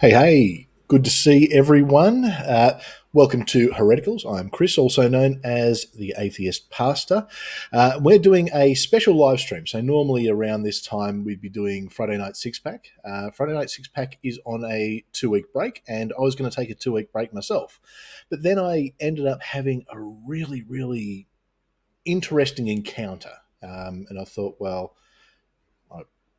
Hey, good to see everyone. Welcome to Hereticals. I'm Chris, also known as the Atheist Pastor. We're doing a special live stream. So normally around this time we'd be doing Friday Night Six Pack. Friday Night Six Pack is on a 2-week break, and I was going to take a 2-week break myself. But then I ended up having a really, really interesting encounter. And I thought, well,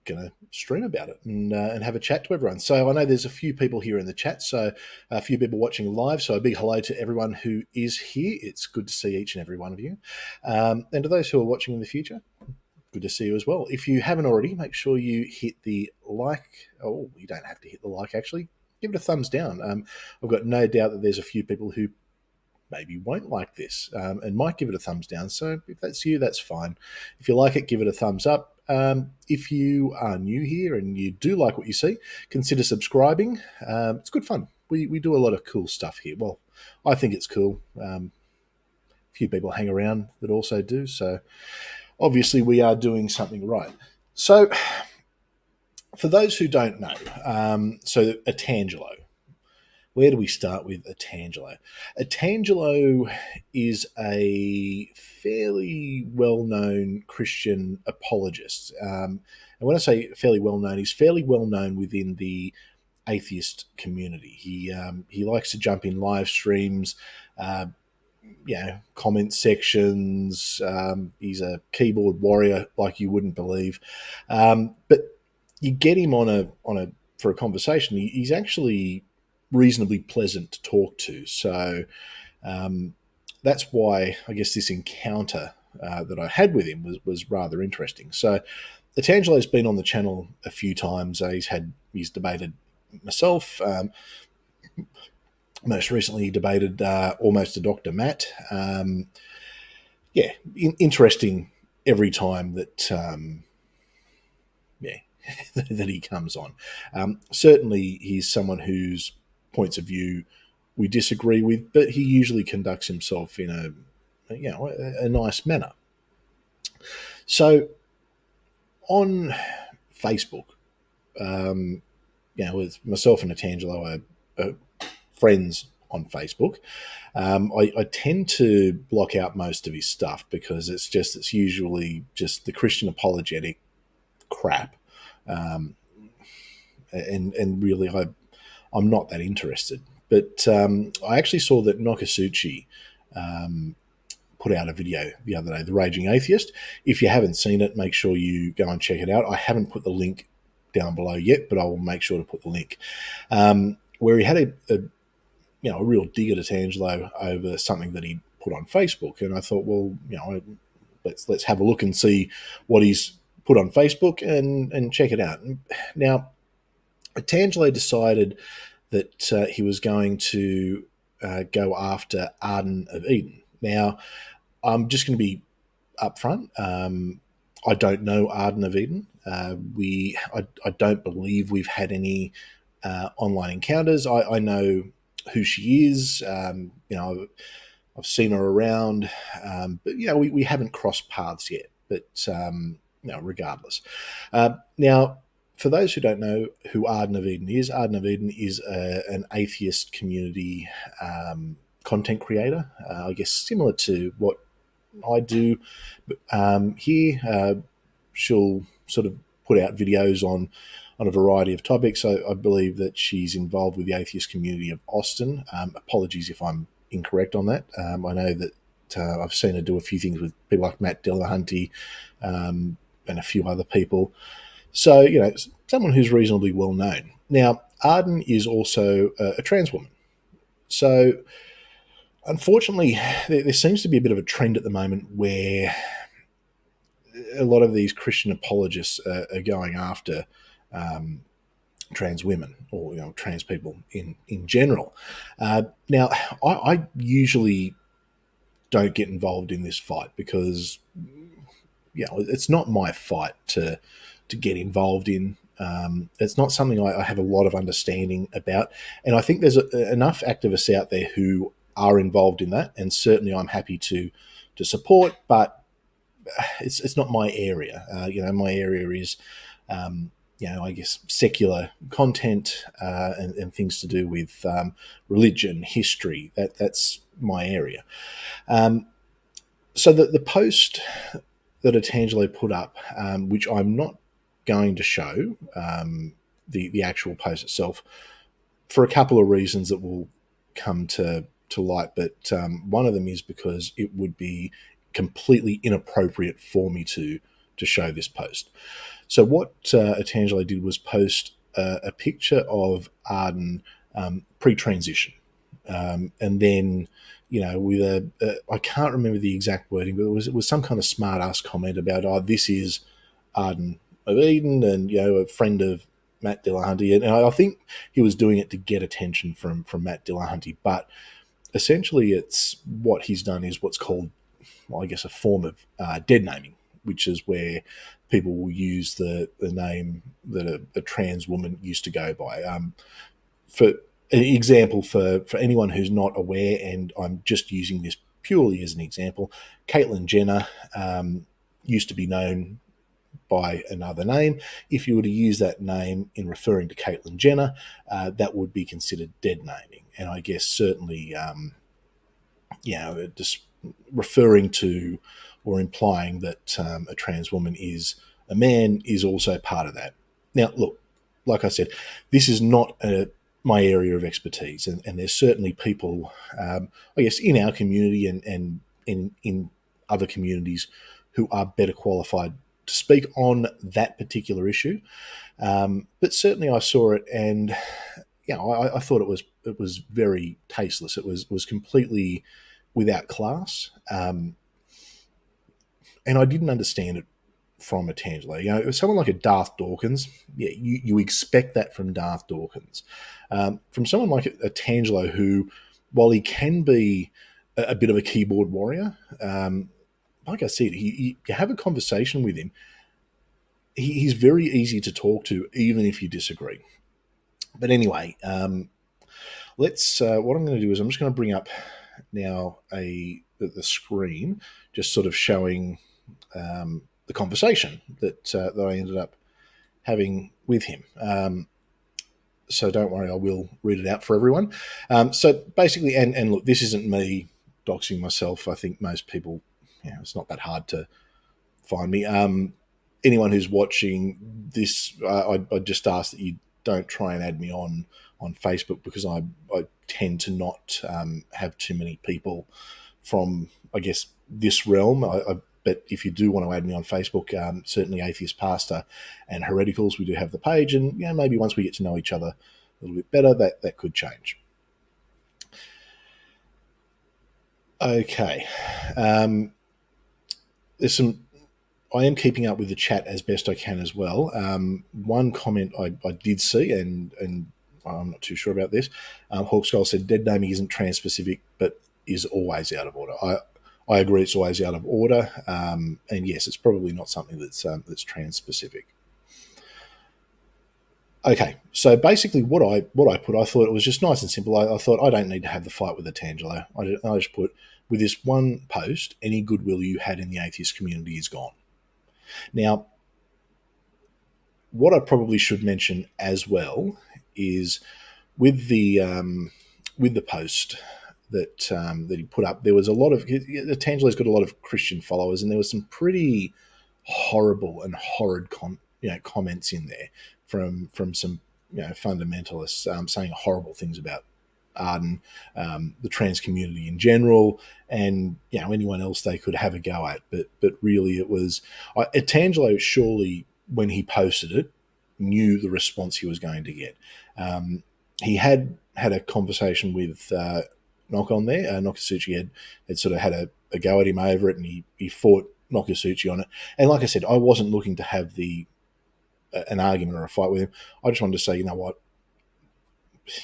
going to stream about it and have a chat to everyone. So I know there's a few people here in the chat, so a few people watching live. So a big hello to everyone who is here. It's good to see each and every one of you. And to those who are watching in the future, good to see you as well. If you haven't already, make sure you hit the like. Oh, you don't have to hit the like, actually. Give it a thumbs down. I've got no doubt that there's a few people who maybe won't like this and might give it a thumbs down. So if that's you, that's fine. If you like it, give it a thumbs up. If you are new here and you do like what you see, consider subscribing. It's good fun. We do a lot of cool stuff here. Well, I think it's cool. A few people hang around that also do. So obviously we are doing something right. So for those who don't know, so Otangelo. Where do we start with Otangelo? Otangelo is a fairly well-known Christian apologist. And when I say fairly well-known, he's fairly well-known within the atheist community. He likes to jump in live streams, comment sections. He's a keyboard warrior like you wouldn't believe. But you get him for a conversation. He's actually reasonably pleasant to talk to. So that's why I guess this encounter that I had with him was rather interesting. So Otangelo's been on the channel a few times. He's debated myself. Most recently he debated Almost a Dr. Matt. Interesting every time that that he comes on. Certainly he's someone whose points of view we disagree with, but he usually conducts himself in a nice manner. So on Facebook, with myself and Otangelo are friends on Facebook. I tend to block out most of his stuff because it's usually just the Christian apologetic crap, and really I'm not that interested. But I actually saw that Nokasuchi put out a video the other day, The Raging Atheist. If you haven't seen it, make sure you go and check it out. I haven't put the link down below yet, but I will make sure to put the link. Where he had a real dig at Otangelo over something that he put on Facebook, and I thought, well, let's have a look and see what he's put on Facebook and check it out. Now, Otangelo decided that he was going to go after Arden of Eden. Now, I'm just going to be up front. I don't know Arden of Eden. I don't believe we've had any online encounters. I know who she is. I've seen her around, but we haven't crossed paths yet. But regardless. Now, for those who don't know who Arden of Eden is, Arden of Eden is an atheist community content creator. I guess similar to what I do here. She'll sort of put out videos on a variety of topics. I believe that she's involved with the atheist community of Austin. Apologies if I'm incorrect on that. I know that I've seen her do a few things with people like Matt Dillahunty and a few other people. So, someone who's reasonably well known. Now, Arden is also a trans woman. So, unfortunately, there seems to be a bit of a trend at the moment where a lot of these Christian apologists are going after trans women or trans people in general. Now, I usually don't get involved in this fight because it's not my fight to get involved in. It's not something I have a lot of understanding about, and I think there's enough activists out there who are involved in that, and certainly I'm happy to support, but it's not my area. My area is, I guess, secular content and things to do with religion, history. That's my area. So the post that Otangelo put up, which I'm not going to show, the actual post itself, for a couple of reasons that will come to light, but one of them is because it would be completely inappropriate for me to show this post. So what Otangelo did was post a picture of Arden pre-transition, and then with I can't remember the exact wording, but it was some kind of smart ass comment about this is Arden of Eden, and a friend of Matt Dillahunty, and I think he was doing it to get attention from Matt Dillahunty, but essentially it's what he's done is what's called, I guess, a form of dead naming, which is where people will use the name that a trans woman used to go by. For an example, for anyone who's not aware, and I'm just using this purely as an example, Caitlyn Jenner used to be known by another name. If you were to use that name in referring to Caitlyn Jenner, that would be considered dead naming. And I guess certainly, just referring to or implying that a trans woman is a man is also part of that. Now, look, like I said, this is not my area of expertise, and there's certainly people, I guess, in our community and in other communities who are better qualified to speak on that particular issue. But certainly I saw it, and I thought it was very tasteless. It was completely without class, and I didn't understand it from Otangelo. It was someone like a Darth Dawkins. Yeah, you expect that from Darth Dawkins. From someone like Otangelo, who, while he can be a bit of a keyboard warrior, like I said, you have a conversation with him. He's very easy to talk to, even if you disagree. But anyway, let's. What I'm going to do is I'm just going to bring up now the screen, just sort of showing the conversation that I ended up having with him. So don't worry, I will read it out for everyone. So basically, and look, this isn't me doxing myself. I think most people, it's not that hard to find me. Anyone who's watching this, I just ask that you don't try and add me on Facebook, because I tend to not have too many people from, I guess, this realm. But if you do want to add me on Facebook, certainly Atheist Pastor and Hereticals, we do have the page, and maybe once we get to know each other a little bit better, that could change. Okay. There's some. I am keeping up with the chat as best I can as well. One comment I did see, and I'm not too sure about this. Hawkskull said, "Dead naming isn't trans specific, but is always out of order." I agree it's always out of order, and yes, it's probably not something that's trans specific. Okay, so basically, what I put, I thought it was just nice and simple. I thought I don't need to have the fight with Otangelo. I just put, with this one post, any goodwill you had in the atheist community is gone. Now, what I probably should mention as well is with the post that he put up, there was a lot of Tangelo's got a lot of Christian followers, and there was some pretty horrible and horrid comments in there from some fundamentalists saying horrible things about Arden, the trans community in general, and anyone else they could have a go at. But really, it was Tangelo surely, when he posted it, knew the response he was going to get. He had a conversation with Knock on there. Nokasuchi had sort of had a go at him over it, and he fought Nokasuchi on it. And like I said, I wasn't looking to have an argument or a fight with him. I just wanted to say, you know what,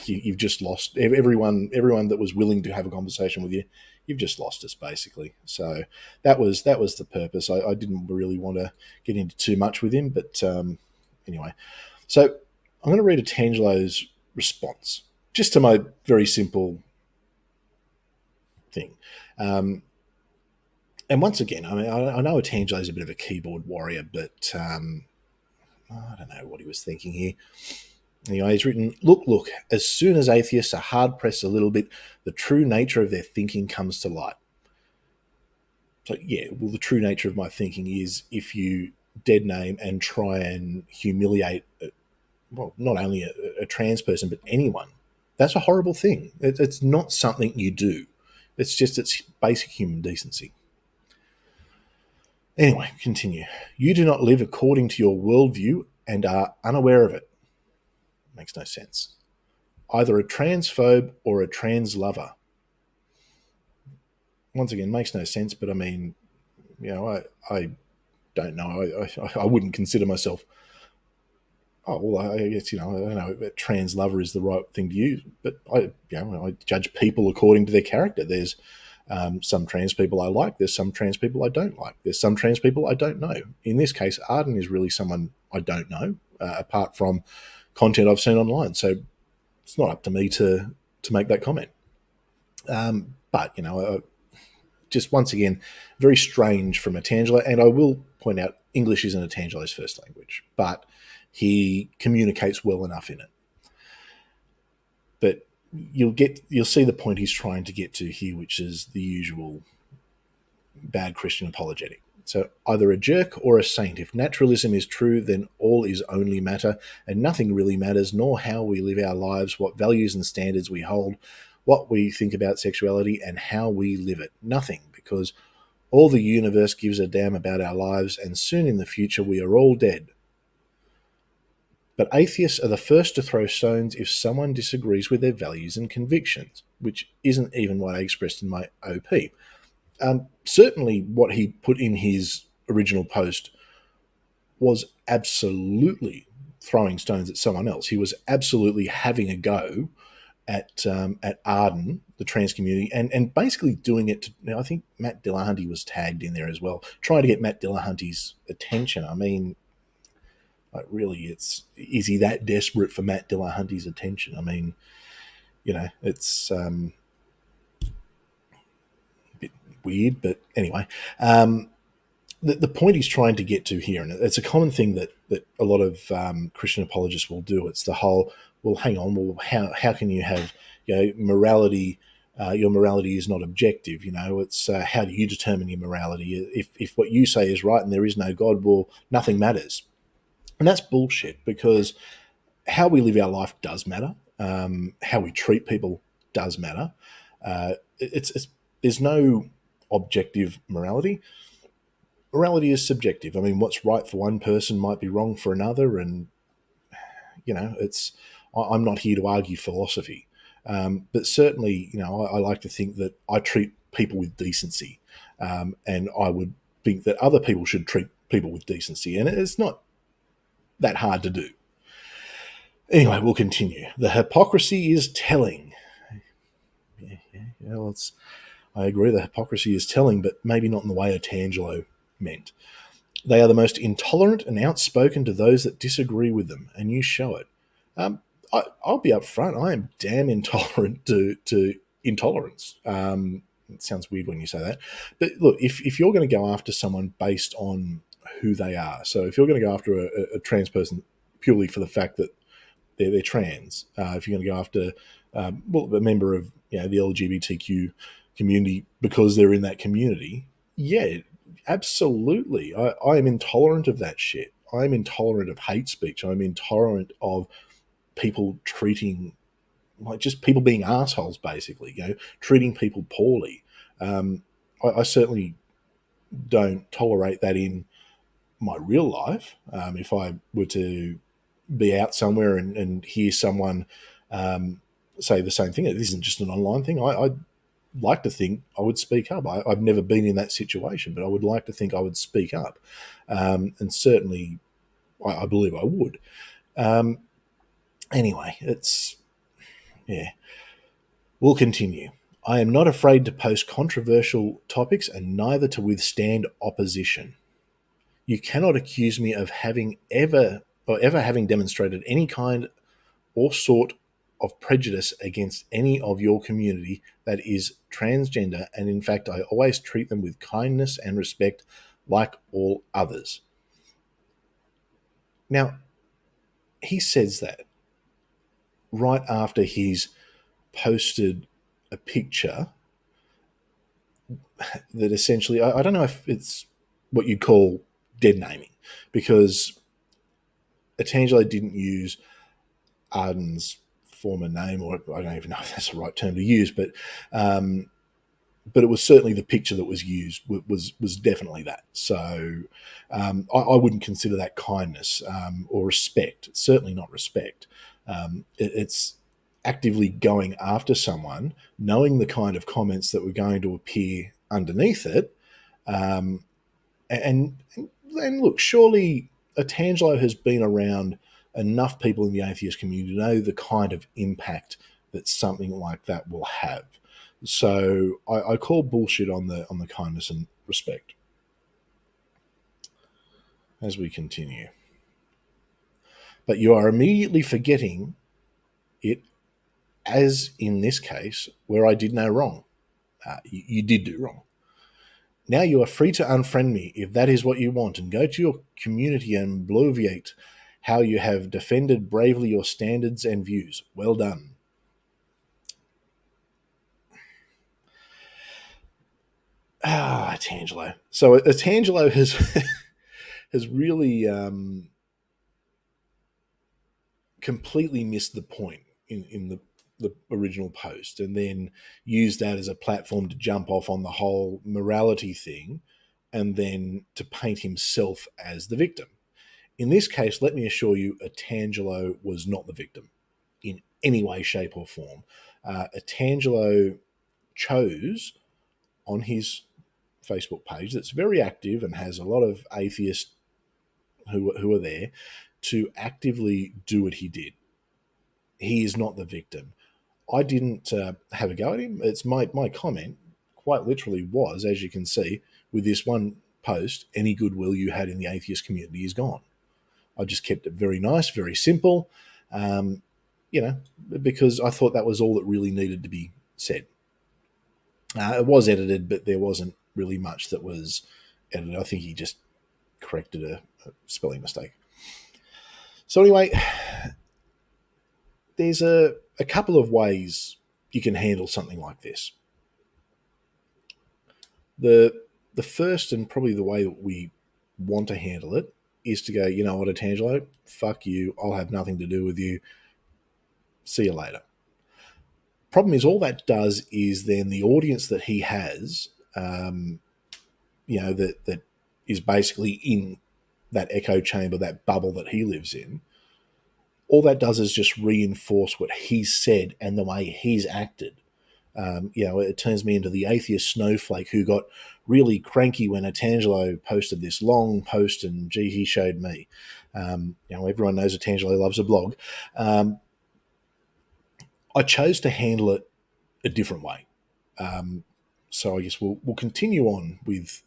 you've just lost everyone that was willing to have a conversation with you. You've just lost us, basically. So that was the purpose. I didn't really want to get into too much with him, but anyway. So I'm going to read Otangelo's response, just to my very simple thing. And once again, I mean, I know Otangelo is a bit of a keyboard warrior, but I don't know what he was thinking here. Anyway, he's written, look, as soon as atheists are hard-pressed a little bit, the true nature of their thinking comes to light. So, yeah, well, the true nature of my thinking is if you dead name and try and humiliate, well, not only a trans person, but anyone, that's a horrible thing. It's not something you do. It's basic human decency. Anyway, continue. You do not live according to your worldview and are unaware of it. Makes no sense. Either a transphobe or a trans lover. Once again, makes no sense, but I mean, I don't know. I wouldn't consider myself, oh, well, I guess, I don't know, a trans lover is the right thing to use, but I judge people according to their character. There's some trans people I like. There's some trans people I don't like. There's some trans people I don't know. In this case, Arden is really someone I don't know, apart from content I've seen online. So it's not up to me to make that comment. But just once again, very strange from Otangelo. And I will point out, English isn't Otangelo's first language, but he communicates well enough in it. But you'll see the point he's trying to get to here, which is the usual bad Christian apologetic. So either a jerk or a saint. If naturalism is true, then all is only matter, and nothing really matters, nor how we live our lives, what values and standards we hold, what we think about sexuality, and how we live it. Nothing, because all the universe gives a damn about our lives, and soon in the future we are all dead. But atheists are the first to throw stones if someone disagrees with their values and convictions, which isn't even what I expressed in my OP. Certainly what he put in his original post was absolutely throwing stones at someone else. He was absolutely having a go at Arden, the trans community, and basically doing it to, I think Matt Dillahunty was tagged in there as well, trying to get Matt Dillahunty's attention. I mean, like, really, is he that desperate for Matt Dillahunty's attention? I mean, it's bit weird, but anyway, the point he's trying to get to here, and it's a common thing that a lot of Christian apologists will do. It's the whole, well, hang on, well, how can you have morality? Your morality is not objective. It's how do you determine your morality? If what you say is right and there is no God, well, nothing matters, and that's bullshit, because how we live our life does matter. How we treat people does matter. There's no objective morality. Morality is subjective. I mean, what's right for one person might be wrong for another, and I'm not here to argue philosophy, but certainly, I like to think that I treat people with decency, and I would think that other people should treat people with decency, and it's not that hard to do. Anyway, we'll continue. The hypocrisy is telling. Well, I agree the hypocrisy is telling, but maybe not in the way Otangelo meant. They are the most intolerant and outspoken to those that disagree with them, and you show it. I'll be upfront. I am damn intolerant to intolerance. It sounds weird when you say that, but look, if you're going to go after someone based on who they are, so if you're going to go after a trans person purely for the fact that they're trans, if you're going to go after a member of the LGBTQ community because they're in that community, yeah, absolutely. I am intolerant of that shit. I'm intolerant of hate speech. I'm intolerant of people treating, like, just people being assholes, basically, treating people poorly. I certainly don't tolerate that in my real life. If I were to be out somewhere and hear someone say the same thing, it isn't just an online thing. I'd like to think I would speak up. I've never been in that situation, but I would like to think I would speak up. And certainly, I believe I would. Anyway, yeah. We'll continue. I am not afraid to post controversial topics and neither to withstand opposition. You cannot accuse me of having ever having demonstrated any kind or sort of prejudice against any of your community that is transgender, and in fact, I always treat them with kindness and respect like all others. Now, he says that right after he's posted a picture that essentially, I don't know if it's what you'd call dead naming, because Otangelo didn't use Arden's former name, or I don't even know if that's the right term to use, but it was certainly the picture that was used was definitely that. So I wouldn't consider that kindness or respect. It's certainly not respect. It's actively going after someone, knowing the kind of comments that were going to appear underneath it, and look, surely Otangelo has been around enough people in the atheist community to know the kind of impact that something like that will have. So I call bullshit on the kindness and respect. As we continue, but you are immediately forgetting it, as in this case where I did no wrong. You did do wrong. Now you are free to unfriend me if that is what you want, and go to your community and bloviate how you have defended bravely your standards and views. Well done. Otangelo. So Otangelo has really completely missed the point in the original post, and then used that as a platform to jump off on the whole morality thing, and then to paint himself as the victim. In this case, let me assure you, Otangelo was not the victim in any way, shape, or form. Otangelo chose on his Facebook page, that's very active and has a lot of atheists who are there, to actively do what he did. He is not the victim. I didn't have a go at him. It's my comment quite literally was, as you can see, with this one post, any goodwill you had in the atheist community is gone. I just kept it very nice, very simple, because I thought that was all that really needed to be said. It was edited, but there wasn't really much that was edited. I think he just corrected a spelling mistake. So anyway, there's a couple of ways you can handle something like this. The first, and probably the way that we want to handle it, is to go, you know what, Otangelo, fuck you, I'll have nothing to do with you, see you later. Problem is, all that does is then the audience that he has, that is basically in that echo chamber, that bubble that he lives in, all that does is just reinforce what he's said and the way he's acted. It turns me into the atheist snowflake who got really cranky when Otangelo posted this long post, and gee, he showed me. Everyone knows Otangelo loves a blog. I chose to handle it a different way. So I guess we'll continue on with,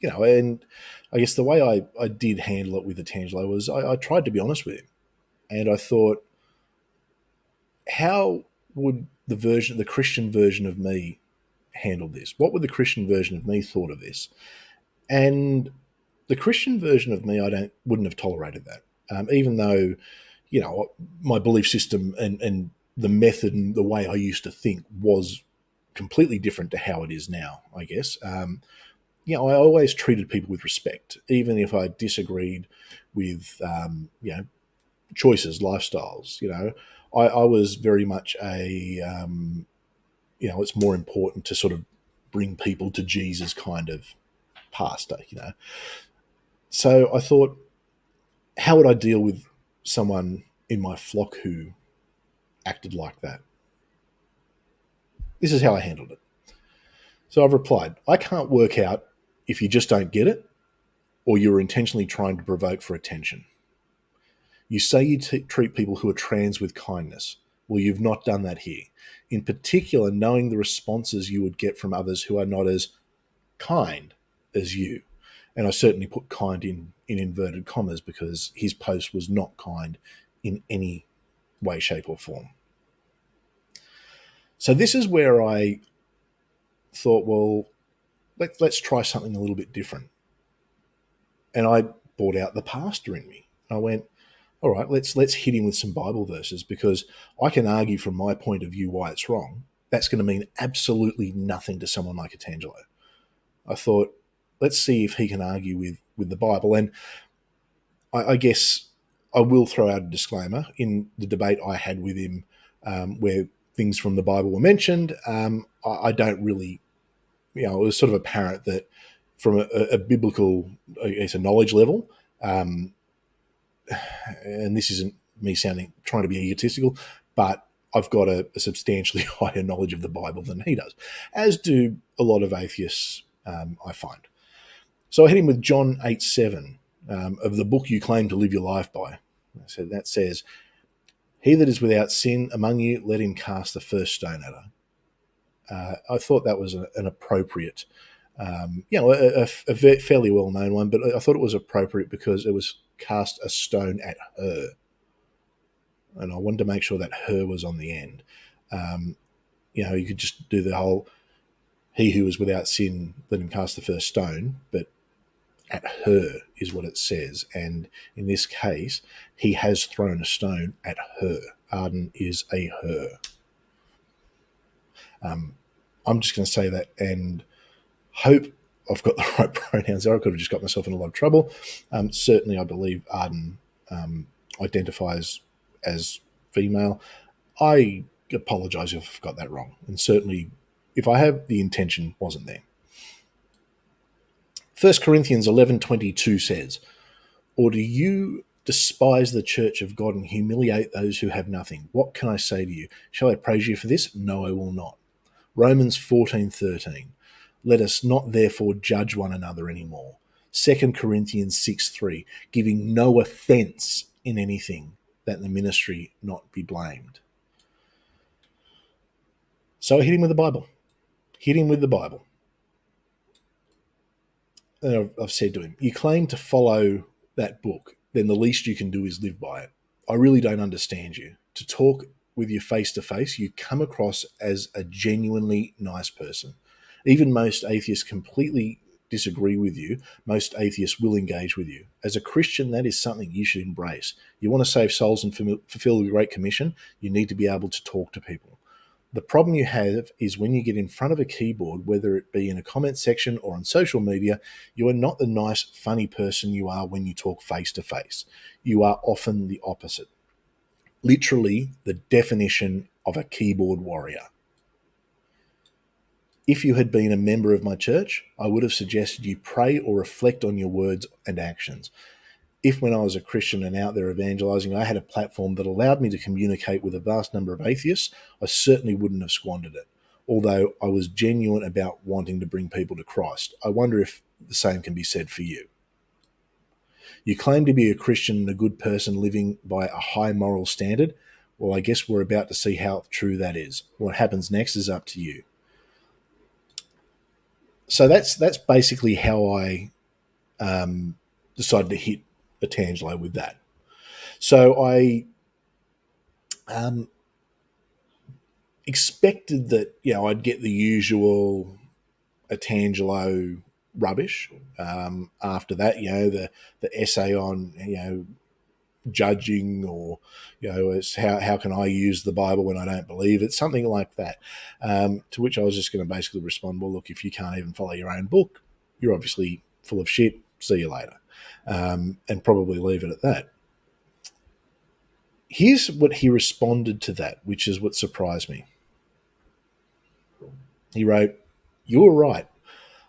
and I guess the way I did handle it with Otangelo was I tried to be honest with him, and I thought, how would the Christian version of me handle this? What would the Christian version of me thought of this? And the Christian version of me, wouldn't have tolerated that, even though, my belief system and the method and the way I used to think was completely different to how it is now, I guess. I always treated people with respect, even if I disagreed with, choices, lifestyles. I was very much it's more important to sort of bring people to Jesus kind of pastor. So I thought, how would I deal with someone in my flock who acted like that? This is how I handled it. So I've replied, I can't work out if you just don't get it or you're intentionally trying to provoke for attention. You say you treat people who are trans with kindness. Well, you've not done that here. In particular, knowing the responses you would get from others who are not as kind as you. And I certainly put kind in inverted commas because his post was not kind in any way, shape, or form. So this is where I thought, well, let's try something a little bit different. And I brought out the pastor in me. I went, all right, let's hit him with some Bible verses because I can argue from my point of view why it's wrong. That's going to mean absolutely nothing to someone like Otangelo. I thought, let's see if he can argue with the Bible. And I guess I will throw out a disclaimer. In the debate I had with him, where things from the Bible were mentioned, I don't really, it was sort of apparent that from a biblical, I guess, a knowledge level, and this isn't me trying to be egotistical, but I've got a substantially higher knowledge of the Bible than he does, as do a lot of atheists, I find. So I hit him with John 8:7, of the book you claim to live your life by. So that says, he that is without sin among you, let him cast the first stone at her. I thought that was an appropriate, a fairly well-known one, but I thought it was appropriate because it was cast a stone at her. And I wanted to make sure that her was on the end. You could just do the whole, he who is without sin, let him cast the first stone, but at her is what it says. And in this case, he has thrown a stone at her. Arden is a her. I'm just going to say that and hope I've got the right pronouns there. I could have just got myself in a lot of trouble. Certainly, I believe Arden identifies as female. I apologise if I've got that wrong. And certainly, if I have, the intention wasn't there. 1 Corinthians 11:22 says, or do you despise the church of God and humiliate those who have nothing? What can I say to you? Shall I praise you for this? No, I will not. Romans 14:13. Let us not therefore judge one another anymore. 2 Corinthians 6:3. Giving no offence in anything, that the ministry not be blamed. So I hit him with the Bible. And I've said to him, you claim to follow that book, then the least you can do is live by it. I really don't understand you. To talk with you face to face, you come across as a genuinely nice person. Even most atheists completely disagree with you. Most atheists will engage with you. As a Christian, that is something you should embrace. You want to save souls and fulfill the Great Commission, you need to be able to talk to people. The problem you have is when you get in front of a keyboard, whether it be in a comment section or on social media, you are not the nice, funny person you are when you talk face to face. You are often the opposite. Literally the definition of a keyboard warrior. If you had been a member of my church, I would have suggested you pray or reflect on your words and actions. If when I was a Christian and out there evangelizing, I had a platform that allowed me to communicate with a vast number of atheists, I certainly wouldn't have squandered it, although I was genuine about wanting to bring people to Christ. I wonder if the same can be said for you. You claim to be a Christian and a good person living by a high moral standard. Well, I guess we're about to see how true that is. What happens next is up to you. So that's basically how I decided to hit Otangelo with that. So I um, expected that I'd get the usual Otangelo rubbish. After that, the essay on judging, or as how can I use the Bible when I don't believe it, something like that. To which I was just going to basically respond, well, look, if you can't even follow your own book, you're obviously full of shit. See you later, and probably leave it at that. Here's what he responded to that, which is what surprised me. He wrote, "You're right.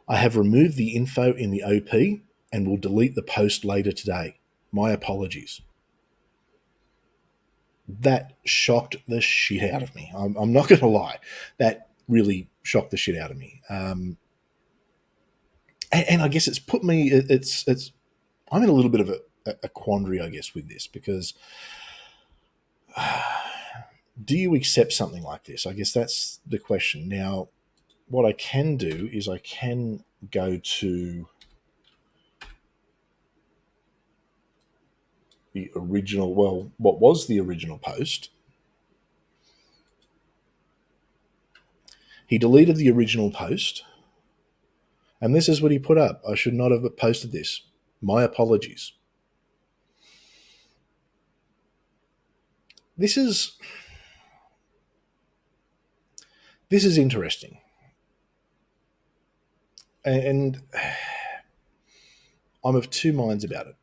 I have removed the info in the OP and will delete the post later today. My apologies." That shocked the shit out of me. I'm not going to lie. That really shocked the shit out of me. And I guess it's put me, I'm in a little bit of a quandary, I guess, with this, because do you accept something like this? I guess that's the question. Now, what I can do is I can go to the original, well, what was the original post. He deleted the original post, and this is what he put up. I should not have posted this. My apologies. This is interesting, and I'm of two minds about it.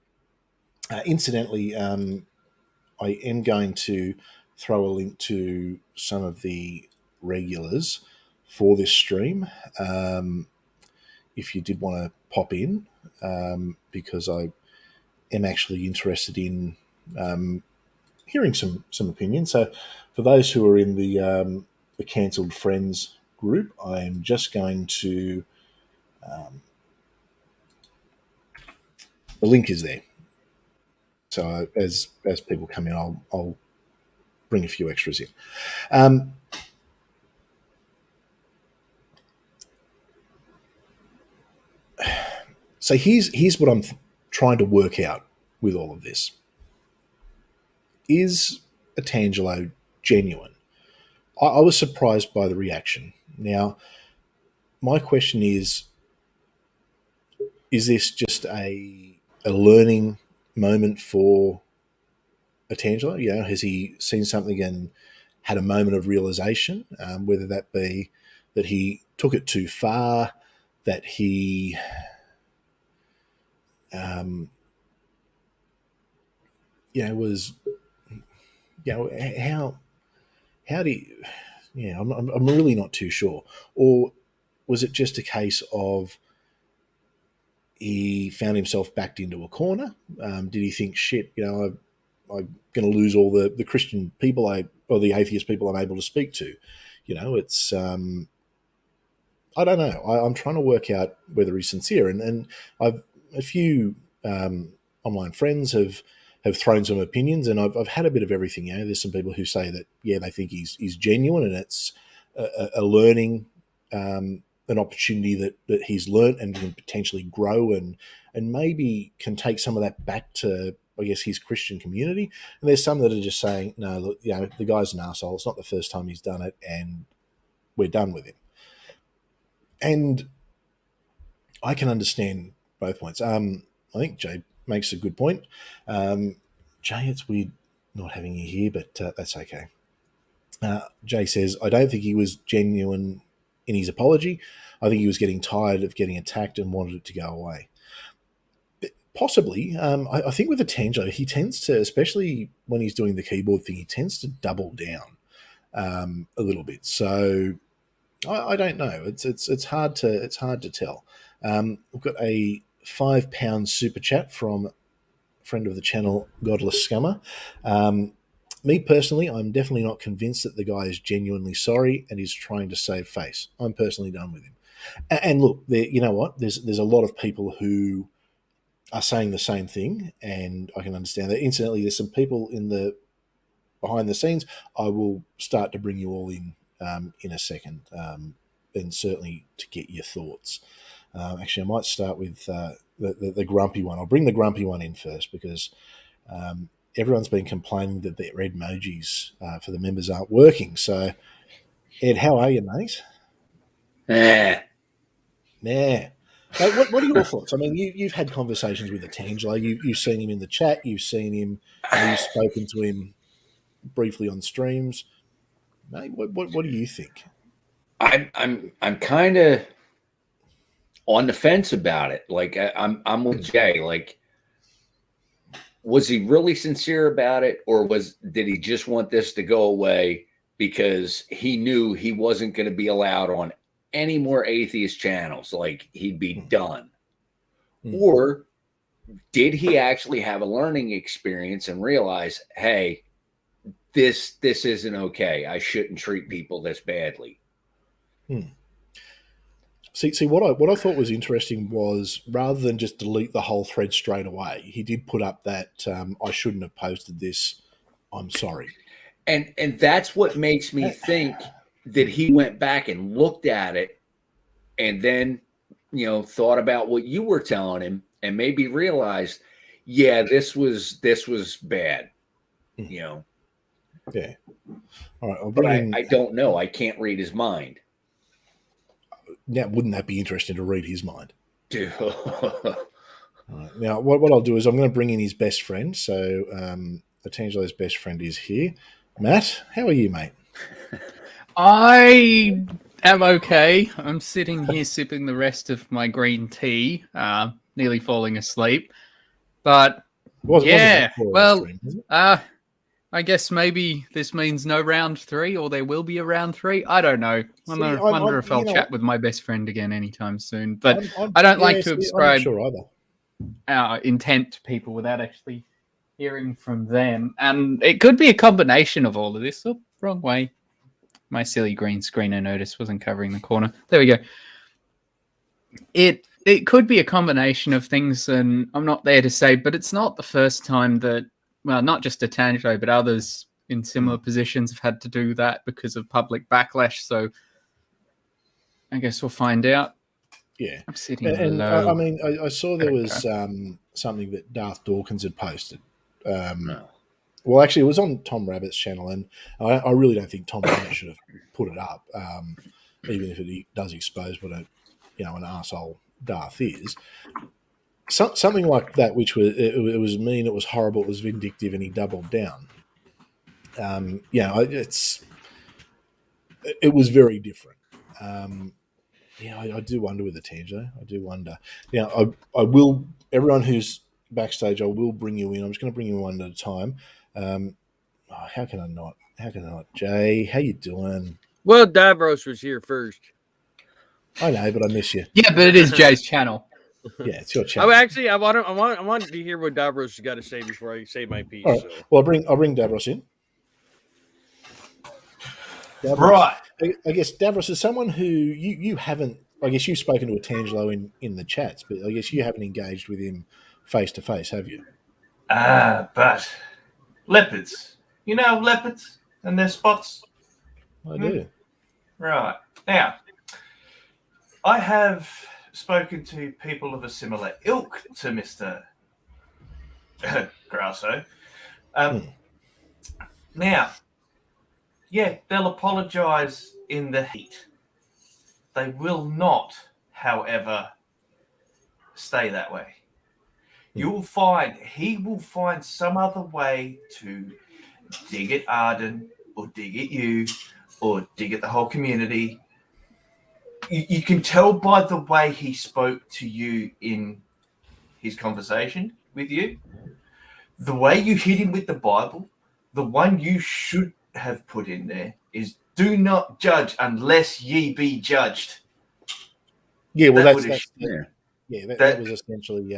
Incidentally, I am going to throw a link to some of the regulars for this stream, if you did want to pop in, because I am actually interested in hearing some opinions. So, for those who are in the cancelled friends group, I am just going to the link is there. So as people come in, I'll bring a few extras in. Um, so here's what I'm trying to work out with all of this. Is Otangelo genuine? I was surprised by the reaction. Now, my question is this just a learning moment for Otangelo? Has he seen something and had a moment of realization? Whether that be that he took it too far, that he um, was how do you, I'm really not too sure. Or was it just a case of he found himself backed into a corner? Did he think, shit, I'm going to lose all the Christian people or the atheist people I'm able to speak to? It's I don't know. I'm trying to work out whether he's sincere, and I've a few online friends have thrown some opinions, and I've had a bit of everything. There's some people who say that they think he's genuine, and it's a learning, an opportunity that he's learnt and can potentially grow, and maybe can take some of that back to, I guess, his Christian community. And there's some that are just saying, no, look, the guy's an arsehole. It's not the first time he's done it, and we're done with him. And I can understand both points. I think Jay makes a good point. Jay, it's weird not having you here, but that's okay. Jay says, I don't think he was genuine in his apology. I think he was getting tired of getting attacked and wanted it to go away. Possibly. I think with Otangelo, he tends to, especially when he's doing the keyboard thing, he tends to double down a little bit. So I don't know. It's hard to tell. We've got a £5 super chat from friend of the channel, Godless Scummer. Me personally, I'm definitely not convinced that the guy is genuinely sorry and is trying to save face. I'm personally done with him. And look, you know what? There's a lot of people who are saying the same thing, and I can understand that. Incidentally, there's some people in the behind the scenes. I will start to bring you all in a second. and certainly to get your thoughts. Actually, I might start with the grumpy one. I'll bring the grumpy one in first because everyone's been complaining that their emojis for the members aren't working. So, Ed, how are you, mate? Eh. Nah. Mate, what are your thoughts? I mean, you've had conversations with Otangelo. You've seen him in the chat. You've seen him. You've spoken to him briefly on streams. Mate, what do you think? I'm kind of on the fence about it. Like I'm with Jay. Like, was he really sincere about it, or did he just want this to go away because he knew he wasn't going to be allowed on any more atheist channels? Like, he'd be done. Mm. Or did he actually have a learning experience and realize, hey, this isn't okay. I shouldn't treat people this badly. Mm. See, what I thought was interesting was rather than just delete the whole thread straight away, he did put up that I shouldn't have posted this. I'm sorry. And that's what makes me think that he went back and looked at it and then, thought about what you were telling him and maybe realized, yeah, this was bad, Yeah. All right, I'll But bring in. I don't know. I can't read his mind. Now, wouldn't that be interesting to read his mind? Dude. All right. Now, what I'll do is I'm going to bring in his best friend. So, Otangelo's best friend is here. Matt, how are you, mate? I am okay. I'm sitting here sipping the rest of my green tea, nearly falling asleep. But yeah, well, I guess maybe this means no round 3, or there will be a round 3. I don't know. I wonder if I'll chat with my best friend again anytime soon. But I don't like to ascribe intent to people without actually hearing from them. And it could be a combination of all of this. Oh, wrong way. My silly green screen, I noticed, wasn't covering the corner. There we go. It could be a combination of things, and I'm not there to say, but it's not the first time that, well, not just Otangelo, but others in similar positions have had to do that because of public backlash. So I guess we'll find out. Yeah. I'm sitting low. I mean, I saw there was something that Darth Dawkins had posted. No. Well, actually, it was on Tom Rabbit's channel, and I really don't think Tom Rabbit should have put it up, even if it does expose what an arsehole Darth is. Something like that, which was it was mean, it was horrible, it was vindictive, and he doubled down. It was very different. I do wonder with the Otangelo. I do wonder. I will. Everyone who's backstage, I will bring you in. I'm just going to bring you one at a time. How can I not? How can I not? Jay, how you doing? Well, Davros was here first. I know, but I miss you. Yeah, but it is Jay's channel. Yeah, it's your channel. I wanted to hear what Davros has got to say before I say my piece. All right. So. Well, I'll bring Davros in. Davros, right. I guess Davros is someone who you haven't. I guess you've spoken to Otangelo in the chats, but I guess you haven't engaged with him face to face, have you? But leopards. You know leopards and their spots? I do. Right. Now, I have spoken to people of a similar ilk to Mr. Grasso. Now, yeah, they'll apologise in the heat. They will not, however, stay that way. He will find some other way to dig at Arden or dig at you or dig at the whole community. You can tell by the way he spoke to you in his conversation with you, the way you hit him with the Bible, the one you should have put in there is do not judge unless ye be judged. Yeah, well, that was essentially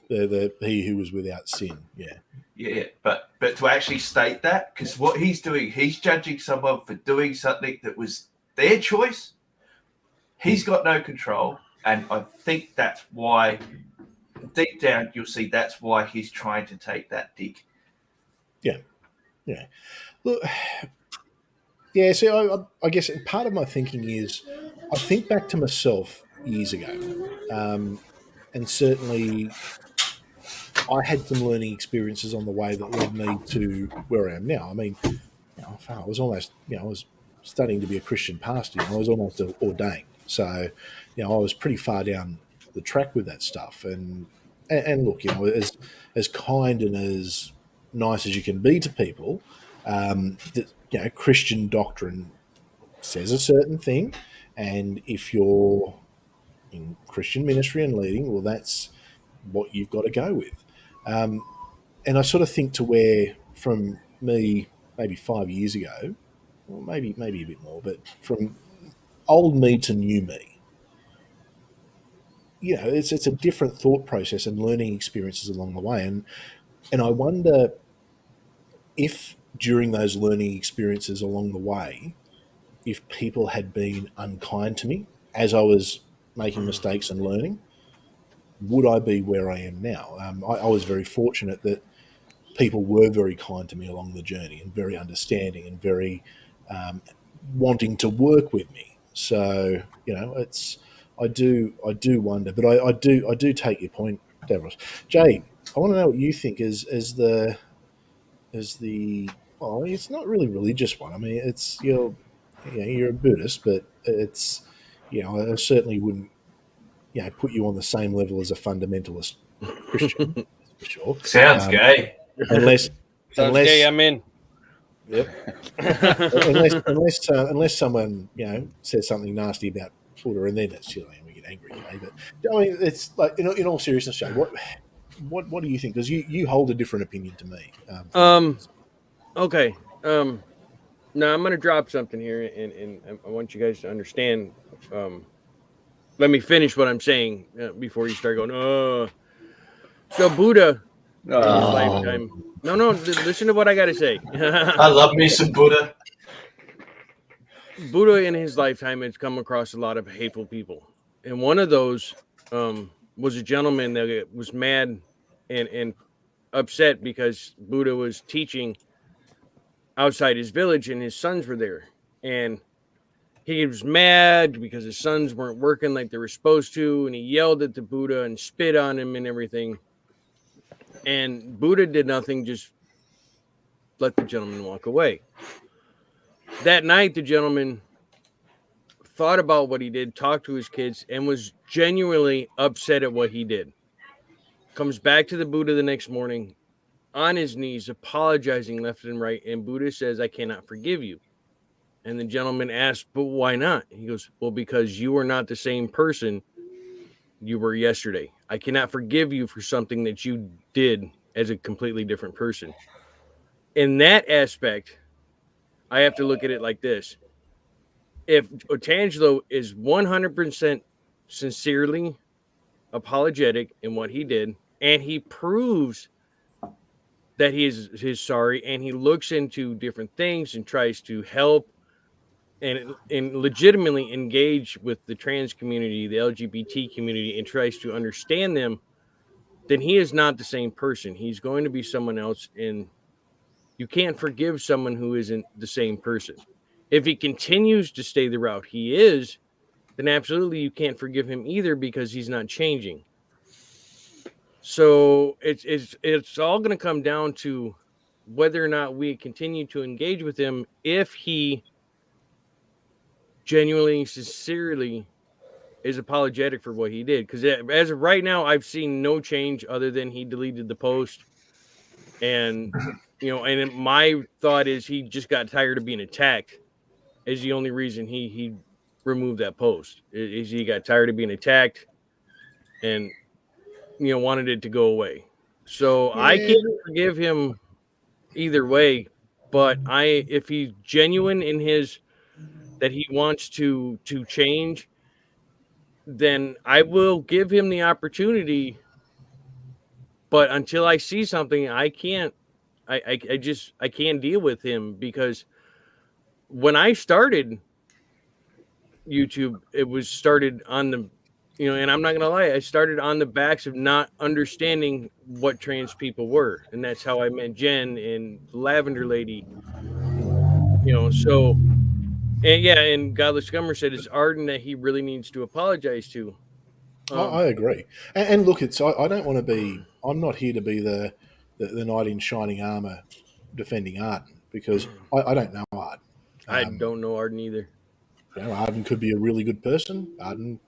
the he who was without sin. Yeah, but to actually state that, because what he's doing, he's judging someone for doing something that was their choice. He's got no control, and I think that's why, deep down, you'll see that's why he's trying to take that dig. Yeah. Look, yeah. So I guess part of my thinking is I think back to myself years ago, and certainly I had some learning experiences on the way that led me to where I am now. I mean, I was almost, I was studying to be a Christian pastor. I was almost ordained, so I was pretty far down the track with that stuff. And look, as kind and as nice as you can be to people, Christian doctrine says a certain thing, and if you're in Christian ministry and leading, well, that's what you've got to go with. And I sort of think to where from me maybe 5 years ago, or maybe a bit more, but from old me to new me, it's a different thought process and learning experiences along the way. And I wonder if during those learning experiences along the way, if people had been unkind to me as I was making mistakes and learning, would I be where I am now? I was very fortunate that people were very kind to me along the journey and very understanding and very wanting to work with me. So I do wonder, but I do take your point, Davros. Jay, I want to know what you think is the well, it's not really religious one. I mean, it's you're a Buddhist, but it's I certainly wouldn't put you on the same level as a fundamentalist Christian, for sure. Sounds gay. Unless gay, I'm in. Yep. unless someone says something nasty about Buddha, and then it's we get angry. But I mean, it's like in all seriousness, Jay, what do you think? Because you hold a different opinion to me. Okay. Now I'm going to drop something here, and I want you guys to understand. Let me finish what I'm saying before you start going. So Buddha in his lifetime. No. Listen to what I got to say. I love me some Buddha. Buddha in his lifetime has come across a lot of hateful people, and one of those was a gentleman that was mad and upset because Buddha was teaching outside his village and his sons were there, and he was mad because his sons weren't working like they were supposed to, and he yelled at the Buddha and spit on him and everything. And Buddha did nothing, just let the gentleman walk away. That night, the gentleman thought about what he did, talked to his kids, and was genuinely upset at what he did. Comes back to the Buddha the next morning, on his knees, apologizing left and right, and Buddha says, "I cannot forgive you." And the gentleman asked, "But why not?" He goes, "Well, because you are not the same person you were yesterday. I cannot forgive you for something that you did as a completely different person." In that aspect, I have to look at it like this. If Otangelo is 100% sincerely apologetic in what he did, and he proves that he's sorry, and he looks into different things and tries to help and legitimately engage with the trans community, the LGBT community, and tries to understand them, then he is not the same person. He's going to be someone else, and you can't forgive someone who isn't the same person. If he continues to stay the route he is, then absolutely you can't forgive him either because he's not changing. So it's all going to come down to whether or not we continue to engage with him if he genuinely, sincerely is apologetic for what he did. Because as of right now, I've seen no change other than he deleted the post. And, and my thought is he just got tired of being attacked is the only reason he removed that post. Is he got tired of being attacked and, wanted it to go away. So I can't forgive him either way, but if he's genuine in his that he wants to change, then I will give him the opportunity. But until I see something, I can't deal with him, because when I started YouTube, it was started on the, and I'm not going to lie, I started on the backs of not understanding what trans people were. And that's how I met Jen and Lavender Lady, so And Godless Scummer said it's Arden that he really needs to apologize to. I agree. And look, I don't want to be. I'm not here to be the knight in shining armor defending Arden, because I don't know Arden. I don't know Arden either. Arden could be a really good person. Arden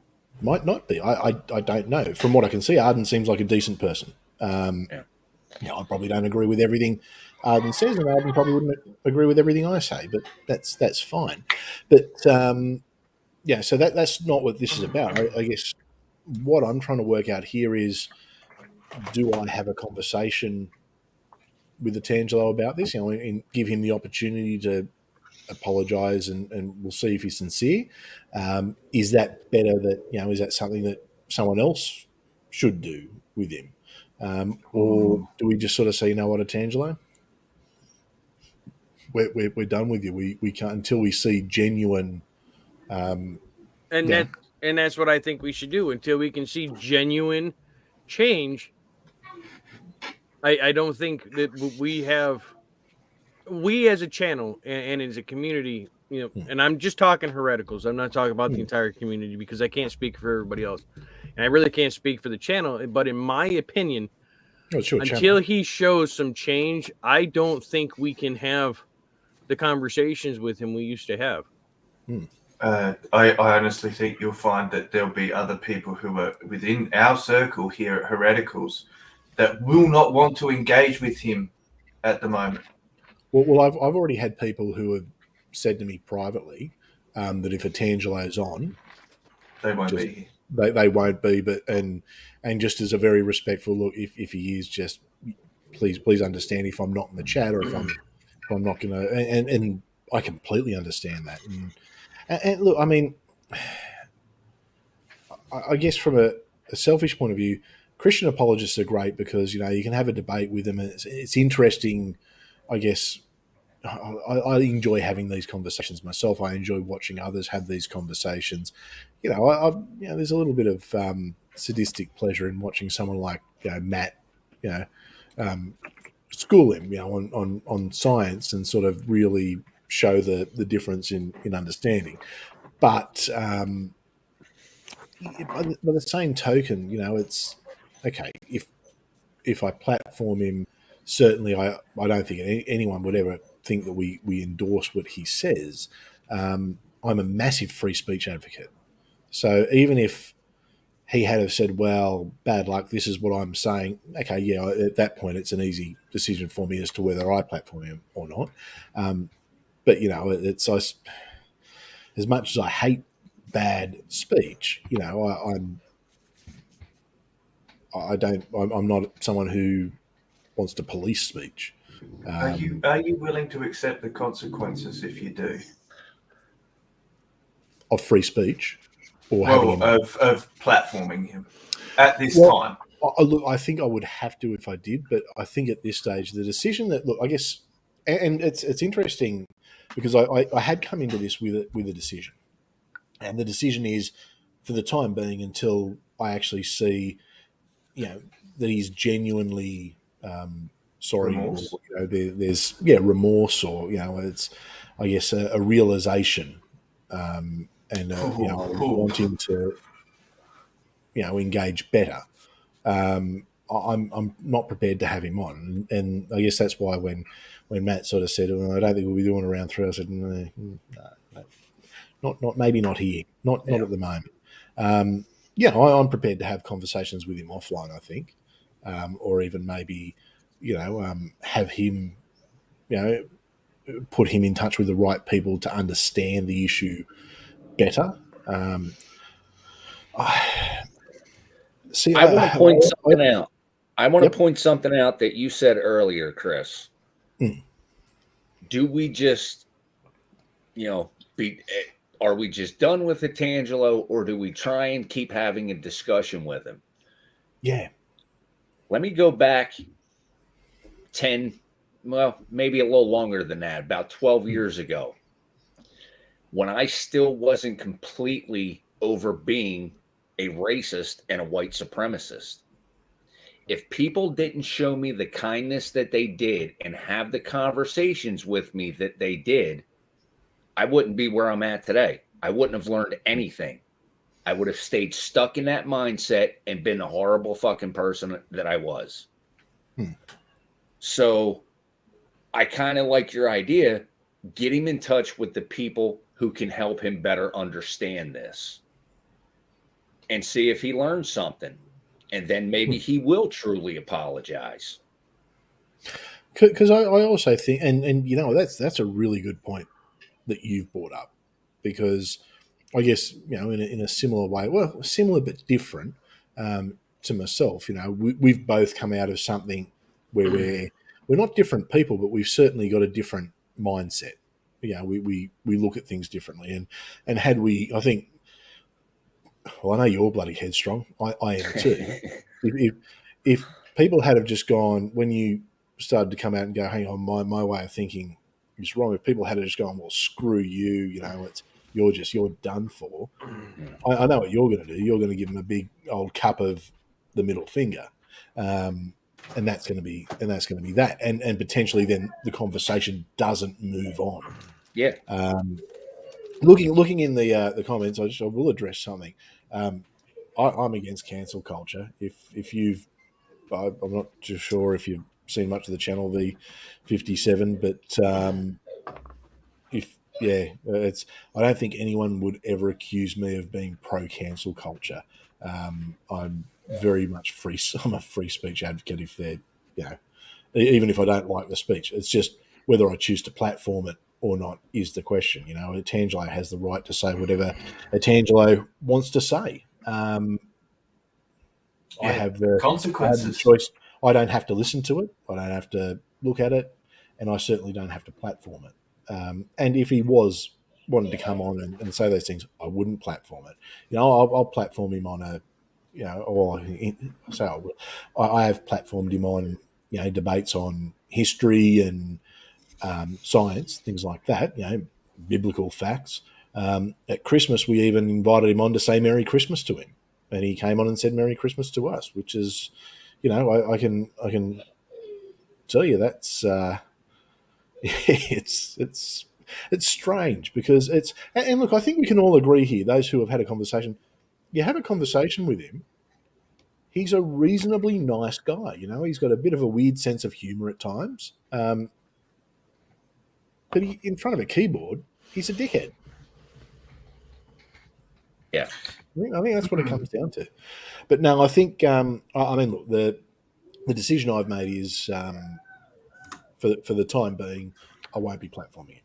might not be. I don't know. From what I can see, Arden seems like a decent person. Yeah. I probably don't agree with everything Arden says, and Arden probably wouldn't agree with everything I say, but that's fine. But so that's not what this is about. I guess what I'm trying to work out here is, do I have a conversation with Otangelo about this, and give him the opportunity to apologise, and we'll see if he's sincere. Is that better? Is that something that someone else should do with him? Or do we just sort of say, you know what, Otangelo, we're done with you. We can't, until we see genuine. That's what I think we should do, until we can see genuine change. I don't think that we as a channel and as a community, and I'm just talking Hereticals. I'm not talking about the entire community, because I can't speak for everybody else, and I really can't speak for the channel. But in my opinion, until he shows some change, I don't think we can have the conversations with him we used to have. I honestly think you'll find that there'll be other people who are within our circle here at Hereticals that will not want to engage with him at the moment. Well, I've already had people who have said to me privately that if Otangelo's on, they won't be here. They won't be, but and just as a very respectful look, if he is, just please understand if I'm not in the chat, or if I'm not going to, and I completely understand that. And look, I mean, I guess from a selfish point of view, Christian apologists are great, because you can have a debate with them, and it's interesting. I guess I enjoy having these conversations myself. I enjoy watching others have these conversations. There's a little bit of sadistic pleasure in watching someone like Matt, school him, on science, and sort of really show the difference in understanding. But by the same token, it's okay if I platform him. Certainly, I don't think anyone would ever think that we endorse what he says. I'm a massive free speech advocate. So even if he had have said, well, bad luck, this is what I'm saying, okay, yeah, at that point it's an easy decision for me as to whether I platform him or not. But, it's as much as I hate bad speech, I'm not someone who wants to police speech. Are you willing to accept the consequences if you do? Of free speech? Of platforming him at this time? Look, I think I would have to if I did, but I think at this stage, the decision that, look, I guess, and it's interesting, because I had come into this with a decision. And the decision is, for the time being, until I actually see, that he's genuinely sorry, remorse. Or, there's remorse, or it's, I guess, a realization, and want him to engage better. I'm not prepared to have him on, and I guess that's why when Matt sort of said, I don't think we'll be doing a round 3, I said, no, maybe not here, not at the moment. I'm prepared to have conversations with him offline, I think, or even maybe have him, put him in touch with the right people to understand the issue better. I want to point something out. I want to point something out that you said earlier, Chris. Do we just, are we just done with Otangelo, or do we try and keep having a discussion with him? Yeah. Let me go back 10, maybe a little longer than that, about 12 years ago, when I still wasn't completely over being a racist and a white supremacist. If people didn't show me the kindness that they did and have the conversations with me that they did, I wouldn't be where I'm at today. I wouldn't have learned anything. I would have stayed stuck in that mindset and been the horrible fucking person that I was. So I kind of like your idea. Get him in touch with the people who can help him better understand this and see if he learns something. And then maybe he will truly apologize. Because I also think, and you know, that's a really good point that you've brought up, because I guess, you know, in a similar way, well, similar but different to myself, you know, we've both come out of something where we're not different people, but we've certainly got a different mindset. You know, we look at things differently, and had we, I think, well, I know you're bloody headstrong. I am too. if people had have just gone, when you started to come out and go, hang on, my way of thinking is wrong. If people had just gone, well, screw you, you know, you're done for. I know what you're going to do. You're going to give them a big old cup of the middle finger, and that's going to be that, and potentially then the conversation doesn't move on. Yeah. Looking in the comments, I will address something. I'm against cancel culture. If you've, I'm not too sure if you've seen much of the channel, the 57, but it's. I don't think anyone would ever accuse me of being pro cancel culture. I'm very much free. I'm a free speech advocate. If they're, you know, even if I don't like the speech, it's just whether I choose to platform it or not is the question. You know, Otangelo has the right to say whatever Otangelo wants to say. I have the consequences. I have the choice. I don't have to listen to it. I don't have to look at it, and I certainly don't have to platform it. And if he wanted to come on and say those things, I wouldn't platform it. You know, I'll platform him on a, you know, or I have platformed him on, you know, debates on history and science, things like that. You know, biblical facts. At Christmas, we even invited him on to say Merry Christmas to him, and he came on and said Merry Christmas to us, which is, you know, I can tell you that's it's strange, because it's, and look, I think we can all agree here, those who have had a conversation, you have a conversation with him, he's a reasonably nice guy. You know, he's got a bit of a weird sense of humor at times, but in front of a keyboard, he's a dickhead. Yeah. I think that's what it comes down to. But no, I think, I mean, look, the decision I've made is, for the time being, I won't be platforming him.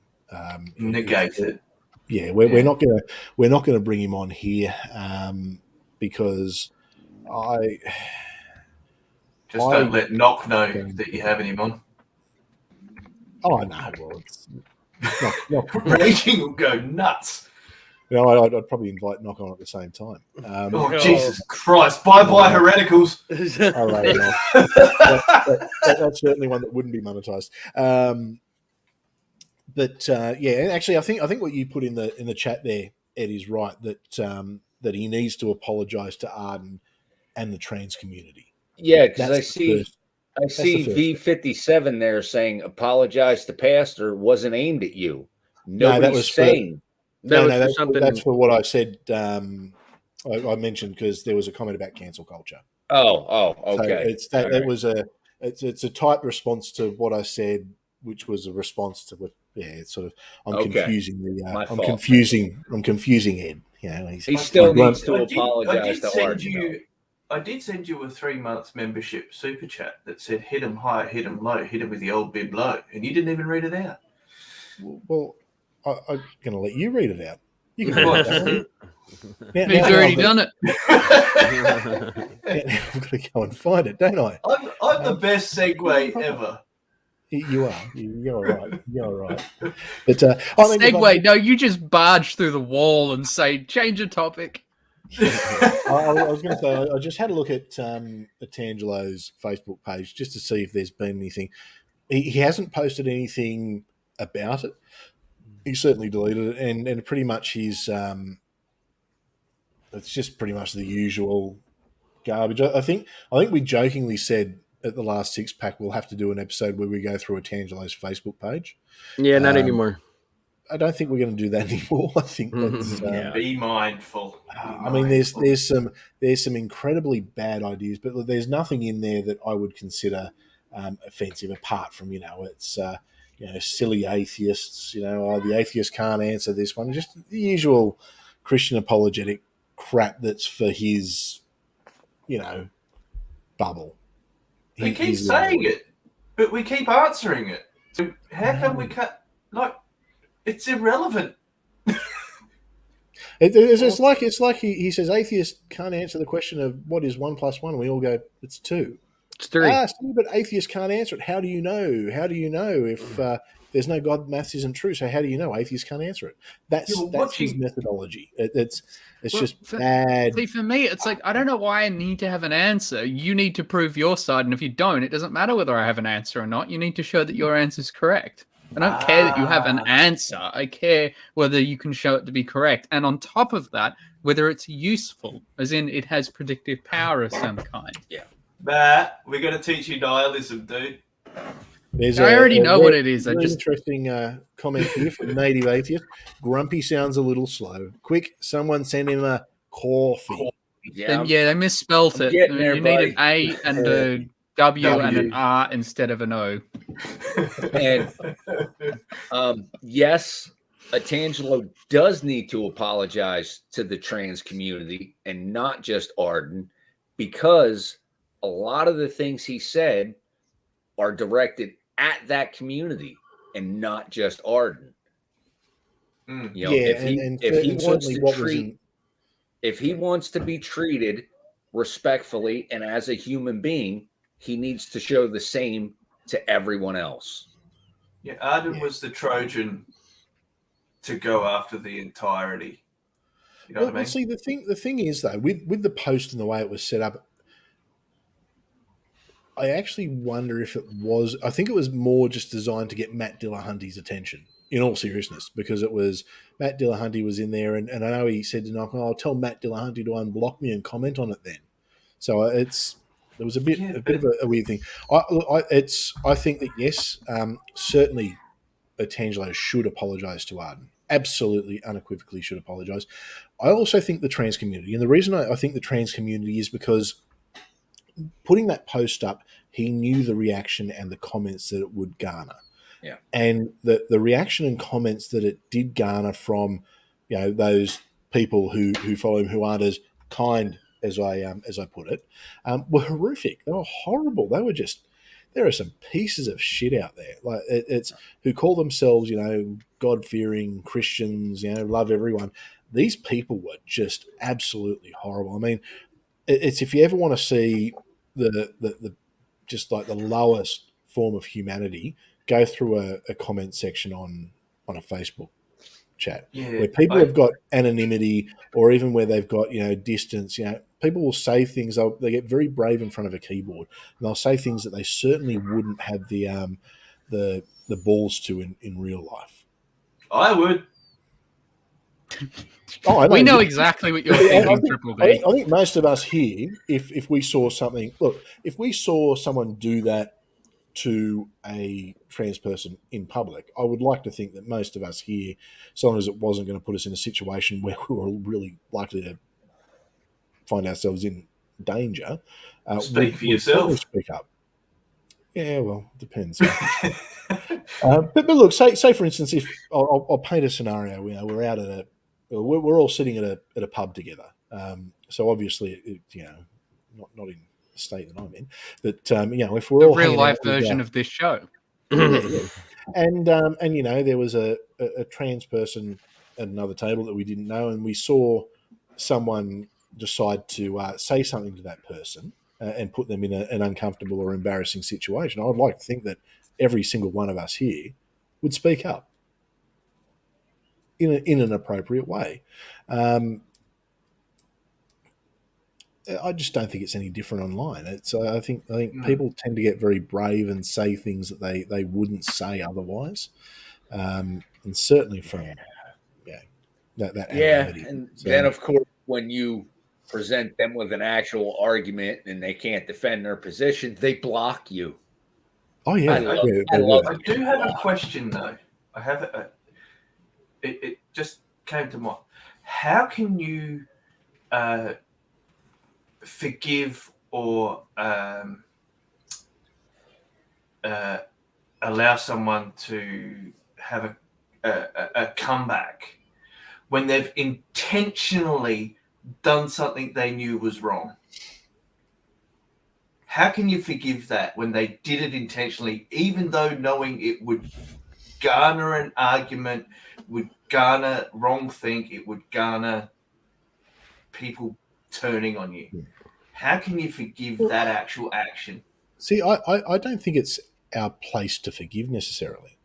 Negate it. Yeah, we're not gonna bring him on here, because I don't let Knock know that you're having him on. Oh no, well, it's not Raging will go nuts. You know, I'd probably invite Knock on at the same time. Jesus Christ! Bye, Hereticals. That's certainly one that wouldn't be monetized. But yeah, actually, I think what you put in the chat there, Ed, is right, that he needs to apologise to Arden and the trans community. Yeah, because I see V57 there saying apologize to pastor wasn't aimed at you. Nobody's saying. That's for what I said. I mentioned because there was a comment about cancel culture. Okay. So it's a tight response to what I said, which was a response to what. Yeah, it's sort of I'm confusing Ed. You know, he still needs to apologize to Arden. I did send you a 3-month membership super chat that said hit him high, hit him low, hit him with the old bib low, and you didn't even read it out. Well, I'm going to let you read it out. You can read it out. He's already done it. I'm going to go and find it, don't I? I'm the best segue ever. You are. You're right. You're right. But segue? No, you just barge through the wall and say, change the topic. I was going to say, I just had a look at Otangelo's Facebook page just to see if there's been anything. He hasn't posted anything about it. He certainly deleted it, and pretty much he's it's just pretty much the usual garbage. I think we jokingly said at the last 6-pack we'll have to do an episode where we go through Otangelo's Facebook page. Yeah, not anymore. I don't think we're going to do that anymore. I think that's be mindful. I mean, there's some incredibly bad ideas, but there's nothing in there that I would consider offensive, apart from it's silly atheists. The atheist can't answer this one. Just the usual Christian apologetic crap that's for his bubble. He keeps saying it, but we keep answering it. So how come we can't? It's irrelevant. It's like he says atheists can't answer the question of what is 1 + 1. We all go, it's 2. It's 3. But atheists can't answer it. How do you know? How do you know if there's no God, maths isn't true? So how do you know atheists can't answer it? That's his methodology. It's just bad. See, for me, it's like I don't know why I need to have an answer. You need to prove your side, and if you don't, it doesn't matter whether I have an answer or not. You need to show that your answer is correct. I don't care that you have an answer. I care whether you can show it to be correct. And on top of that, whether it's useful, as in it has predictive power of some kind. Yeah. Matt, we're going to teach you nihilism, dude. I already know what it is. Interesting comment here from Native Atheist. Grumpy sounds a little slow. Quick, someone send him a coffee. Yeah, they misspelt it. You need an A and a W and an R instead of an O. And yes, Otangelo does need to apologize to the trans community and not just Arden, because a lot of the things he said are directed at that community and not just Arden. If he wants to be treated respectfully and as a human being, he needs to show the same to everyone else. Yeah, Arden was the Trojan to go after the entirety. You know what I mean? See, the thing is though, with the post and the way it was set up, I actually wonder if it was. I think it was more just designed to get Matt Dillahunty's attention. In all seriousness, because it was Matt Dillahunty was in there, and I know he said to Knock, I'll tell Matt Dillahunty to unblock me and comment on it then. So there was a bit of a weird thing. I think that yes, certainly Otangelo should apologise to Arden. Absolutely, unequivocally should apologise. I also think the trans community, and the reason I think the trans community is because putting that post up, he knew the reaction and the comments that it would garner. Yeah. And the reaction and comments that it did garner from, those people who follow him who aren't as kind as I put it, were horrific. They were horrible. There are some pieces of shit out there. Like it's who call themselves, God-fearing Christians, love everyone. These people were just absolutely horrible. I mean, it's if you ever want to see the just like the lowest form of humanity, go through a comment section on a Facebook chat where people have got anonymity, or even where they've got distance. People will say things. They get very brave in front of a keyboard, and they'll say things that they certainly wouldn't have the balls to in real life. I would. We know exactly what you're thinking, Triple D. I think most of us here, if we saw something, if we saw someone do that to a trans person in public, I would like to think that most of us here, so long as it wasn't going to put us in a situation where we were really likely to find ourselves in danger, speak for yourself. Speak up. Yeah, well, it depends. But look, say for instance, if I'll paint a scenario. We're out at we're all sitting at a pub together. So obviously, not in the state that I'm in, but if we're the all real life version of this show, and there was a trans person at another table that we didn't know, and we saw someone decide to say something to that person and put them in an uncomfortable or embarrassing situation. I would like to think that every single one of us here would speak up in an appropriate way. I just don't think it's any different online. I think people tend to get very brave and say things that they wouldn't say otherwise, and certainly from that anonymity. And then of course when you present them with an actual argument and they can't defend their position, they block you. Oh yeah, I do have a question though. it just came to mind. How can you forgive or allow someone to have a comeback when they've intentionally done something they knew was wrong? How can you forgive that when they did it intentionally, even though knowing it would garner an argument, would garner wrongthink, it would garner people turning on you? How can you forgive that actual action? See, I don't think it's our place to forgive necessarily.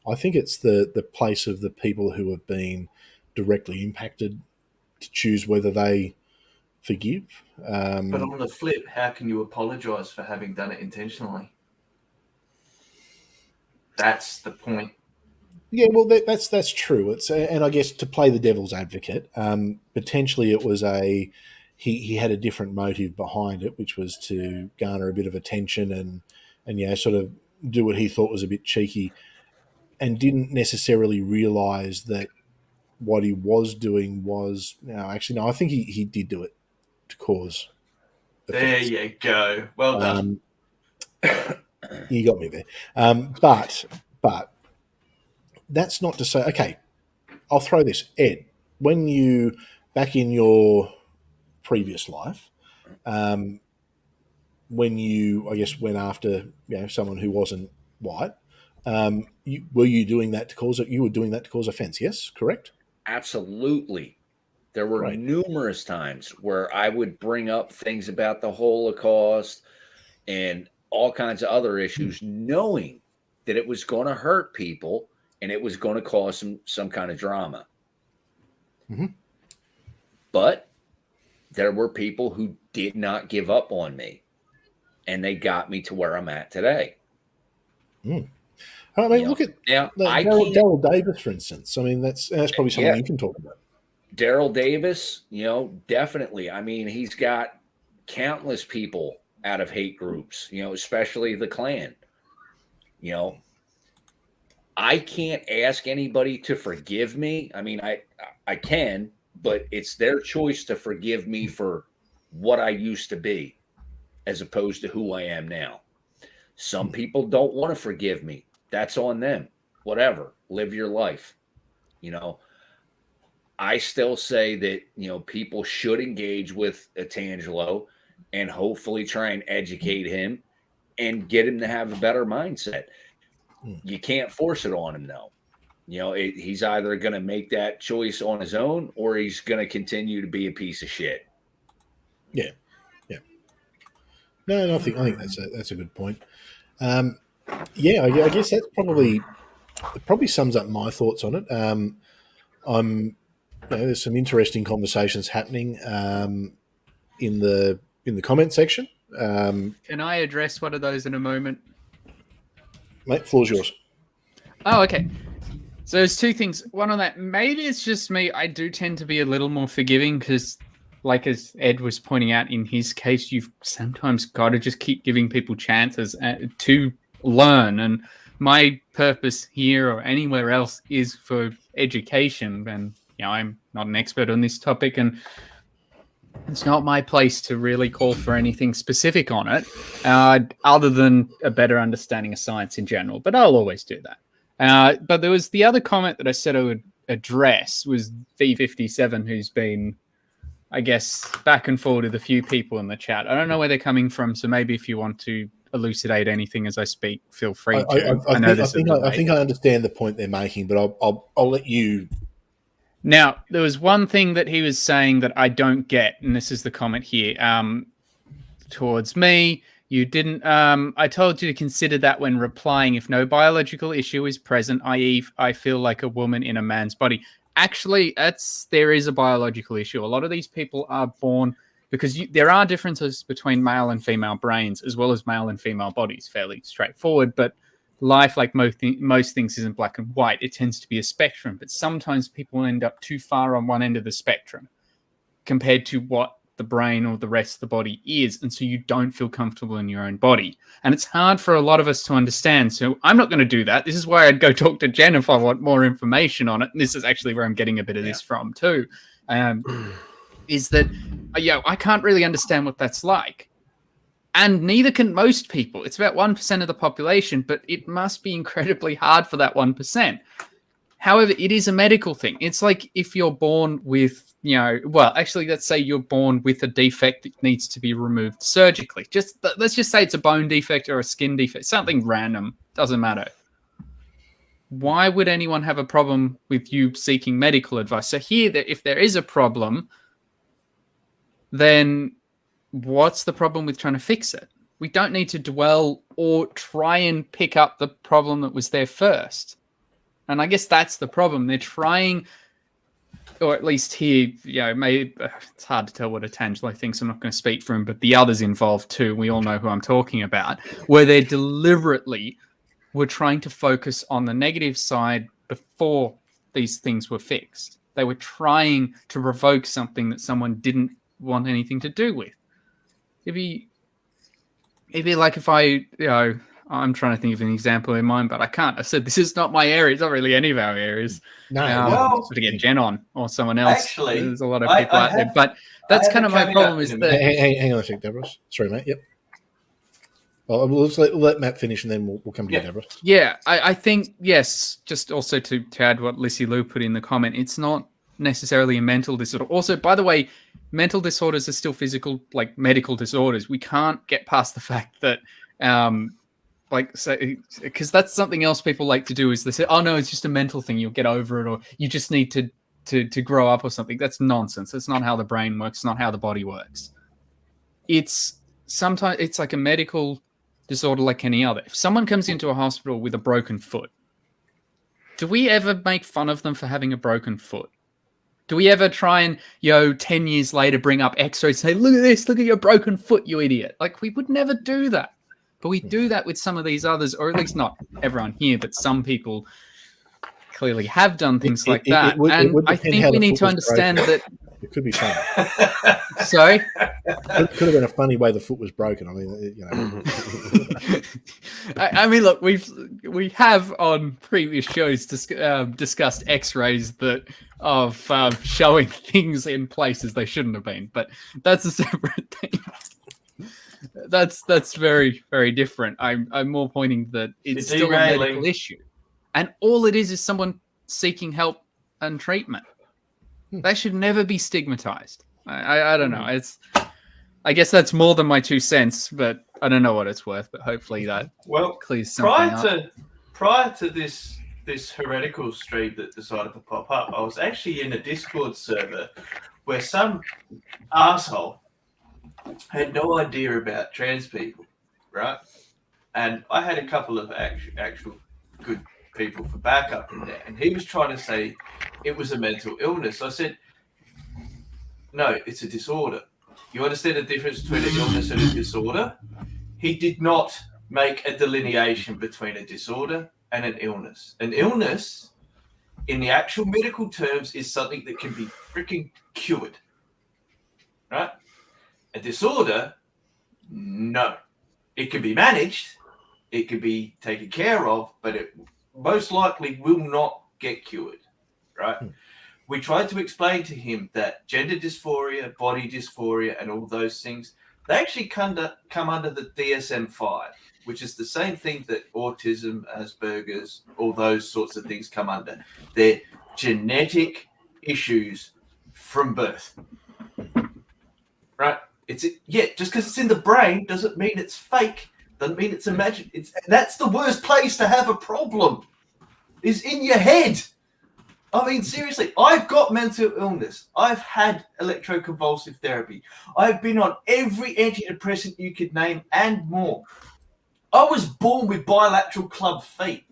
I think it's the place of the people who have been directly impacted to choose whether they forgive. But on the flip, how can you apologise for having done it intentionally? That's the point. Yeah, well, that's true. It's and I guess to play the devil's advocate, potentially it was he had a different motive behind it, which was to garner a bit of attention and sort of do what he thought was a bit cheeky, and didn't necessarily realise that what he was doing was actually no. I think he did do it to cause offense. There you go. Well done. You got me there. But that's not to say, okay, I'll throw this. Ed, when you, back in your previous life, when you, I guess, went after someone who wasn't white, were you doing that to cause it? You were doing that to cause offense, yes? Correct? Absolutely. There were numerous times where I would bring up things about the Holocaust and all kinds of other issues, knowing that it was going to hurt people and it was going to cause some kind of drama. Mm-hmm. But there were people who did not give up on me, and they got me to where I'm at today. Mm. I mean, look at Daryl Davis, for instance. I mean, that's probably something you can talk about. Daryl Davis, definitely. I mean, he's got countless people out of hate groups, especially the Klan. I can't ask anybody to forgive me. I mean, I can, but it's their choice to forgive me for what I used to be as opposed to who I am now. Some people don't want to forgive me. That's on them. Whatever. Live your life. I still say that, people should engage with Otangelo and hopefully try and educate him and get him to have a better mindset. You can't force it on him, though. He's either going to make that choice on his own or he's going to continue to be a piece of shit. Yeah. No, I think that's a good point. I guess that's probably sums up my thoughts on it. There's some interesting conversations happening in the comment section. Can I address one of those in a moment? Mate, floor's yours. Oh, okay. So there's two things. One on that, maybe it's just me. I do tend to be a little more forgiving because, like as Ed was pointing out in his case, you've sometimes got to just keep giving people chances to learn. And my purpose here or anywhere else is for education. And I'm not an expert on this topic, and it's not my place to really call for anything specific on it, other than a better understanding of science in general. But I'll always do that. But there was the other comment that I said I would address was V57, who's been, I guess, back and forward with a few people in the chat. I don't know where they're coming from, so maybe if you want to elucidate anything as I speak, feel free to. I think I understand the point they're making, but I'll let you. Now, there was one thing that he was saying that I don't get, and this is the comment here towards me. You didn't. I told you to consider that when replying if no biological issue is present, i.e., I feel like a woman in a man's body. Actually, there is a biological issue. A lot of these people are born because there are differences between male and female brains as well as male and female bodies, fairly straightforward. But life, like most things, isn't black and white. It tends to be a spectrum. But sometimes people end up too far on one end of the spectrum compared to what the brain or the rest of the body is, and so you don't feel comfortable in your own body. And it's hard for a lot of us to understand. So I'm not going to do that. This is why I'd go talk to Jen if I want more information on it. And this is actually where I'm getting a bit of this from too. Is that, I can't really understand what that's like. And neither can most people. It's about 1% of the population, but it must be incredibly hard for that 1%. However, it is a medical thing. It's like if you're born with, let's say you're born with a defect that needs to be removed surgically. Let's just say it's a bone defect or a skin defect, something random, doesn't matter. Why would anyone have a problem with you seeking medical advice? So here, if there is a problem, then what's the problem with trying to fix it? We don't need to dwell or try and pick up the problem that was there first. And I guess that's the problem. They're trying, or at least here, maybe it's hard to tell what Otangelo thinks. I'm not going to speak for him, but the others involved too. We all know who I'm talking about, where they deliberately were trying to focus on the negative side before these things were fixed. They were trying to provoke something that someone didn't want anything to do with. It'd be like if I'm trying to think of an example in mind, but I can't. I said this is not my area. It's not really any of our areas. No. To get Jen on or someone else. Actually, there's a lot of people out there, but that's kind of my problem. Is that hang on a sec, Deborah? Sorry, mate. Yep. Well, we'll let Matt finish, and then we'll come to you, Deborah. Yeah, I think yes. Just also to add what Lissy Lou put in the comment, it's not necessarily a mental disorder. Also, by the way, mental disorders are still physical, like medical disorders. We can't get past the fact that, because that's something else people like to do is they say, "Oh no, it's just a mental thing. You'll get over it, or you just need to grow up or something." That's nonsense. That's not how the brain works. It's not how the body works. Sometimes it's like a medical disorder like any other. If someone comes into a hospital with a broken foot, do we ever make fun of them for having a broken foot? Do we ever try and, 10 years later bring up x-rays and say, look at this, look at your broken foot, you idiot? Like, we would never do that. But we do that with some of these others, or at least not everyone here, but some people clearly have done things like that. And I think we need to understand that... It could be funny. Sorry? Could have been a funny way the foot was broken. I mean, I mean, look, we have on previous shows discussed X-rays of showing things in places they shouldn't have been, but that's a separate thing. That's very, very different. I'm more pointing that it's still a medical issue, and all it is someone seeking help and treatment. They should never be stigmatized. I don't know. I guess that's more than my 2 cents, but I don't know what it's worth. But hopefully that clears something up. Prior to this Hereticals stream that decided to pop up, I was actually in a Discord server where some asshole had no idea about trans people, right? And I had a couple of actual good people for backup in there, and he was trying to say it was a mental illness. I said, no, it's a disorder. You understand the difference between an illness and a disorder? He did not make a delineation between a disorder and an illness. An illness, in the actual medical terms, is something that can be freaking cured, right? A disorder, no. It can be managed, it can be taken care of, but it most likely will not get cured, right? We tried to explain to him that gender dysphoria, body dysphoria, and all those things, they actually come under the DSM-5, which is the same thing that autism, Asperger's, all those sorts of things come under. They're genetic issues from birth, right? Just because it's in the brain doesn't mean it's fake. Doesn't mean it's imagined. That's the worst place to have a problem, is in your head. I mean, seriously, I've got mental illness. I've had electroconvulsive therapy. I've been on every antidepressant you could name and more. I was born with bilateral club feet.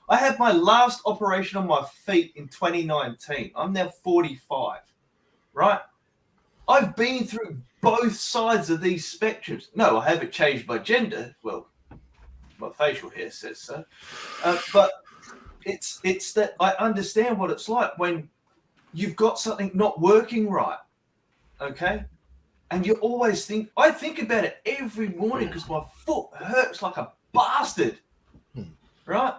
I had my last operation on my feet in 2019. I'm now 45, right? I've been through both sides of these spectrums. No, I haven't changed my gender. Well, my facial hair says so. But it's that I understand what it's like when you've got something not working right, okay? And you always think, I think about it every morning because my foot hurts like a bastard, right?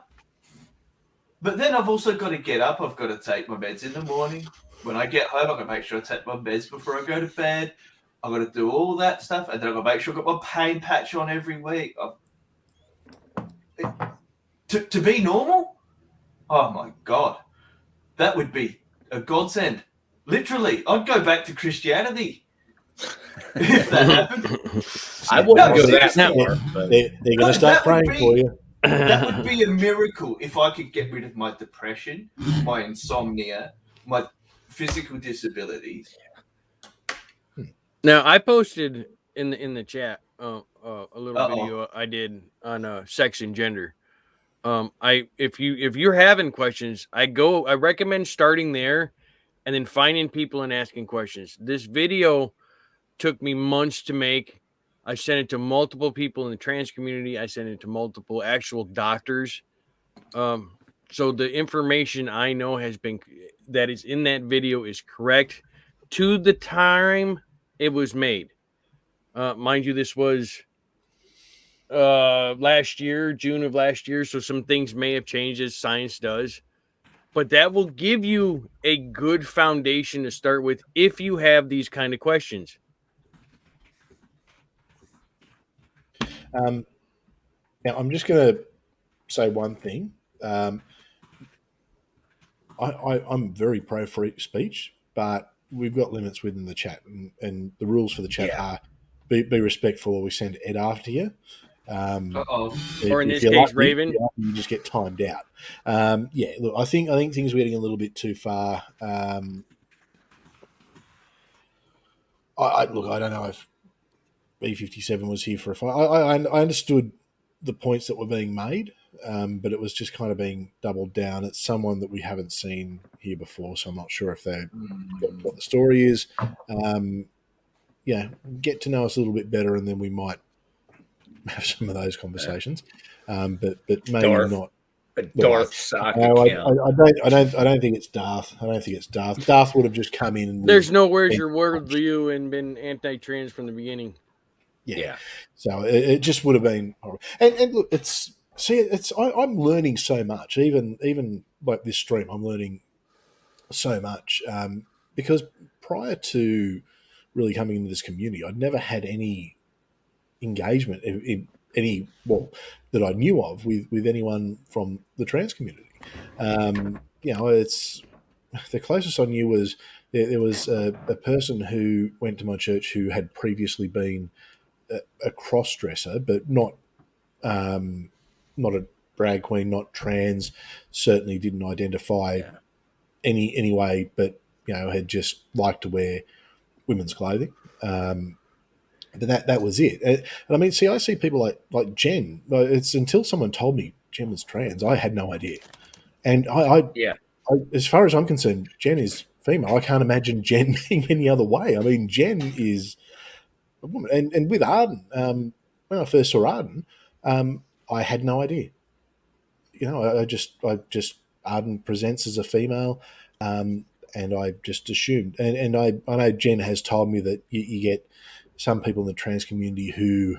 But then I've also got to get up. I've got to take my meds in the morning. When I get home, I've got to make sure I take my meds before I go to bed. I've got to do all that stuff. And then I've got to make sure I've got my pain patch on every week. To be normal? Oh, my God. That would be a godsend. Literally, I'd go back to Christianity if that happened. I wouldn't go that far. They're going to start praying for you. That would be a miracle if I could get rid of my depression, my insomnia, my physical disabilities. Now, I posted in the chat a little video I did on sex and gender. If you're having questions, I recommend starting there and then finding people and asking questions. This video took me months to make. I sent it to multiple people in the trans community. I sent it to multiple actual doctors. So the information I know that is in that video is correct to the time it was made. Mind you, this was last year, June of last year, so some things may have changed as science does. But that will give you a good foundation to start with if you have these kind of questions. Now, I'm just going to say one thing. I'm very pro free speech, but we've got limits within the chat, and the rules for the chat are be respectful, or we send Ed after you. Or in this case, Raven, you just get timed out. Look, I think things are getting a little bit too far. I don't know if B57 was here for a fight. I understood the points that were being made, but it was just kind of being doubled down. It's someone that we haven't seen here before, so I'm not sure if they're what the story is. Get to know us a little bit better, and then we might have some of those conversations. But maybe Darth, not. A Darth sock No, account. I don't think it's Darth. I don't think it's Darth. Darth would have just come in. And there's no where's your worldview and been anti-trans from the beginning. Yeah. So it just would have been horrible. And look, I'm learning so much. Even like this stream, I'm learning so much because prior to really coming into this community, I'd never had any engagement in any that I knew of with anyone from the trans community. It's the closest I knew was there was a person who went to my church who had previously been a cross-dresser, but not a drag queen, not trans. Certainly didn't identify any way, but had just liked to wear women's clothing. But that was it. And I mean, I see people like Jen. It's until someone told me Jen was trans, I had no idea. And I as far as I'm concerned, Jen is female. I can't imagine Jen being any other way. I mean, Jen is a woman. And with Arden, when I first saw Arden, I had no idea. I just Arden presents as a female, and I just assumed. And I know Jen has told me that you get some people in the trans community who,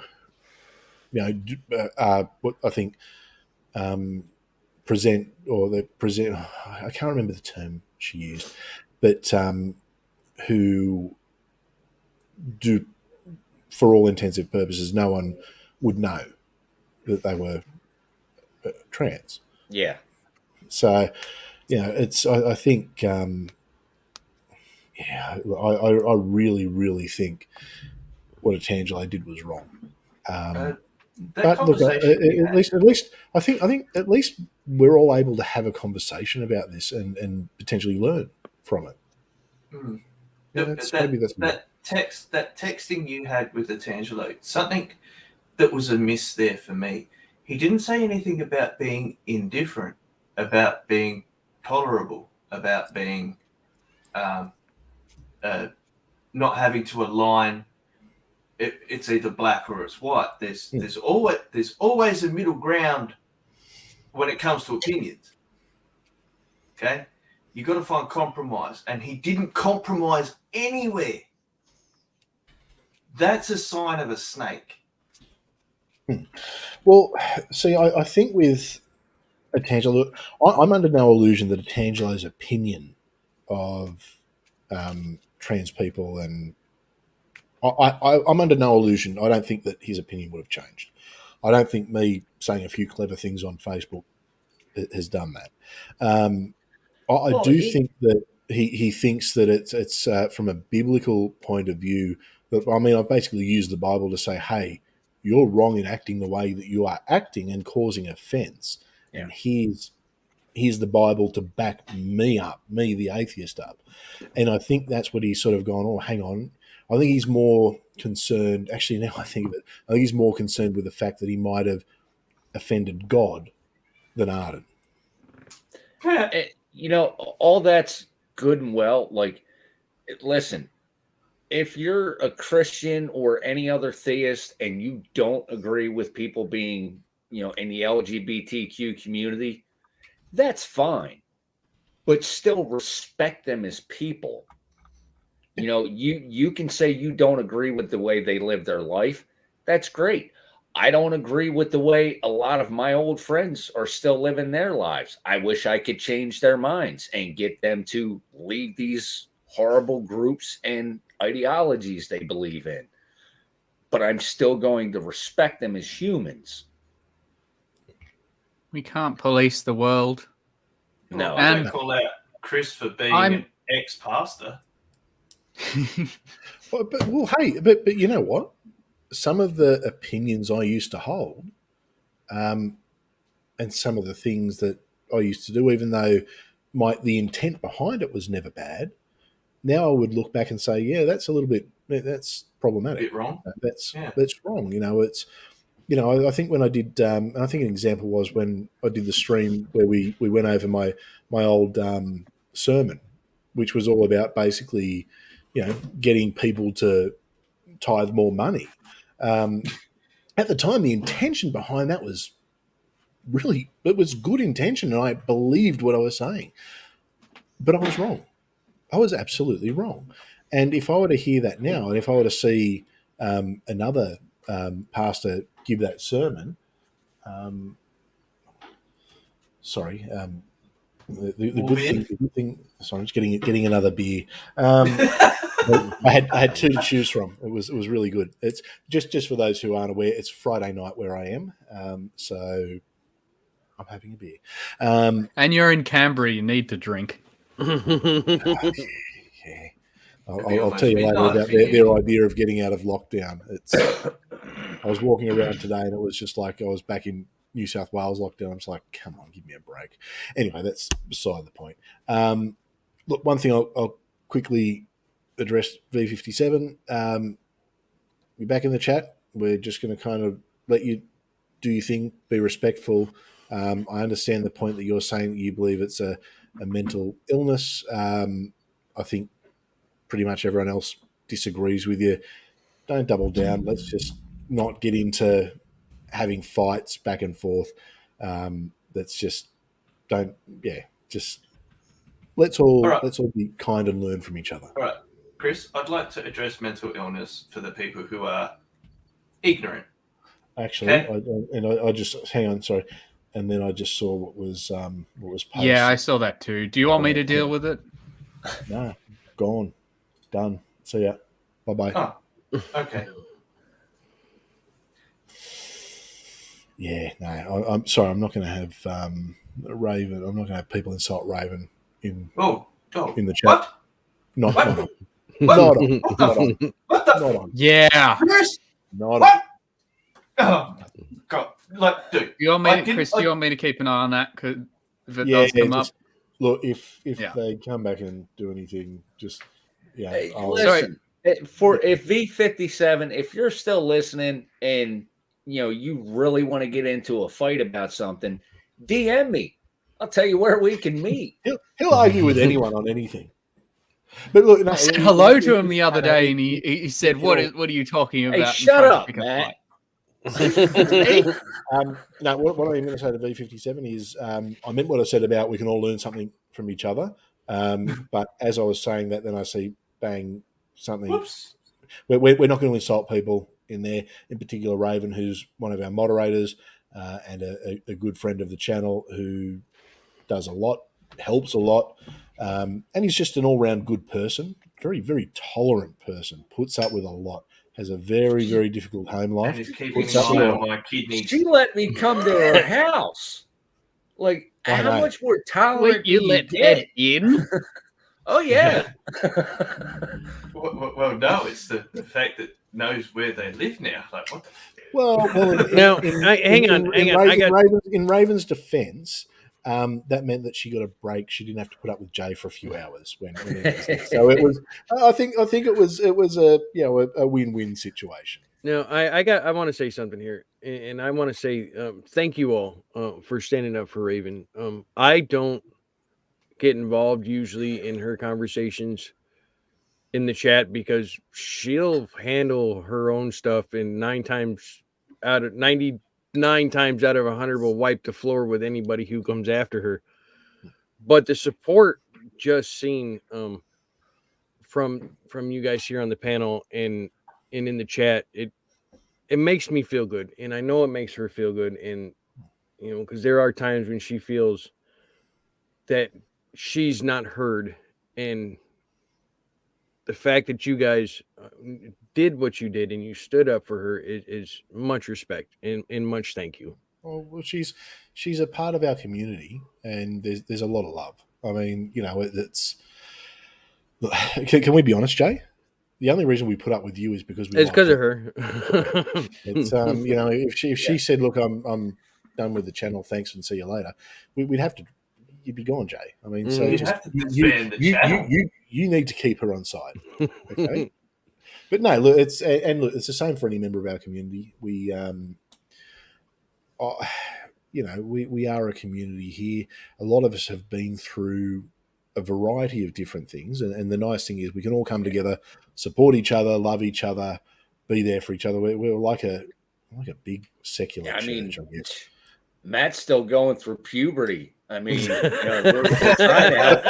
what I think present. I can't remember the term she used, but who do, for all intensive purposes, no one would know that they were trans. Yeah. So, it's. I think. I really, really think what Otangelo did was wrong. But look, at least I think at least we're all able to have a conversation about this and potentially learn from it. Mm. That texting you had with Otangelo, something that was amiss there for me. He didn't say anything about being indifferent, about being tolerable, about being not having to align. It's either black or it's white. There's always a middle ground when it comes to opinions. Okay, you got to find compromise, and he didn't compromise anywhere. That's a sign of a snake. Well, see, I think with Otangelo, I'm under no illusion that Otangelo's opinion of trans people, and I'm under no illusion. I don't think that his opinion would have changed. I don't think me saying a few clever things on Facebook has done that. I do think that he thinks that it's from a biblical point of view. That, I mean, I've basically used the Bible to say, hey, you're wrong in acting the way that you are acting and causing offense. Yeah. And here's the Bible to back me up, me, the atheist, up. And I think that's what he's sort of gone, oh, hang on. I think he's more concerned, actually, now I think of it, I think he's more concerned with the fact that he might have offended God than Arden. You know, all that's good and well. Like, listen, if you're a Christian or any other theist and you don't agree with people being, you know, in the LGBTQ community, that's fine. But still respect them as people. You know, you can say you don't agree with the way they live their life. That's great. I don't agree with the way a lot of my old friends are still living their lives. I wish I could change their minds and get them to leave these horrible groups and ideologies they believe in. But I'm still going to respect them as humans. We can't police the world. No. I don't call out Chris for being an ex-pastor. But you know what? Some of the opinions I used to hold, and some of the things that I used to do, even though the intent behind it was never bad, now I would look back and say, yeah, that's that's problematic. A bit wrong. That's wrong. You know, I think when I did, and I think an example was when I did the stream where we went over my old sermon, which was all about basically, you know, getting people to tithe more money. At the time, the intention behind that was it was good intention, and I believed what I was saying. But I was wrong. I was absolutely wrong. And if I were to hear that now, and if I were to see another pastor give that sermon, the good thing. Sorry, I'm just getting another beer. I had two to choose from. It was really good. It's just for those who aren't aware. It's Friday night where I am, so I'm having a beer. And you're in Canberra. You need to drink. Yeah. I'll tell you later about their idea of getting out of lockdown. I was walking around today, and it was just like I was back in New South Wales lockdown. I'm just like, come on, give me a break. Anyway, that's beside the point. Look, one thing I'll quickly address V57. You're back in the chat. We're just going to kind of let you do your thing, be respectful. I understand the point that you're saying that you believe it's a mental illness. I think pretty much everyone else disagrees with you. Don't double down. Let's just not get into having fights back and forth. Let's just let's all be kind and learn from each other. All right, Chris, I'd like to address mental illness for the people who are ignorant. Actually, okay? I just hang on, sorry, and then I just saw what was posted. Yeah, I saw that too. Do you want me to deal with it? No, gone, done. See ya. Bye bye. Oh, okay. Yeah, no, I'm sorry. I'm not going to have Raven. I'm not going to have people insult Raven in the chat. What? Not on. What the? Not on. Yeah. Chris? Not what? On. Oh God! Like, dude. Do you want me to keep an eye on that? Because if it does come up, look. If they come back and do anything, just Hey, listen. If V57, if you're still listening and you really want to get into a fight about something, DM me. I'll tell you where we can meet. He'll argue with anyone on anything. But look, I said hello to him the other day, and he said, "What are you talking about?" Hey, shut up, Matt. No, what I'm going to say to V57 is I meant what I said about we can all learn something from each other. But as I was saying that, then I see bang something. Whoops. we're not going to insult people in there. In particular, Raven, who's one of our moderators and a good friend of the channel, who does a lot, helps a lot, and he's just an all-round good person. Very, very tolerant person. Puts up with a lot. Has a very, very difficult home life. And he's keeping an eye on my kidneys. She let me come to her house. Like, how much more tolerant you let Ed in? Oh, yeah. Well, no, it's the fact that knows where they live now. Like, what the... Well, hang on. In Raven's defence, that meant that she got a break. She didn't have to put up with Jay for a few hours when so it was. I think it was a win-win situation. Now, I want to say something here, and I want to say thank you all for standing up for Raven. I don't get involved usually in her conversations in the chat because she'll handle her own stuff, and 99 times out of 100 will wipe the floor with anybody who comes after her. But the support just seen from you guys here on the panel and in the chat, it makes me feel good, and I know it makes her feel good. And because there are times when she feels that she's not heard, and the fact that you guys did what you did and you stood up for her is much respect and much thank you. Well, she's a part of our community, and there's a lot of love. I mean, it's. Can we be honest, Jay? The only reason we put up with you is because it's because of her. It's if she said, "Look, I'm done with the channel. Thanks, and see you later," we'd have to. You'd be gone, Jay. I mean, so you need to keep her on side, okay? But no, look, it's the same for any member of our community. We we are a community here. A lot of us have been through a variety of different things, and the nice thing is we can all come together, support each other, love each other, be there for each other. We're like a big secular church, I guess. Matt's still going through puberty. I mean, we're trying to help.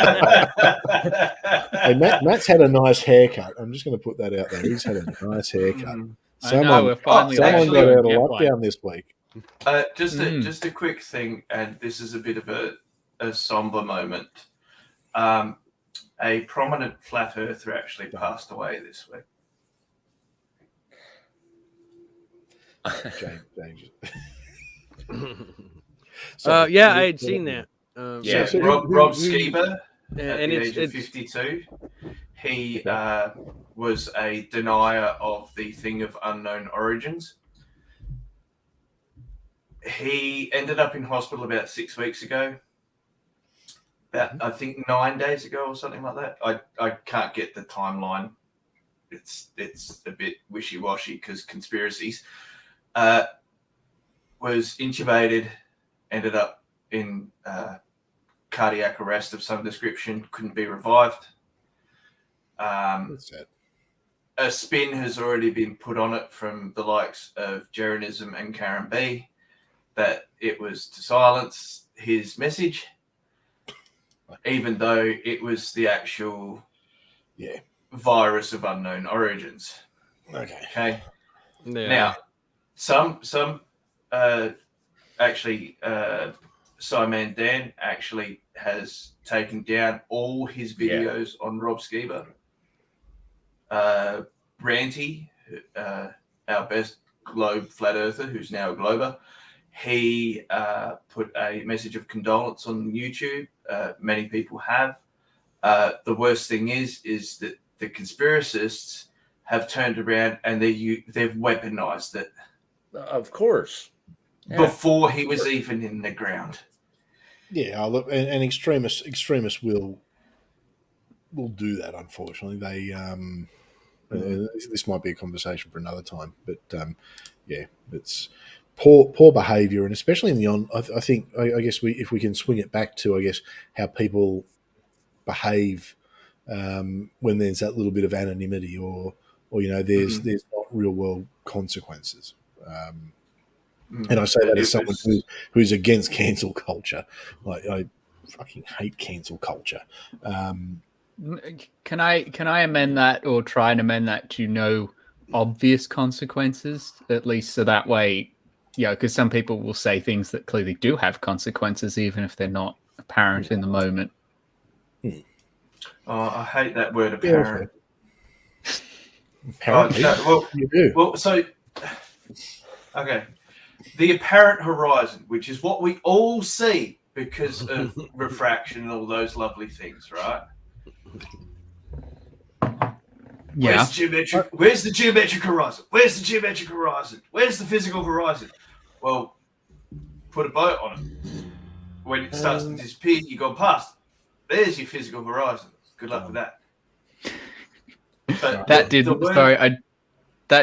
Hey, Matt's had a nice haircut. I'm just going to put that out there. He's had a nice haircut. Someone got out of lockdown this week. Just a quick thing, and this is a bit of a somber moment. A prominent flat earther actually passed away this week. James. I had seen that. Rob Skiba, at the age of 52, he was a denier of the thing of unknown origins. He ended up in hospital about 6 weeks ago. About, I think, 9 days ago or something like that. I can't get the timeline. It's a bit wishy-washy because conspiracies. Was intubated, ended up in cardiac arrest of some description, couldn't be revived. That's it. A spin has already been put on it from the likes of Jeranism and Karen B that it was to silence his message, even though it was the actual virus of unknown origins. Okay. Yeah. Now, some Simon Dan actually has taken down all his videos on Rob Skiba. Ranty, our best globe flat earther, who's now a glober, he put a message of condolence on YouTube. Many people have. The worst thing is that the conspiracists have turned around and they've weaponized it. Of course. Yeah. Before he was even in the ground. Yeah, look, and extremists will do that. Unfortunately, they this might be a conversation for another time. But it's poor behaviour, and especially in the I think I guess if we can swing it back to how people behave when there's that little bit of anonymity or there's not real world consequences. And I say that as someone who's against cancel culture. Like, I fucking hate cancel culture. Can I amend that or try and amend that to no obvious consequences, at least so that way, because some people will say things that clearly do have consequences, even if they're not apparent in the moment. Oh, I hate that word apparent. Apparently, you do. Well, so, okay. The apparent horizon, which is what we all see because of refraction and all those lovely things, right? Yeah. Where's the geometric horizon? Where's the geometric horizon? Where's the physical horizon? Well, put a boat on it. When it starts to disappear, you go past. There's your physical horizon. Good luck with that. But that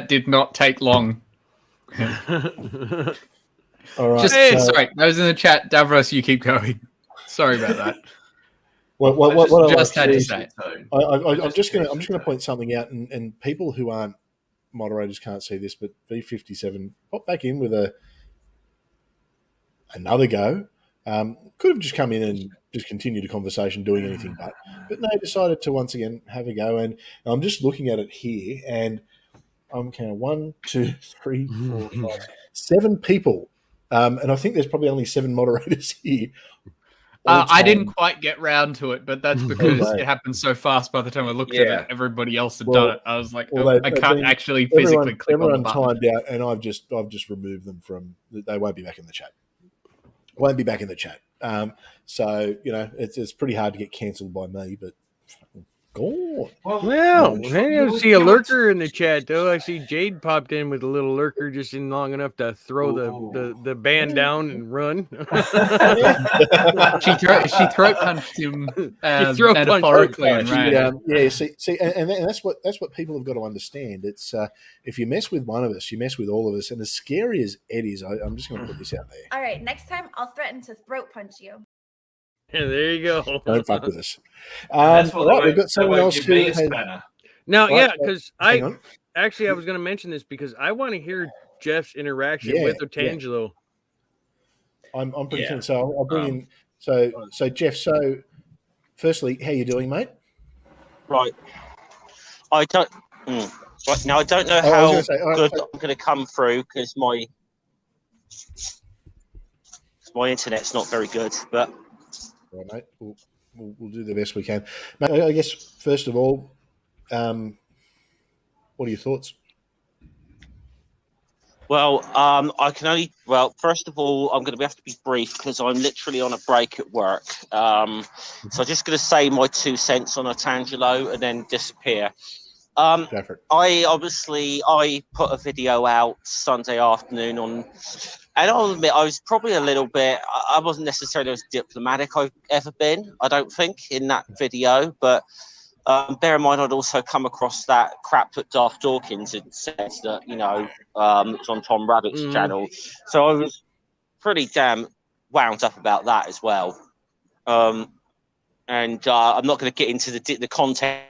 did not take long. All right. Sorry, I was in the chat. Davros, you keep going. Sorry about that. What I just had to say. I'm just going to point something out, and people who aren't moderators can't see this, but V57 popped back in with another go. Could have just come in and just continued the conversation, doing anything but no, decided to once again have a go. And I'm just looking at it here, and I'm counting 1, 2, 3, 4, 5, 7 people, and I think there's probably only 7 moderators here. I didn't quite get round to it, but that's because it happened so fast. By the time I looked at it, everybody else had done it. I was like, I can't actually physically click on the button. Everyone timed out, and I've just removed them from. They won't be back in the chat. Won't be back in the chat. So it's pretty hard to get cancelled by me, but gone. Well, I see a lurker in the chat though. I see Jade popped in with a little lurker just in long enough to throw the band down and run. she throat punched him metaphorically and ran. See, and that's what people have got to understand. It's if you mess with one of us, you mess with all of us. And as scary as Ed is, I'm just going to put this out there. All right, next time I'll threaten to throat punch you. Yeah, there you go. Don't fuck with us. We've got someone else who has... Now, because I was going to mention this because I want to hear Jeff's interaction with Otangelo. I'm pretty keen. So I'll bring in. So Jeff. So, firstly, how you doing, mate? Right. I don't. Right now, I don't know how good I'm going to come through because my internet's not very good, but. Right, mate. We'll do the best we can. Mate, I guess first of all, what are your thoughts? Well, I can only. Well, first of all, I'm going to have to be brief because I'm literally on a break at work. So I'm just going to say my 2 cents on Otangelo and then disappear. I put a video out Sunday afternoon on. And I'll admit, I was probably a little bit. I wasn't necessarily as diplomatic I've ever been. I don't think in that video, but bear in mind, I'd also come across that crap that Darth Dawkins had said that it's on Tom Rabbit's channel. So I was pretty damn wound up about that as well. And I'm not going to get into the content.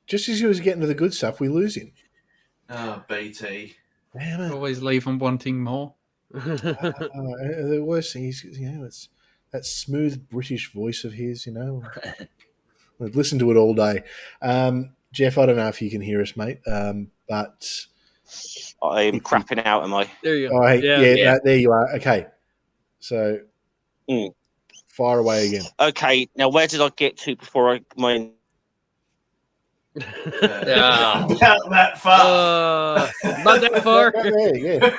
Just as he was getting to the good stuff, we lose him. Oh, BT. Damn it. Always leave him wanting more. The worst thing is, it's that smooth British voice of his, I've listened to it all day. Jeff, I don't know if you can hear us, mate, but... I'm crapping out, am I? There you go. Oh, hey, there you are. Okay. So, fire away again. Okay, now where did I get to before Not that far. Not that far. Yeah.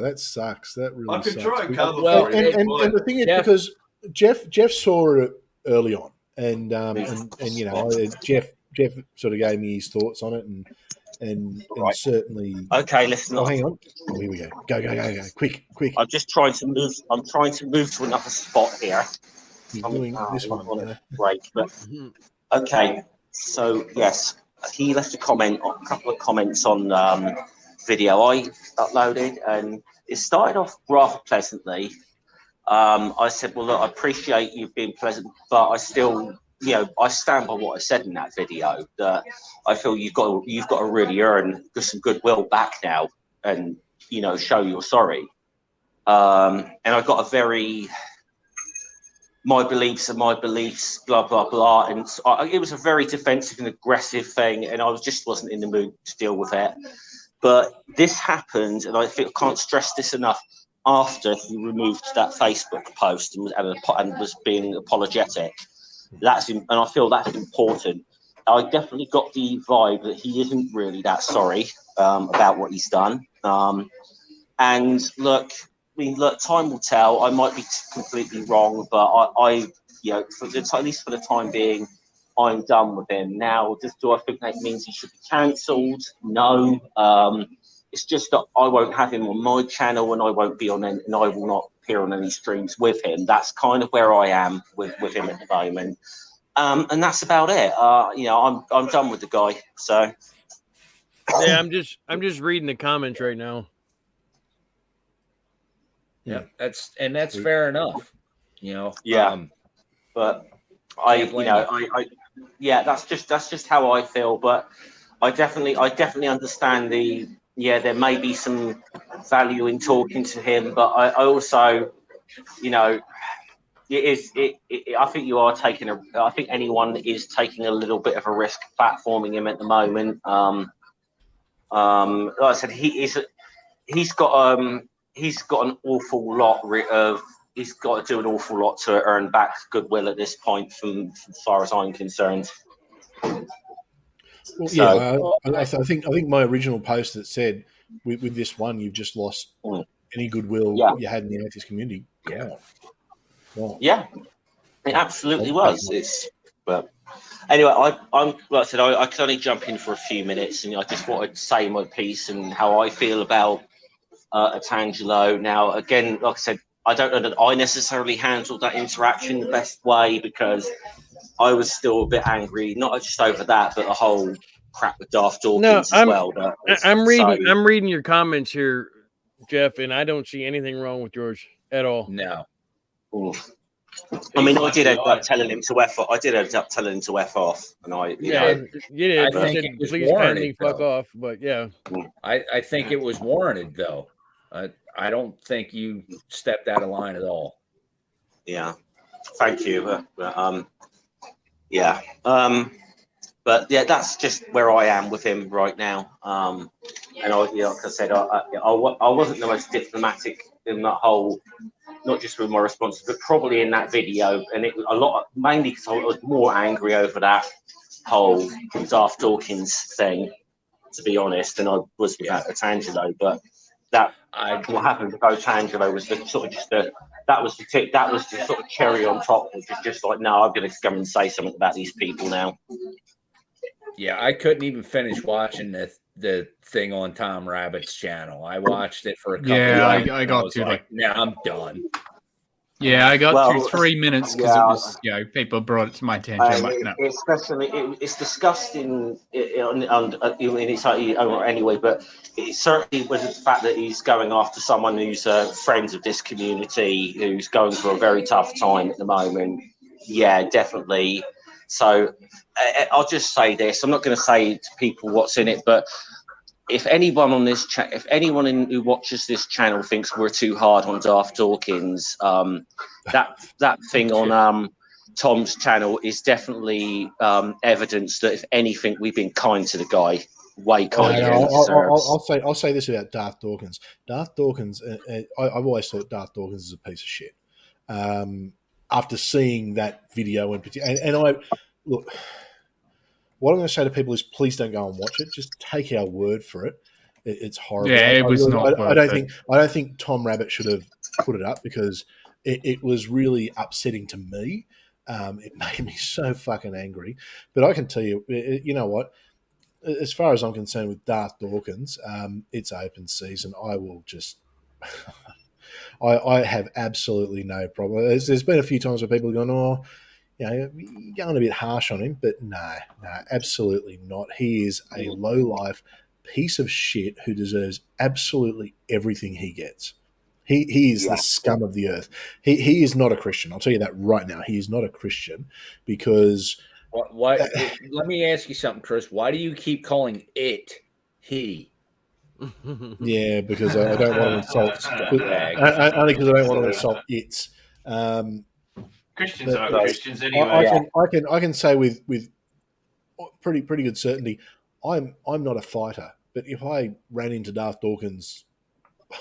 That sucks. That really sucks. I could try and cover and the thing is, because Jeff saw it early on, and Jeff sort of gave me his thoughts on it, and certainly. Okay, listen. Oh, hang on. Oh, here we go. Go. Quick. I'm just trying to move. I'm trying to move to another spot here. You're doing this one. Great, but okay. So yes, he left a couple of comments on video I uploaded, and it started off rather pleasantly. I said, "Well, look, I appreciate you being pleasant, but I still, I stand by what I said in that video. That I feel you've got to really earn some goodwill back now, and show you're sorry." And I got a very my beliefs are my beliefs, blah blah blah, and it was a very defensive and aggressive thing, and I just wasn't in the mood to deal with it. But this happened, and I think I can't stress this enough. After he removed that Facebook post and was being apologetic, and I feel that's important. I definitely got the vibe that he isn't really that sorry about what he's done. And look, time will tell. I might be completely wrong, but I at least for the time being, I'm done with him. Now, do I think that means he should be cancelled? No. It's just that I won't have him on my channel, and I won't be on, and I will not appear on any streams with him. That's kind of where I am with him at the moment. And that's about it. I'm done with the guy. So yeah, I'm just reading the comments right now. Yeah, that's fair enough. Yeah. But that's just how I feel. But I definitely understand there may be some value in talking to him, but I also, I think you are taking I think anyone is taking a little bit of a risk platforming him at the moment. Like I said, he's got an awful lot of. He's got to do an awful lot to earn back goodwill at this point, from as far as I'm concerned. Well, I think my original post that said, with this one, you've just lost any goodwill you had in the atheist community. Yeah. Wow. Yeah, it absolutely was. But anyway, I'm like I said, I could only jump in for a few minutes, and I just wanted to say my piece and how I feel about Otangelo. Now, again, like I said, I don't know that I necessarily handled that interaction the best way, because I was still a bit angry, not just over that, but the whole crap with Darth Dawkins as well. I'm reading your comments here, Jeff, and I don't see anything wrong with yours at all. No. I mean, I did end up telling him to F off. I did end up telling him to F off, and I think it was please kindly fuck off. But yeah, I think it was warranted, though. I don't think you stepped out of line at all. Yeah, thank you. But yeah, that's just where I am with him right now. And like I said, I wasn't the most diplomatic in that whole, not just with my responses, but probably in that video. And it mainly because I was more angry over that whole Darth Dawkins thing, to be honest, than I was with Otangelo. But what happened with Otangelo was the sort of cherry on top, which is just like, no, I'm going to come and say something about these people now. Yeah, I couldn't even finish watching the thing on Tom Rabbit's channel. I watched it for a couple of minutes. I got to like, now I'm done. Yeah, I got to 3 minutes because it was, people brought it to my attention. Like, no. It's disgusting in its anyway, but it certainly was the fact that he's going after someone who's friends of this community, who's going through a very tough time at the moment. Yeah, definitely. So I'll just say this. I'm not going to say to people what's in it, but if anyone on this chat, who watches this channel thinks we're too hard on Darth Dawkins, that thing on Tom's channel is definitely evidence that, if anything, we've been kind to the guy, way kinder. I'll say this about Darth Dawkins. Darth Dawkins, I've always thought Darth Dawkins is a piece of shit. After seeing that video in particular, and I look. What I'm going to say to people is, please don't go and watch it. Just take our word for it. It's horrible. Yeah, it was not. I don't think Tom Rabbit should have put it up, because it was really upsetting to me. It made me so fucking angry. But I can tell you, you know what? As far as I'm concerned with Darth Dawkins, it's open season. I will just. I have absolutely no problem. There's been a few times where people have gone, oh, you're going a bit harsh on him, but no, absolutely not. He is a low-life piece of shit who deserves absolutely everything he gets. He is the scum of the earth. He is not a Christian. I'll tell you that right now. He is not a Christian, because... Why? Let me ask you something, Chris. Why do you keep calling it he? Yeah, because I don't want to insult. Only because I don't want to insult it. Christians are but Christians anyway. I can say with pretty good certainty, I'm not a fighter, but if I ran into Darth Dawkins,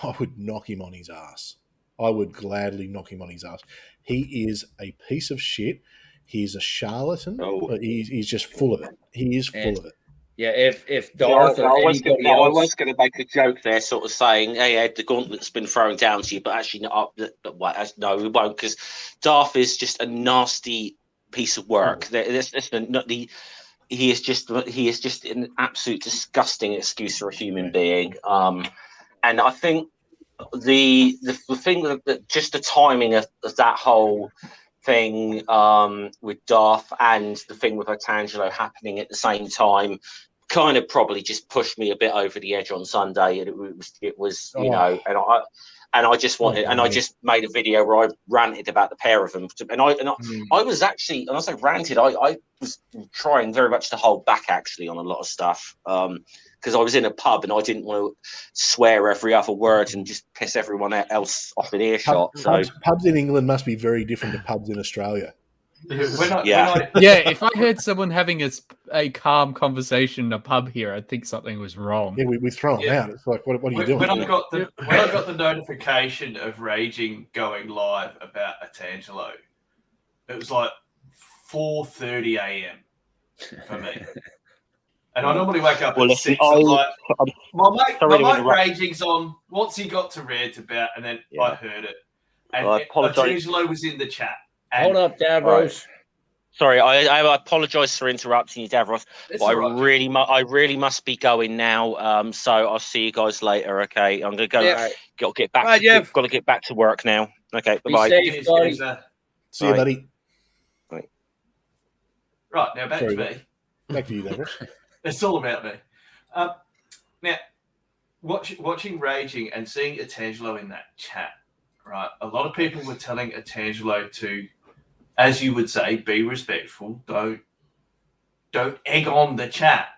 I would knock him on his ass. I would gladly knock him on his ass. He is a piece of shit. He's a charlatan. Oh. He's just full of it. He is full of it. Yeah, if Darth or anybody else... I was going to make a joke there, sort of saying, hey, Ed, the gauntlet's been thrown down to you, but actually not. No, we won't, because Darth is just a nasty piece of work. He is just an absolute disgusting excuse for a human being. And I think the thing that just the timing of that whole thing with Darth and the thing with Otangelo happening at the same time kind of probably just pushed me a bit over the edge on Sunday. And it was I just wanted, and I just made a video where I ranted about the pair of them. And I was actually, and I say ranted, I was trying very much to hold back actually on a lot of stuff. Because I was in a pub and I didn't want to swear every other word and just piss everyone else off in earshot. Pubs in England must be very different to pubs in Australia. If I heard someone having a calm conversation in a pub here, I'd think something was wrong. Yeah, we throw them out. It's like, what are you doing? When I got the notification of Raging going live about Otangelo, it was like 4:30 a.m. for me. And I normally wake up at 6. I'm like, my mate Raging's on. What's he got to rant about? And then I heard it. And Otangelo was in the chat. Hold up, Davros. Sorry, I apologise for interrupting you, Davros. But I really must be going now. So I'll see you guys later. Okay, I'm gonna go. Yeah. Got to get back to work now. Okay, bye. See you, buddy. Bye. Right now, back to me. Back to you, Davros. It's all about me. Now, watching Raging and seeing Otangelo in that chat, right? A lot of people were telling Otangelo to, as you would say, be respectful. Don't egg on the chat.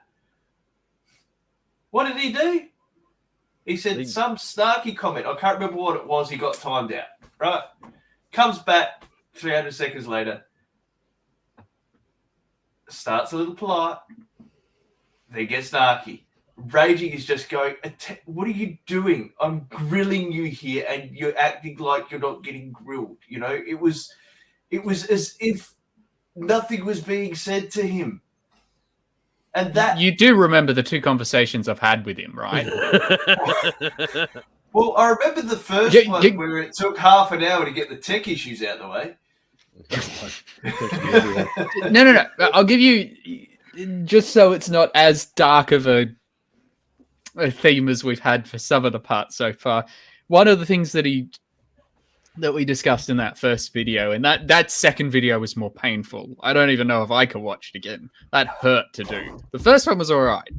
What did he do? He said some snarky comment. I can't remember what it was. He got timed out. Right? Comes back 300 seconds later. Starts a little polite. Then gets snarky. Raging is just going, what are you doing? I'm grilling you here and you're acting like you're not getting grilled. You know, it was as if nothing was being said to him. And that you do remember the two conversations I've had with him, right? Well, I remember the first one where it took half an hour to get the tech issues out of the way. No. I'll give you, just so it's not as dark of a theme as we've had for some of the parts so far. One of the things that we discussed in that first video, and that second video was more painful. I don't even know if I could watch it again. That hurt to do. The first one was all right,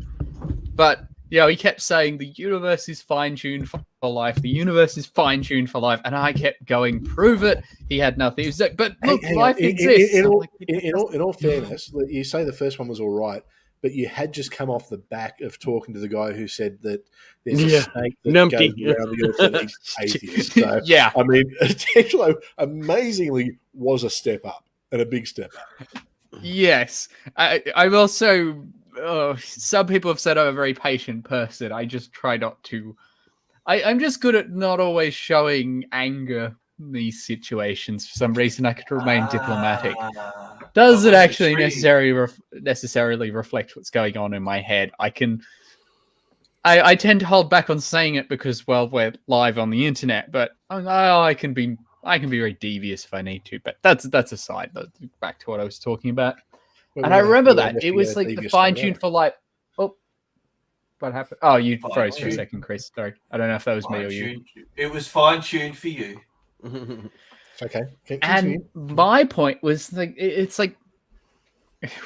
but he kept saying the universe is fine-tuned for life. The universe is fine-tuned for life, and I kept going, prove it. He had nothing. He was like, but look, life exists. In all fairness, you say the first one was all right, but you had just come off the back of talking to the guy who said that there's a snake that goes around the earth and he's atheist. So, I mean, Otangelo amazingly was a step up, and a big step up. Yes. I'm also... some people have said I'm a very patient person. I just try not to... I'm just good at not always showing anger in these situations. For some reason, I could remain diplomatic. Does it actually necessarily reflect what's going on in my head? I tend to hold back on saying it because, well, we're live on the internet, but I can be very devious if I need to. But that's aside. Back to what I was talking about. And I remember that. It was like the fine-tuned for life. Oh, what happened? Oh, you froze for a second, Chris. Sorry. I don't know if that was me or you. It was fine-tuned for you. Okay. And my point was, like, it's like,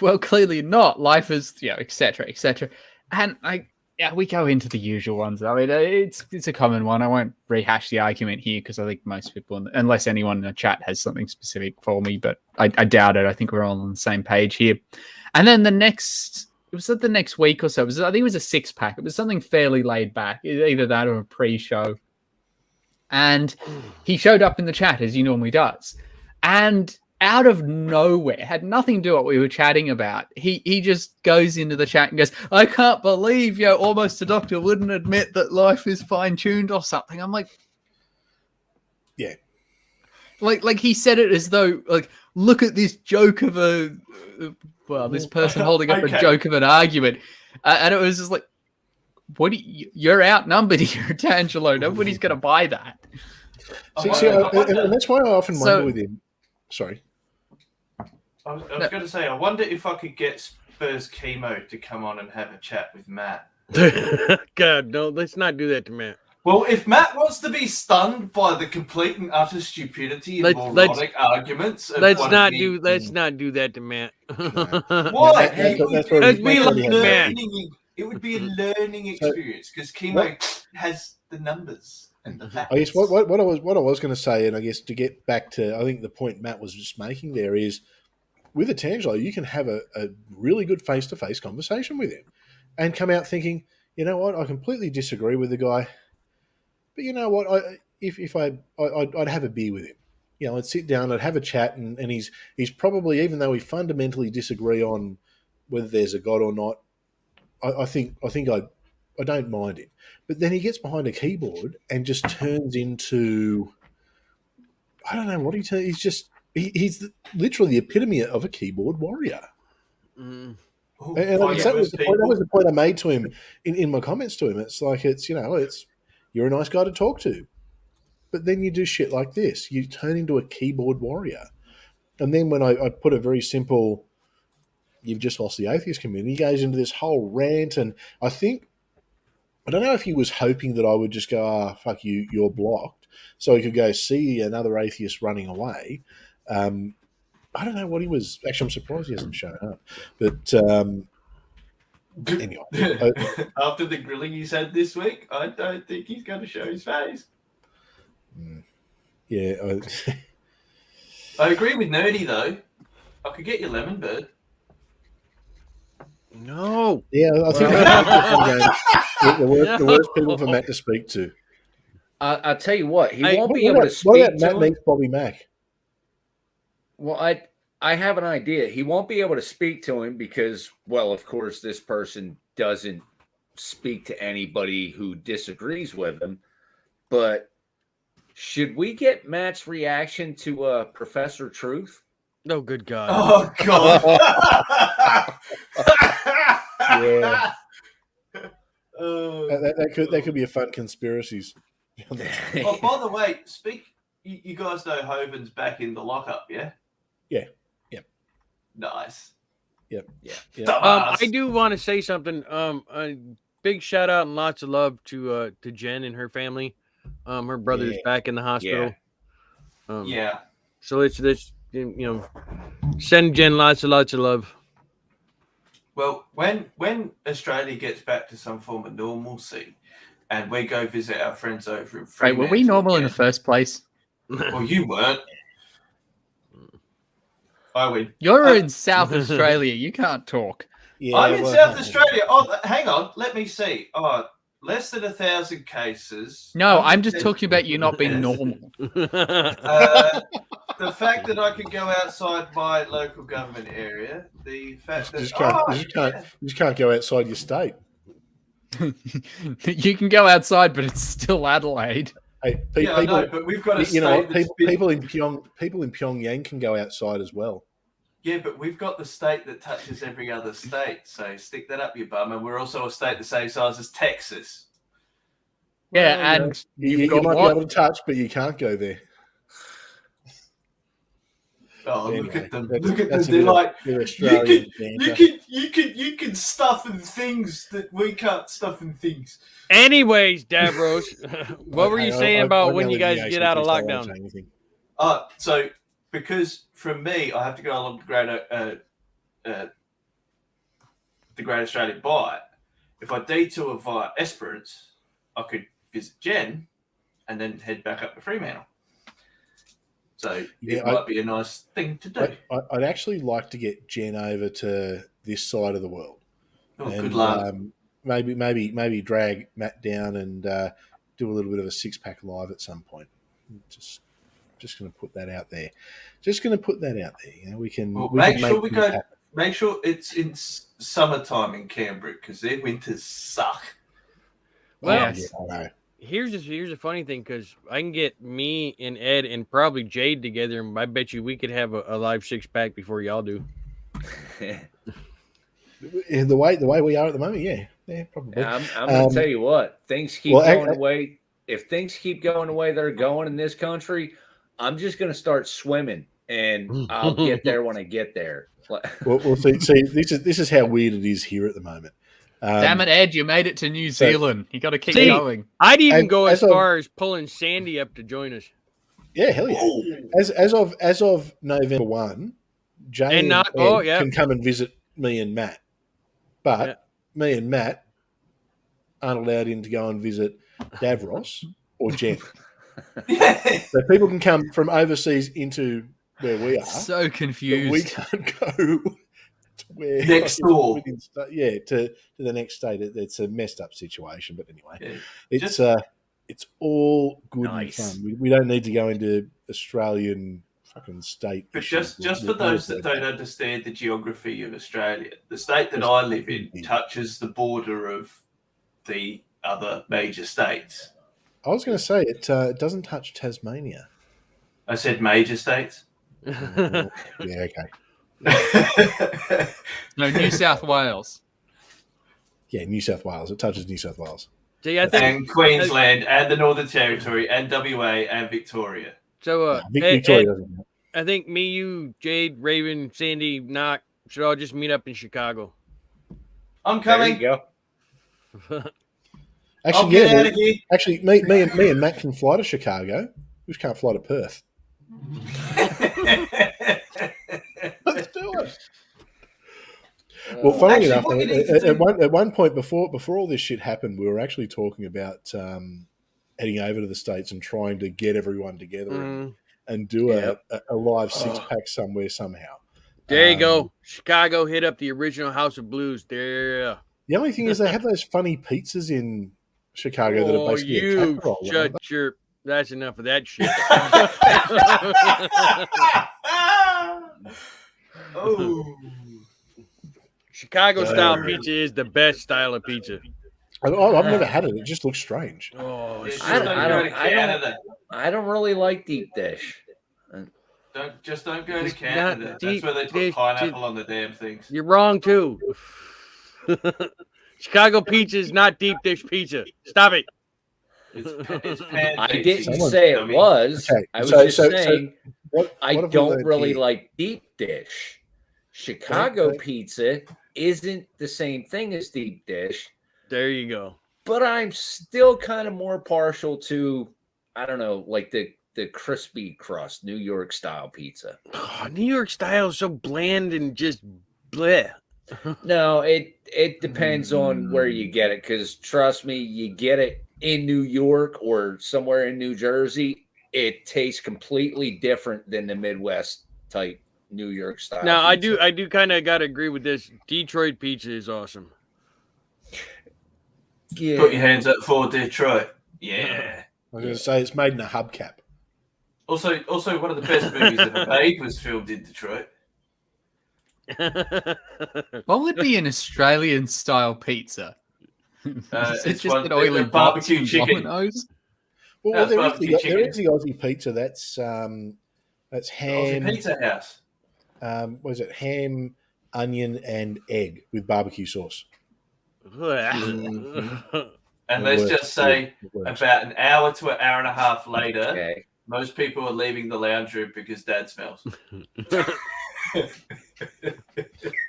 well, clearly not. Life is, et cetera, et cetera. And we go into the usual ones. I mean, it's a common one. I won't rehash the argument here because I think most people, unless anyone in the chat has something specific for me, but I doubt it. I think we're all on the same page here. And then the next was the next week or so. I think it was a 6-pack. It was something fairly laid back, either that or a pre-show. And he showed up in the chat as he normally does. And out of nowhere, had nothing to do with what we were chatting about. He just goes into the chat and goes, I can't believe almost a doctor wouldn't admit that life is fine-tuned or something. I'm like, yeah. Like he said it as though, look at this joke of this person holding up a joke of an argument. And it was just like, you're outnumbered here, Otangelo. Nobody's going to buy that. And that's why I often wonder with him. Sorry. I was going to say, I wonder if I could get Spurs Chemo to come on and have a chat with Matt. God, no, let's not do that to Matt. Well, if Matt wants to be stunned by the complete and utter stupidity and moronic arguments, let's not do that to Matt. Why? It would be a learning experience because Chemo has the numbers and the facts. I guess what I was going to say, and I guess to get back to, I think the point Matt was just making there is, with Otangelo, you can have a really good face-to-face conversation with him and come out thinking, you know what, I completely disagree with the guy, but you know what, I'd have a beer with him. I'd sit down, I'd have a chat, and he's probably, even though we fundamentally disagree on whether there's a God or not, I think I don't mind him. But then he gets behind a keyboard and just turns into, I don't know what he's just, he's literally the epitome of a keyboard warrior. And that was the point I made to him in my comments to him. It's like, you're a nice guy to talk to, but then you do shit like this. You turn into a keyboard warrior. And then when I put a very simple, you've just lost the atheist community, he goes into this whole rant. And I don't know if he was hoping that I would just go, fuck you, you're blocked, so he could go see another atheist running away. I don't know what he was. Actually, I'm surprised he hasn't shown up. But anyway. After the grilling he's had this week, I don't think he's going to show his face. Yeah. I agree with Nerdy, though. I could get you Lemon Bird. No. Yeah, I think the worst people for Matt to speak to. I'll tell you what, he won't be able to speak to Matt him. meets Bobby Mack. Well, I have an idea. He won't be able to speak to him because, well, of course, this person doesn't speak to anybody who disagrees with him. But should we get Matt's reaction to Professor Truth? No, good God. Oh, God. Yeah. That could be a fun conspiracies. Oh, by the way, you guys know Hoven's back in the lockup, yeah? Yeah. Yep. Nice. Yep. Yeah. I do want to say something. A big shout out and lots of love to Jen and her family. Her brother's back in the hospital. Yeah. So let's send Jen lots of love. Well, when Australia gets back to some form of normalcy, and we go visit our friends over in Fremantle. Wait, were we normal in the first place? Well, you weren't. I win. You're in South Australia. You can't talk. Yeah, I'm in South Australia. Oh, hang on. Let me see. Oh, less than 1,000 cases. No, I'm just talking about you not being normal. The fact that I can go outside my local government area. The fact that you just can't go outside your state. You can go outside, but it's still Adelaide. Hey, I know, but we've got a state. People in Pyongyang can go outside as well. Yeah, but we've got the state that touches every other state. So stick that up your bum. And we're also a state the same size as Texas. Yeah, and you might be able to touch, but you can't go there. Oh, anyway, look at them! They're like you can stuff in things that we can't stuff in things. Anyways, Davros, what were you saying about when you guys get out of lockdown? So because from me, I have to go along the Great Australian Bight. If I detour via Esperance, I could visit Jen and then head back up to Fremantle. So it might be a nice thing to do. I'd actually like to get Jen over to this side of the world. Good luck. Maybe drag Matt down and do a little bit of a 6-pack live at some point. Just going to put that out there. We can. Well, we make can sure make things happen. Make sure it's in summertime in Canberra because their winters suck. Well, Yes. I know. here's a funny thing because I can get me and Ed and probably Jade together, and I bet you we could have a live 6-pack before y'all do. The way we are at the moment, yeah, probably. I'm going to tell you what, things keep going away. If things keep going the way they're going in this country, I'm just going to start swimming, and I'll get there when I get there. Well, see, this is how weird it is here at the moment. Damn it, Ed! You made it to New Zealand. You got to keep going. I'd even go as far as pulling Sandy up to join us. Yeah, hell yeah! As of November 1, Jay and Ed can come and visit me and Matt, but me and Matt aren't allowed in to go and visit Davros or Jen. So people can come from overseas into where we are. So confused. We can't go to where next door. To the next state. It's a messed up situation, but anyway, Yeah. it's all good Nice. and fun. We don't need to go into Australian fucking state. But just for those that don't understand the geography of Australia, the state that I live in touches the border of the other major states. I was going to say it doesn't touch Tasmania. I said major states. Yeah, okay. No, New South Wales. Yeah, New South Wales. It touches New South Wales. See, I think, and Queensland and the Northern Territory and WA and Victoria. So, Victoria doesn't count. I think me, you, Jade, Raven, Sandy, Knock should all just meet up in Chicago. I'm coming. There you go. Actually, get out of here. Actually, me and Matt can fly to Chicago. We just can't fly to Perth. Let's do it. Well, funny enough, at one point before all this shit happened, we were actually talking about heading over to the States and trying to get everyone together and do a live 6-pack somewhere somehow. There you go. Chicago hit up the original House of Blues. There. The only thing is they have those funny pizzas in Chicago that are basically a casserole. Shut your... That's enough of that shit. Oh. Chicago-style pizza is the best style of pizza. I've never had it. It just looks strange. Oh, I don't really like deep dish. Don't go to Canada. That's where they put pineapple on the damn things. You're wrong too. Chicago pizza is not deep dish pizza. Stop it. It's I didn't say it was. Okay. I was just saying I don't really like deep dish. Chicago pizza isn't the same thing as deep dish. There you go. But I'm still kind of more partial to, I don't know, like the crispy crust, New York style pizza. Oh, New York style is so bland and just bleh. No, it depends on where you get it. Because trust me, you get it in New York or somewhere in New Jersey, it tastes completely different than the Midwest type New York style. Now, pizza. I do kind of got to agree with this. Detroit pizza is awesome. Yeah. Put your hands up for Detroit. Yeah. I was going to say it's made in a hubcap. Also, one of the best movies ever made was filmed in Detroit. What would be an Australian style pizza? It's just an oily barbecue chicken. Well, there is the Aussie pizza. That's ham. Aussie Pizza House. What is it? Ham, onion, and egg with barbecue sauce. And let's just say, about an hour to an hour and a half later, most people are leaving the lounge room because Dad smells. But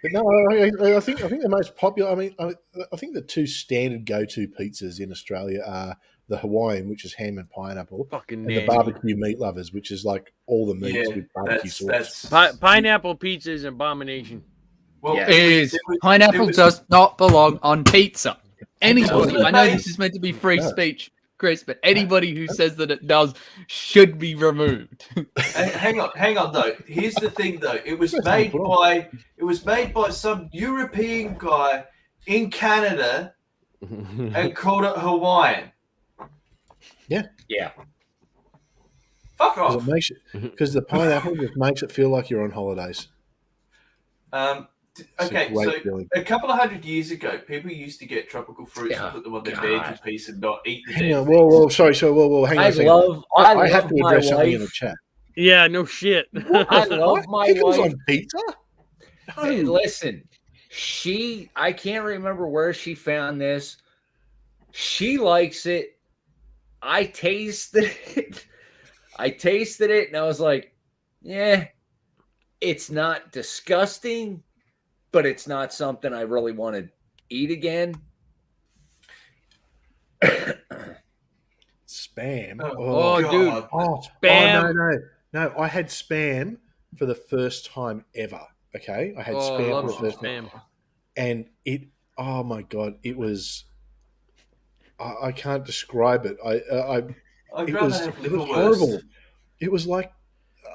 no, I think the most popular. I mean, I think the two standard go-to pizzas in Australia are the Hawaiian, which is ham and pineapple, and the barbecue meat lovers, which is like all the meats with barbecue sauce. Pineapple pizza is an abomination. Well, pineapple does not belong on pizza. Anybody, I know this is meant to be free speech, Chris, but anybody who says that it does should be removed. Hang on though. Here's the thing though. It was made by some European guy in Canada and called it Hawaiian. Yeah. Fuck off. Because the pineapple just makes it feel like you're on holidays. Okay, so feeling. a couple of 100 years ago, people used to get tropical fruits and put them on their veggie piece and not eat the Hang on, thing. whoa, sorry, hang on a second. I have to address something in the chat. Yeah, no shit. I love my Pickles wife. on pizza? No. Hey, listen, I can't remember where she found this. She likes it. I tasted it. And I was like, yeah, it's not disgusting, but it's not something I really want to eat again. Spam. Dude. Spam. No, I had spam for the first time ever. Okay, I had spam for the first time, and oh my god, it was. I can't describe it. It was horrible. It was like,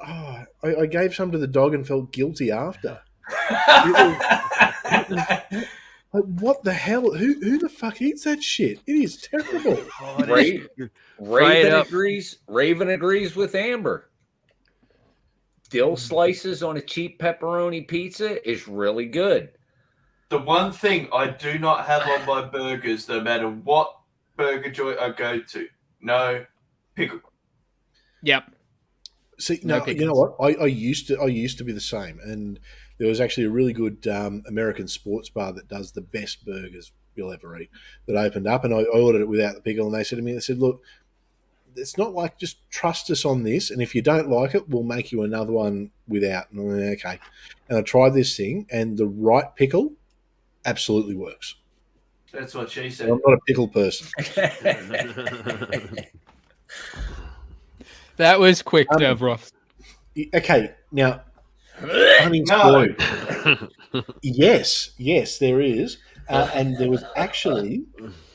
I gave some to the dog and felt guilty after. Like, what the hell? Who the fuck eats that shit? It is terrible. Raven agrees with Amber. Dill slices on a cheap pepperoni pizza is really good. The one thing I do not have on my burgers, no matter what burger joint I go to, no pickle. Yep. See, no, you know what? I used to be the same, and there was actually a really good American sports bar that does the best burgers you'll ever eat that opened up, and I ordered it without the pickle, and they said to me, look, it's not like, just trust us on this, and if you don't like it, we'll make you another one without. And I went, okay. And I tried this thing, and the right pickle absolutely works. That's what she said. I'm not a pickle person. That was quick, Davros. Okay, now, funny story. Yes, there is. And there was actually,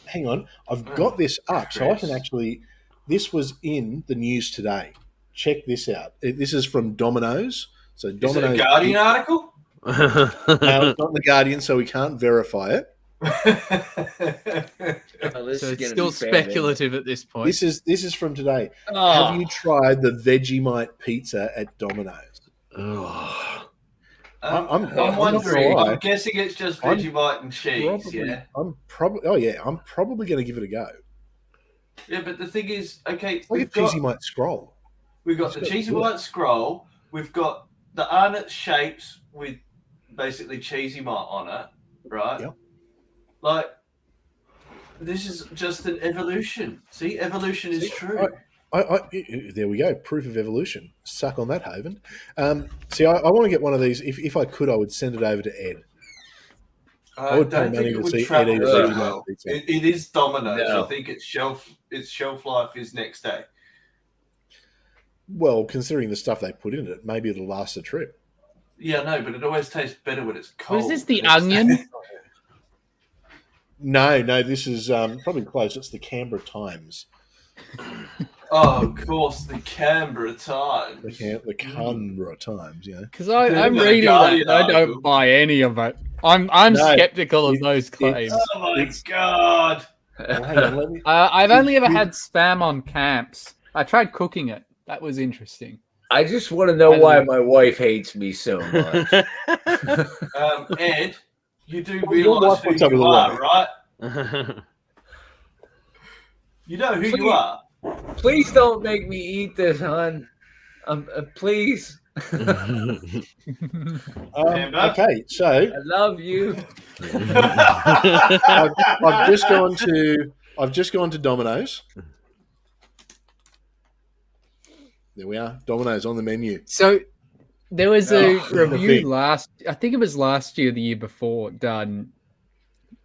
hang on, I've got this up, so I can actually, this was in the news today. Check this out. This is from Domino's. So Domino's. Is it a Guardian article? No, it's not in the Guardian, so we can't verify it. So it's still speculative at this point. This is from today. Have you tried the Vegemite pizza at Domino's? I'm wondering. I'm guessing it's just Vegemite and cheese. I'm probably going to give it a go. Yeah, but the thing is, okay, it's like a cheesy white scroll. We've got the cheesy white scroll. We've got the Arnott shapes with basically cheesy mite on it, right? Yep. Like, this is just an evolution. See, evolution is true. There we go. Proof of evolution. Suck on that, Haven. I want to get one of these. If I could, I would send it over to Ed. I would pay money to see Ed eat well. It is Domino's. No. I think its shelf life is next day. Well, considering the stuff they put in it, maybe it'll last a trip. Yeah, no, but it always tastes better when it's cold. Was this the onion? No, this is probably close. It's the Canberra Times. Oh, of course, the Canberra Times. The Canberra Times, yeah. Because I'm reading that, I don't buy any of it. I'm skeptical of those claims. Oh my god! Well, hang on, let me... I've only ever had spam on camps. I tried cooking it. That was interesting. I just want to know why my wife hates me so much. Ed, you do realise who you are, right? You know who you are. Please don't make me eat this, hon. Please. Okay, so I love you. I've just gone to Domino's. There we are, Domino's on the menu. So there was a review I think it was last year, the year before, done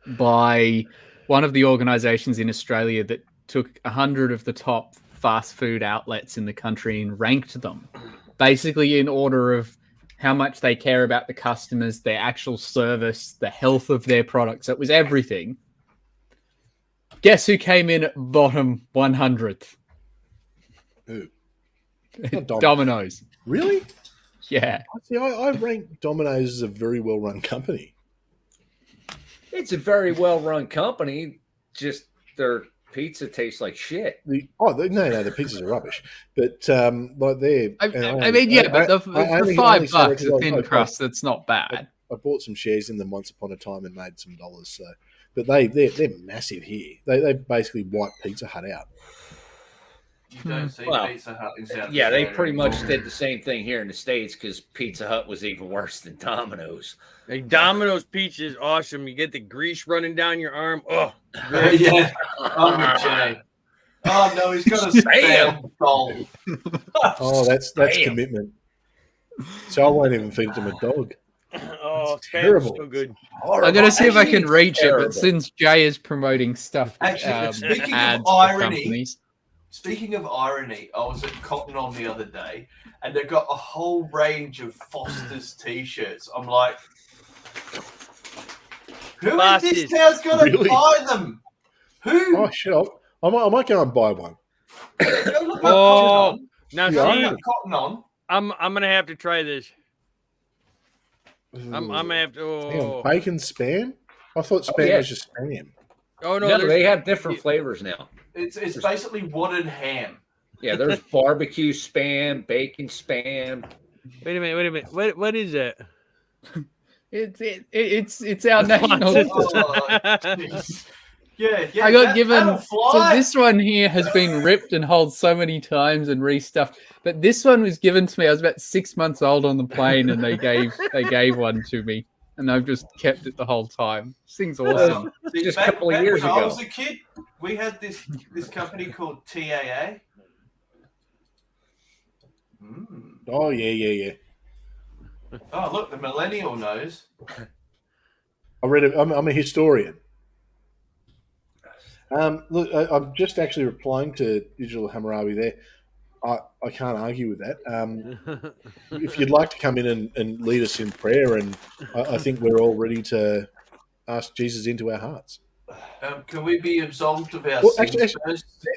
by one of the organizations in Australia that took 100 of the top fast food outlets in the country and ranked them, basically in order of how much they care about the customers, their actual service, the health of their products. It was everything. Guess who came in at bottom 100th? Who? Domino's. Really? Yeah. See, I rank Domino's as a very well-run company. It's a very well-run company. Just their pizza tastes like shit. The pizzas are rubbish. But like they're. but the $5 a thin crust, that's not bad. I bought some shares in them once upon a time and made some dollars. So, but they're massive here. They basically wipe Pizza Hut out. You don't see Pizza Hut in South Yeah, Australia they pretty much anymore. did the same thing here in the States because Pizza Hut was even worse than Domino's. Hey, Domino's pizza is awesome. You get the grease running down your arm. Oh, yeah. I'm with Jay. Oh no, he's got a spam bowl. Oh, that's commitment. So I won't even feed them a dog. Oh, terrible. So good. I'm gonna see if I can reach it, but since Jay is promoting stuff, speaking ads of irony, for companies. Speaking of irony, I was at Cotton On the other day, and they've got a whole range of Foster's T-shirts. I'm like, who in this town's going to buy them? Who? Oh, shit. I might go and buy one. Go look up Cotton On. Now see, Cotton On. I'm gonna have to try this. I'm gonna have to. On, bacon spam? I thought spam was just spam. Oh no, they have different flavors now. It's basically wooden ham. Yeah, there's barbecue spam, bacon spam. Wait a minute. What is that? It's our national. Yeah. I got given. So this one here has been ripped and holds so many times and restuffed. But this one was given to me. I was about 6 months old on the plane, and they gave one to me, and I've just kept it the whole time. This thing's awesome. Just a couple of years ago. When I was a kid, we had this company called TAA. Oh yeah. Oh look, the millennial knows. I read it. I'm a historian. Look, I'm just actually replying to Digital Hammurabi there. I can't argue with that. If you'd like to come in and lead us in prayer, and I think we're all ready to ask Jesus into our hearts. Can we be absolved of our sins? Actually,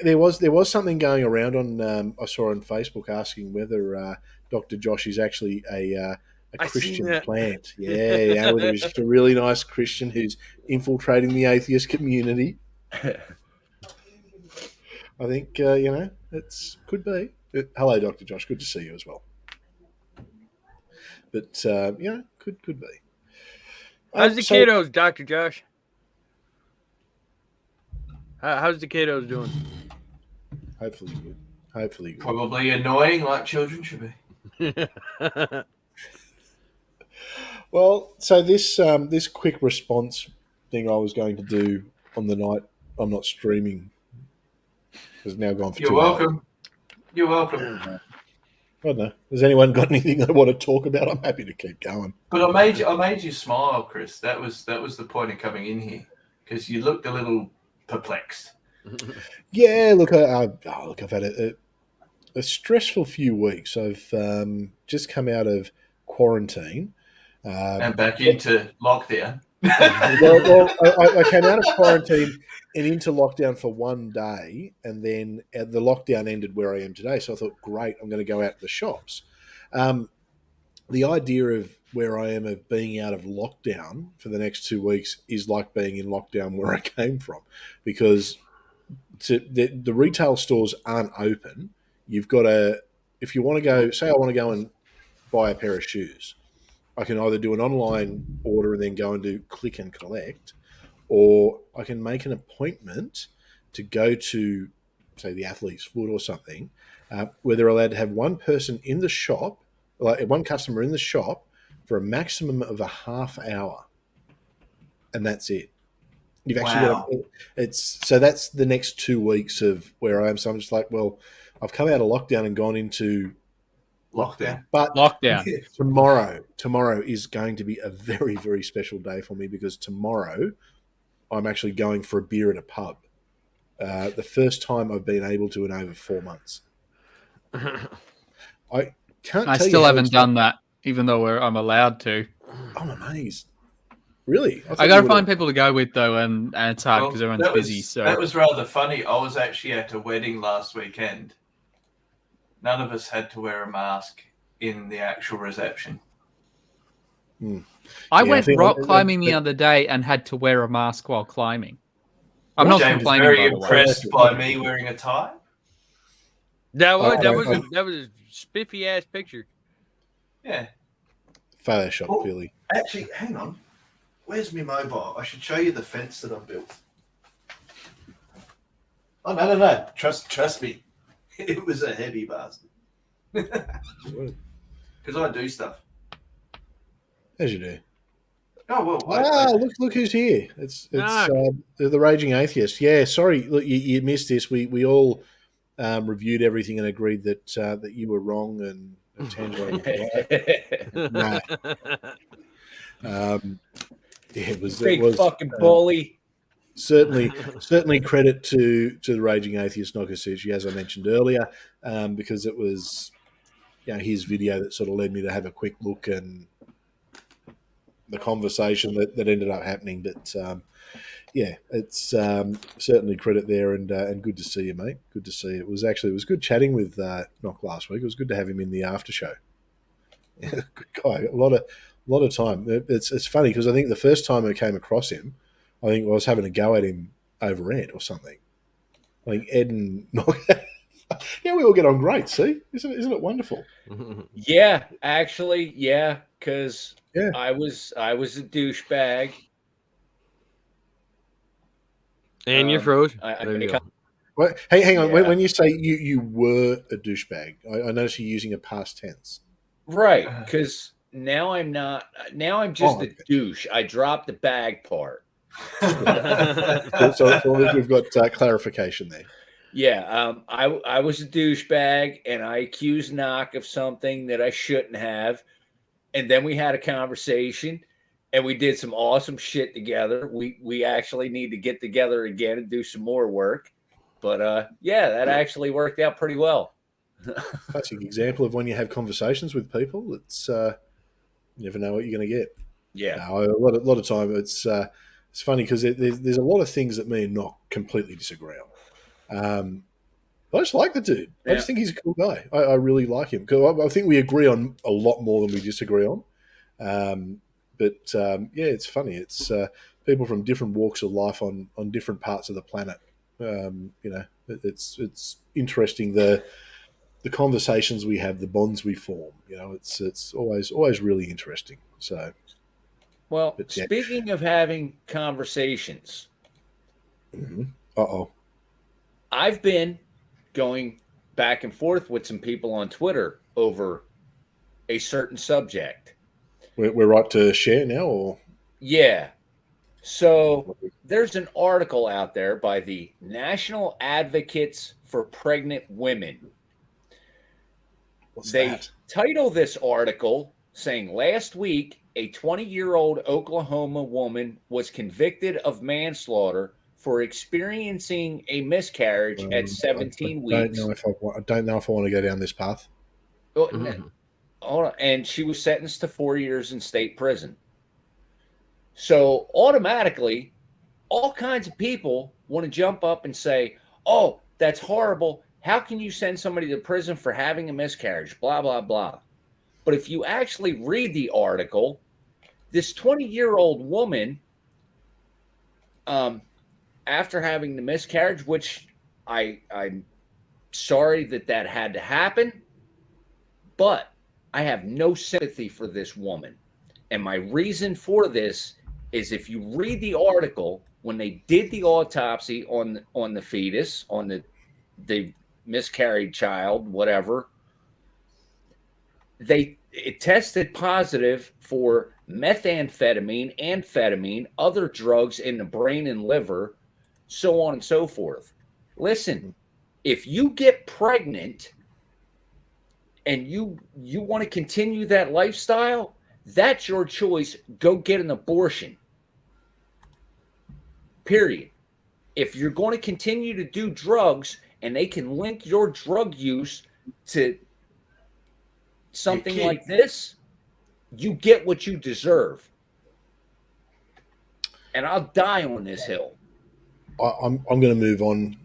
there was something going around on I saw on Facebook asking whether Dr. Josh is actually a Christian plant. Yeah, whether he's just a really nice Christian who's infiltrating the atheist community. I think it's could be. Hello, Dr. Josh. Good to see you as well. But could be. How's the kiddos, Dr. Josh? How's the kiddos doing? Hopefully good. Hopefully good. Probably annoying, like children should be. Well, so this quick response thing I was going to do on the night I'm not streaming has now gone for 2 hours. You're welcome. I don't know. Has anyone got anything they want to talk about? I'm happy to keep going. But I made you smile, Chris. That was the point of coming in here, because you looked a little perplexed. Yeah, look, I've had a stressful few weeks. I've just come out of quarantine. And back into lockdown. I came out of quarantine and into lockdown for 1 day, and then the lockdown ended where I am today. So I thought, great, I'm going to go out to the shops. The idea of where I am of being out of lockdown for the next 2 weeks is like being in lockdown where I came from, because the retail stores aren't open. You've got to, if you want to go, say I want to go and buy a pair of shoes, I can either do an online order and then go and do click and collect, or I can make an appointment to go to, say, the Athlete's Foot or something, where they're allowed to have one person in the shop, like one customer in the shop, for a maximum of a half hour, and that's it. You've actually got so that's the next 2 weeks of where I am. So I'm just like, well, I've come out of lockdown and gone into lockdown. But lockdown. Tomorrow is going to be a very, very special day for me, because tomorrow I'm actually going for a beer at a pub. The first time I've been able to in over 4 months. I still haven't done that, even though I'm allowed to. I'm amazed. Really? I got to find people to go with, though, and it's hard because everyone's busy. So that was rather funny. I was actually at a wedding last weekend. None of us had to wear a mask in the actual reception. I went rock climbing the other day and had to wear a mask while climbing. I'm not James complaining, very by the way. impressed by me wearing a tie. That was a spiffy ass picture. Yeah. Photoshop, clearly. Actually, hang on. Where's my mobile? I should show you the fence that I built. Oh no! Trust me, it was a heavy bastard. Because I do stuff. As you do. Oh well. Look who's here! It's the Raging Atheist. Yeah, sorry, look, you missed this. We all reviewed everything and agreed that that you were wrong and Otangelo was right. Nah. It was fucking bully. Certainly credit to the Raging Atheist Nokasuchi, as I mentioned earlier, because it was his video that sort of led me to have a quick look and the conversation that ended up happening. But it's certainly credit there, and good to see you, mate. Good to see you. It was good chatting with Nock last week. It was good to have him in the after show. Good guy. A lot of time. It's funny because I think the first time I came across him, I think I was having a go at him over Ed or something. I think Ed and Nock. Yeah, we all get on great. See, isn't it wonderful? Yeah, actually, yeah, because I was a douchebag. And you froze. Well, hey, hang on. When you say you were a douchebag, I notice you're using a past tense. Right, because now I'm not. Now I'm just a douche. I dropped the bag part. so we've got clarification there. Yeah, I was a douchebag, and I accused Nock of something that I shouldn't have, and then we had a conversation, and we did some awesome shit together. We actually need to get together again and do some more work, but that actually worked out pretty well. Classic example of when you have conversations with people. It's you never know what you're going to get. Yeah, a lot of time it's funny because there's a lot of things that me and Nock completely disagree on. I just like the dude. I just think he's a cool guy. I really like him because I think we agree on a lot more than we disagree on. It's funny. It's people from different walks of life on different parts of the planet. It's interesting the conversations we have, the bonds we form. It's always really interesting. So, speaking of having conversations, I've been going back and forth with some people on Twitter over a certain subject. We're right to share now, or yeah. So there's an article out there by the National Advocates for Pregnant Women. They title this article saying last week a 20-year-old Oklahoma woman was convicted of manslaughter for experiencing a miscarriage at 17 weeks. I don't know if I want to go down this path. And she was sentenced to 4 years in state prison. So automatically, all kinds of people want to jump up and say, oh, that's horrible. How can you send somebody to prison for having a miscarriage? Blah, blah, blah. But if you actually read the article, this 20-year-old woman, after having the miscarriage, which I'm sorry that had to happen, but I have no sympathy for this woman. And my reason for this is if you read the article, when they did the autopsy on the fetus, on the miscarried child, whatever, it tested positive for methamphetamine, amphetamine, other drugs in the brain and liver, so on and so forth. Listen, if you get pregnant and you want to continue that lifestyle, that's your choice. Go get an abortion. Period. If you're going to continue to do drugs and they can link your drug use to something like this, you get what you deserve. And I'll die on this hill. I'm going to move on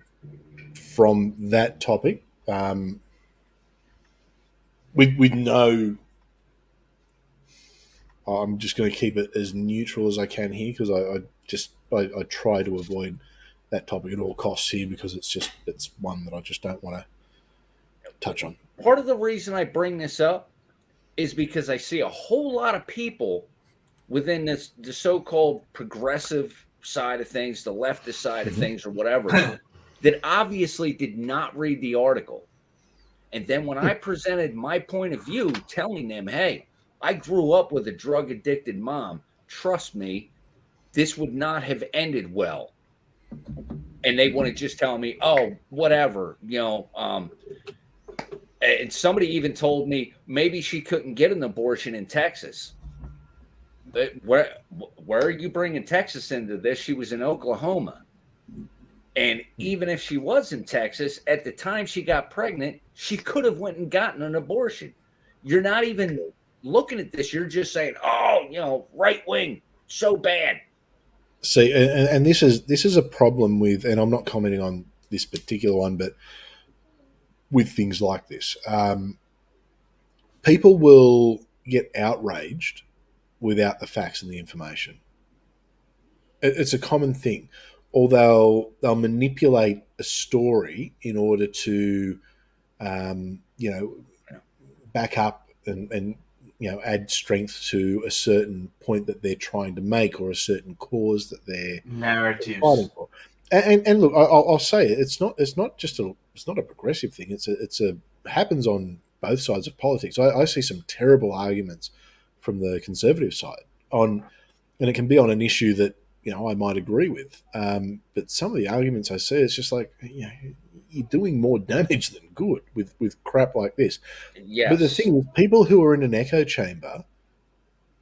from that topic. With no I'm just going to keep it as neutral as I can here because I try to avoid that topic at all costs here because it's one that I just don't want to touch on. Part of the reason I bring this up is because I see a whole lot of people within the so-called progressive side of things, the leftist side of things, or whatever, that obviously did not read the article. And then when I presented my point of view, telling them, hey, I grew up with a drug-addicted mom. Trust me, this would not have ended well. And they want to just tell me, oh, whatever, and somebody even told me maybe she couldn't get an abortion in Texas. But where are you bringing Texas into this? She was in Oklahoma. And even if she was in Texas, at the time she got pregnant, she could have went and gotten an abortion. You're not even looking at this. You're just saying, oh, right wing, so bad. See, and this is a problem with, and I'm not commenting on this particular one, but with things like this, people will get outraged without the facts and the information. It's a common thing, or they'll manipulate a story in order to, back up and add strength to a certain point that they're trying to make or a certain cause that they're narratives fighting for. And look, I'll say it. It's not a progressive thing. It's a happens on both sides of politics. I see some terrible arguments from the conservative side and it can be on an issue that I might agree with. But some of the arguments I see, it's just like you're doing more damage than good with crap like this. Yes. But the thing is, people who are in an echo chamber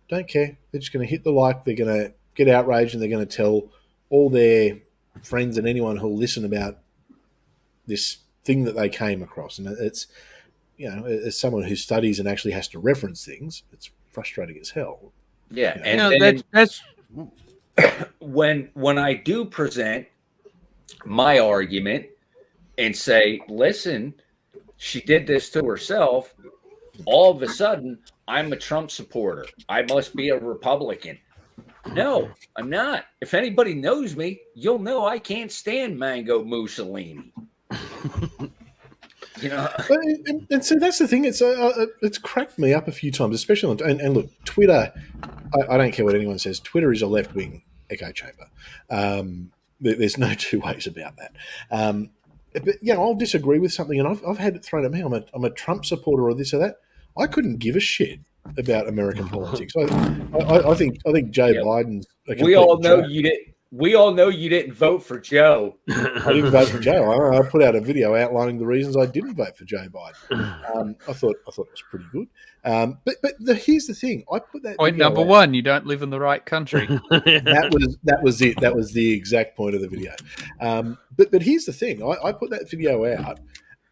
don't care. They're just going to hit the like. They're going to get outraged and they're going to tell all their friends and anyone who'll listen about this thing that they came across. And it's, as someone who studies and actually has to reference things, it's frustrating as hell. Yeah. And that's when I do present my argument and say, listen, she did this to herself, all of a sudden I'm a Trump supporter. I must be a Republican. No, I'm not. If anybody knows me, you'll know I can't stand Mango Mussolini. And so that's the thing. It's cracked me up a few times, especially on and look, Twitter. I don't care what anyone says. Twitter is a left wing echo chamber. There's no two ways about that. But I'll disagree with something, and I've had it thrown at me. I'm a Trump supporter or this or that. I couldn't give a shit about American politics. I think Joe Biden's. We all know you didn't. We all know you didn't vote for Joe. I didn't vote for Joe. I put out a video outlining the reasons I didn't vote for Joe Biden. I thought it was pretty good. But here's the thing. I put that point number one: you don't live in the right country. That was it. That was the exact point of the video. But here's the thing. I put that video out.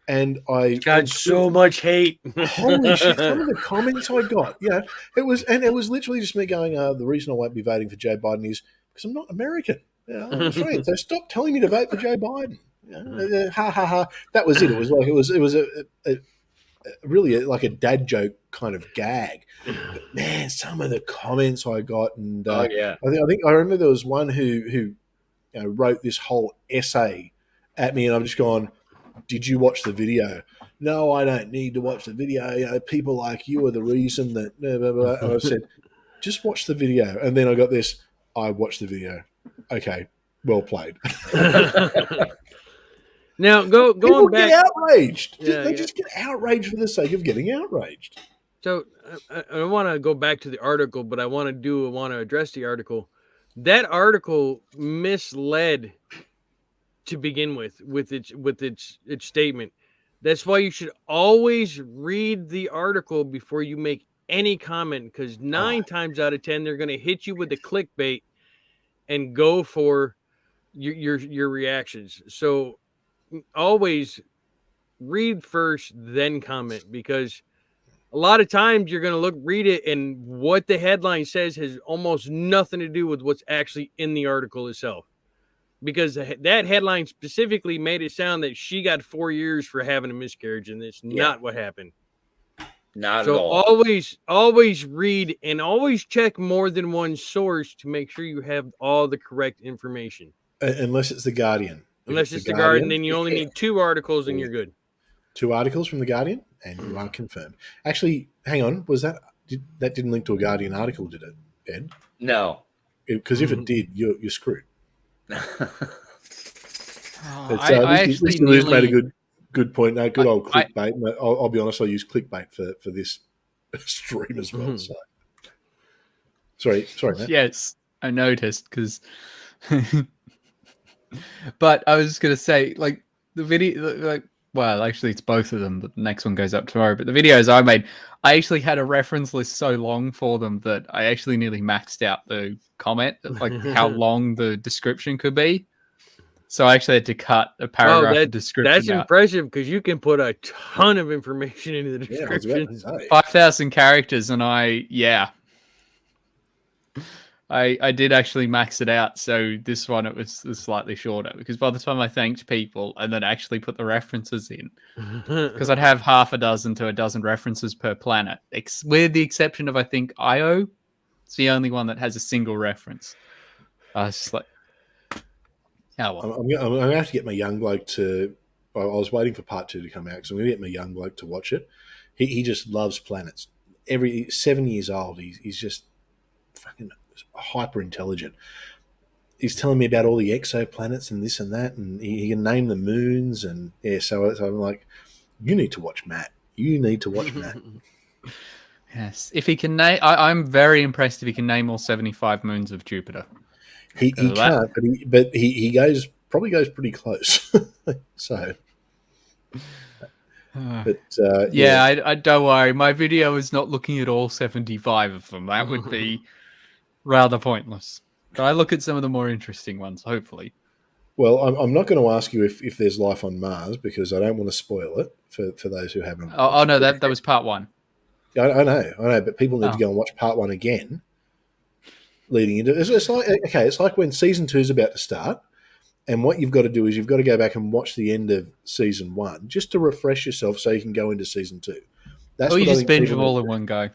And I got so much hate. Holy shit! Some of the comments I got, it was literally just me going, "The reason I won't be voting for Joe Biden is because I'm not American. I'm Australian. So stop telling me to vote for Joe Biden." Ha ha ha! That was it. It was really like a dad joke kind of gag. But man, some of the comments I got, and I think I remember there was one who wrote this whole essay at me, and I'm just gone. Did you watch the video? No, I don't need to watch the video. People like you are the reason that. Blah, blah, blah. And I said, just watch the video. And then I got this. I watched the video. Okay, well played. Now going people back, get outraged. They just get outraged for the sake of getting outraged. So I want to go back to the article, but I want to address the article. That article misled. To begin with its statement. That's why you should always read the article before you make any comment, because 9 times out of 10 they're going to hit you with the clickbait and go for your reactions. So always read first, then comment, because a lot of times you're going to read it, and what the headline says has almost nothing to do with what's actually in the article itself. Because that headline specifically made it sound that she got 4 years for having a miscarriage, and it's not what happened. Not So at all. always read and always check more than one source to make sure you have all the correct information. Unless it's the Guardian. Unless it's the Guardian, then you only need 2 articles and you're good. 2 articles from the Guardian, and you are confirmed. Actually, hang on, that didn't link to a Guardian article, did it, Ed? No. Because if it did, you're screwed. I actually Liz made a good point. No, good old clickbait. I'll be honest, I use clickbait for this stream as well. So. Sorry, Matt. Yes, I noticed because. But I was going to say, like, the video, like, well, actually, it's both of them, but the next one goes up tomorrow. But the videos I made, I actually had a reference list so long for them that I actually nearly maxed out the comment, like how long the description could be. So I actually had to cut a paragraph of description. That's impressive because you can put a ton of information into the description. 5,000 characters, and I did actually max it out. So this one, it was slightly shorter because by the time I thanked people and then actually put the references in, because I'd have half a dozen to a dozen references per planet, with the exception of, I think, Io. It's the only one that has a single reference. I was just like, oh, well. I'm going to have to get my young bloke to... I was waiting for part 2 to come out because I'm going to get my young bloke to watch it. He just loves planets. 7 years old, he's just fucking hyper intelligent. He's telling me about all the exoplanets and this and that, and he can name the moons. And so I'm like, you need to watch Matt. You need to watch Matt. Yes, if he can name, I'm very impressed if he can name all 75 moons of Jupiter. He can't, but he probably goes pretty close. So. But I don't worry. My video is not looking at all 75 of them. That would be rather pointless. But I look at some of the more interesting ones, hopefully. Well, I'm not going to ask you if there's life on Mars because I don't want to spoil it for those who haven't. Oh no, that was part 1. Yeah, I know, but people need to go and watch part 1 again. Leading into it's like when season 2 is about to start. And what you've got to do is you've got to go back and watch the end of season 1 just to refresh yourself so you can go into season 2. Or you just binge them all in one go.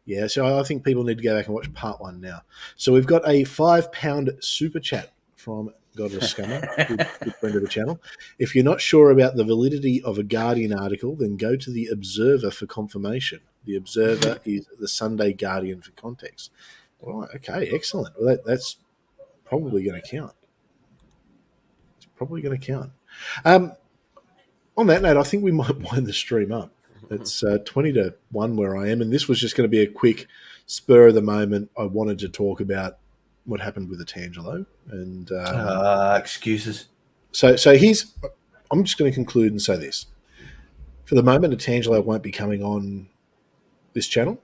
Yeah, so I think people need to go back and watch part 1 now. So we've got a £5 super chat from Godless Scummer, good friend of the channel. If you're not sure about the validity of a Guardian article, then go to the Observer for confirmation. The Observer is the Sunday Guardian for context. All right, okay, excellent. Well, that's probably going to count. Probably going to count. On that note, I think we might wind the stream up. It's 20 to 1 where I am, and this was just going to be a quick spur of the moment. I wanted to talk about what happened with Otangelo. And excuses. So I'm just going to conclude and say this. For the moment, Otangelo won't be coming on this channel.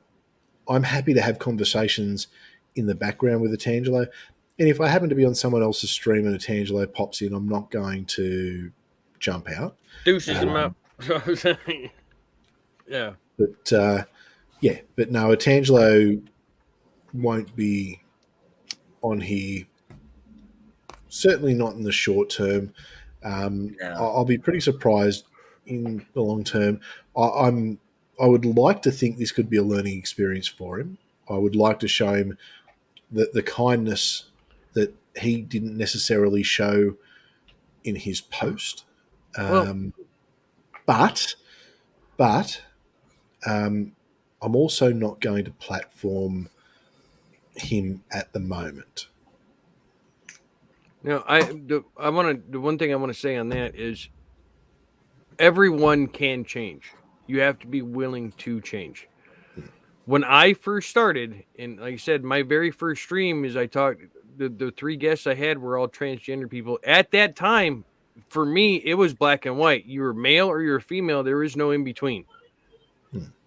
I'm happy to have conversations in the background with Otangelo. And if I happen to be on someone else's stream and Otangelo pops in, I'm not going to jump out. Deuces him up. Yeah. But no, Otangelo won't be on here. Certainly not in the short term. I'll be pretty surprised in the long term. I would like to think this could be a learning experience for him. I would like to show him the kindness that he didn't necessarily show in his post. But I'm also not going to platform him at the moment. Now, the one thing I want to say on that is everyone can change. You have to be willing to change. When I first started, and like I said, my very first stream is I talked, the 3 guests I had were all transgender people. At that time, for me, it was black and white. You were male or you're female. There is no in between.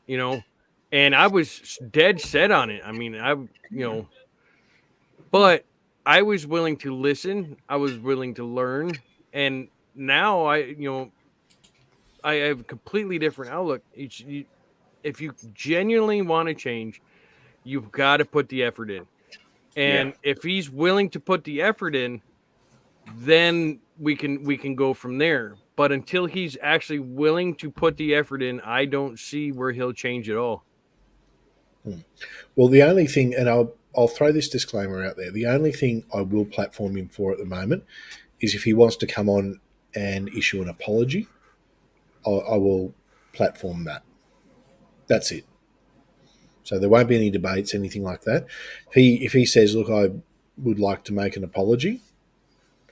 You know, and I was dead set on it. I mean, but I was willing to listen. I was willing to learn. And now I have a completely different outlook. If you genuinely want to change, you've got to put the effort in. And if he's willing to put the effort in, then we can go from there. But until he's actually willing to put the effort in, I don't see where he'll change at all. Well, the only thing, and I'll throw this disclaimer out there, the only thing I will platform him for at the moment is if he wants to come on and issue an apology, I will platform that. That's it. So there won't be any debates, anything like that. If he says, look, I would like to make an apology,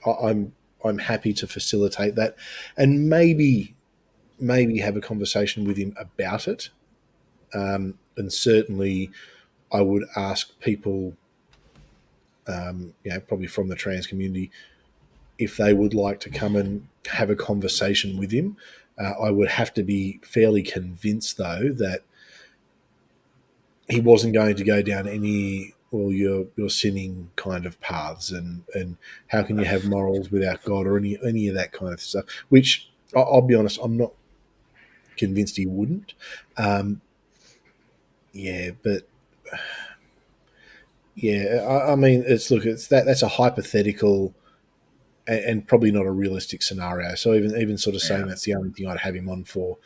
I'm happy to facilitate that, and maybe have a conversation with him about it. And certainly, I would ask people, probably from the trans community, if they would like to come and have a conversation with him. I would have to be fairly convinced, though, that he wasn't going to go down any, well, you're sinning kind of paths, and how can you have morals without God, or any of that kind of stuff, which I'll be honest, I'm not convinced he wouldn't. I mean, that's a hypothetical and probably not a realistic scenario. So even sort of saying that's the only thing I'd have him on for,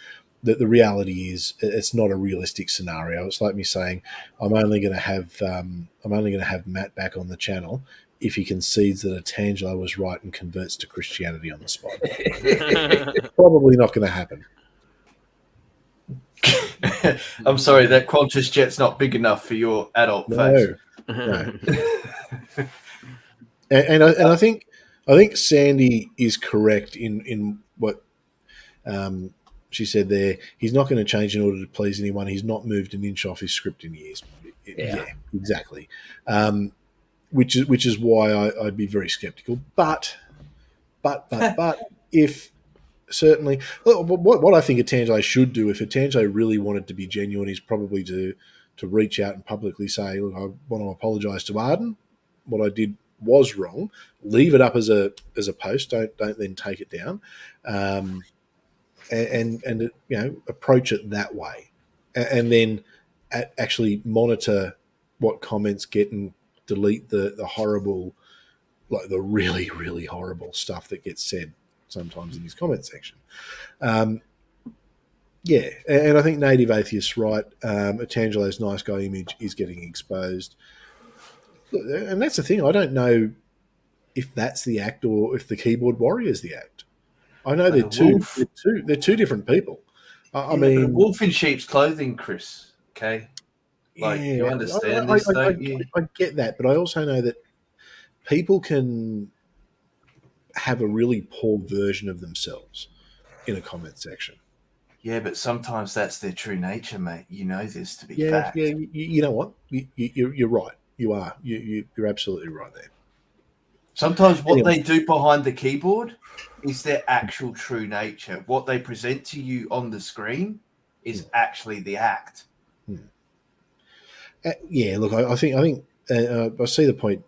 the reality is it's not a realistic scenario. It's like me saying I'm only going to have Matt back on the channel if he concedes that Otangelo was right and converts to Christianity on the spot. Probably not going to happen. I'm sorry, that Qantas jet's not big enough for your adult face. No. and I think Sandy is correct in what she said there. He's not going to change in order to please anyone. He's not moved an inch off his script in years. Yeah, exactly. Which is why I'd be very skeptical. But if certainly, what I think Otangelo should do, if Otangelo really wanted to be genuine, is probably to reach out and publicly say, look, I want to apologise to Arden. What I did was wrong. Leave it up as a post. Don't then take it down, and approach it that way, and then actually monitor what comments get and delete the horrible, like the really, really horrible stuff that gets said sometimes in his comment section. And I think Native Atheist's right. Otangelo's nice guy image is getting exposed. And that's the thing. I don't know if that's the act or if the keyboard warrior's the act. I know they're two different people. I mean, a wolf in sheep's clothing, Chris. Okay, you understand this, don't you? I get that, but I also know that people can have a really poor version of themselves in a comment section. Yeah, but sometimes that's their true nature, mate. You know this to be fact. Yeah, you know what? You're right. You are. You're absolutely right there. Sometimes what they do behind the keyboard is their actual true nature. What they present to you on the screen is actually the act. Look, I think I see the point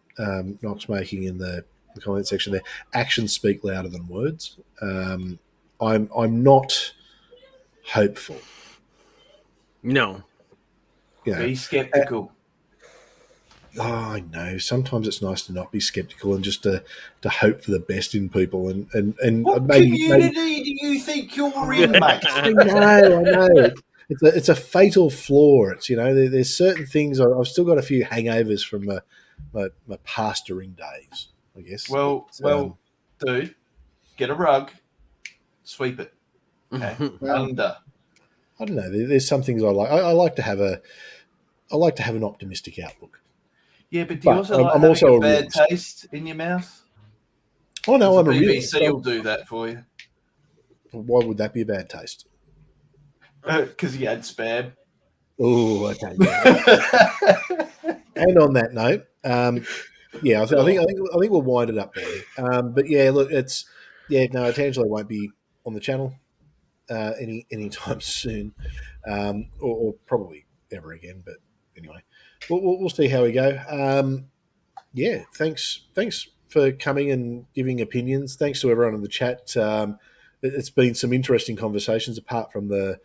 Knox making in the comment section there. Actions speak louder than words. I'm not hopeful. No. Be skeptical. I know. Sometimes it's nice to not be skeptical and just to hope for the best in people. And what community do you think you're in, mate? I know. It's a fatal flaw. It's there's certain things. I've still got a few hangovers from my pastoring days, I guess. Well, dude, get a rug, sweep it. Okay, under. I don't know. There's some things I like. I like to have an optimistic outlook. Yeah, but do you also like having a bad taste in your mouth? Oh no, I'm a realist. BBC will do that for you. Why would that be a bad taste? Because you had spam. Oh, okay. And on that note, I think we'll wind it up there. But yeah, look, Otangelo won't be on the channel anytime soon, or probably ever again. But anyway, we'll see how we go. Thanks for coming and giving opinions. Thanks to everyone in the chat. It's been some interesting conversations, apart from the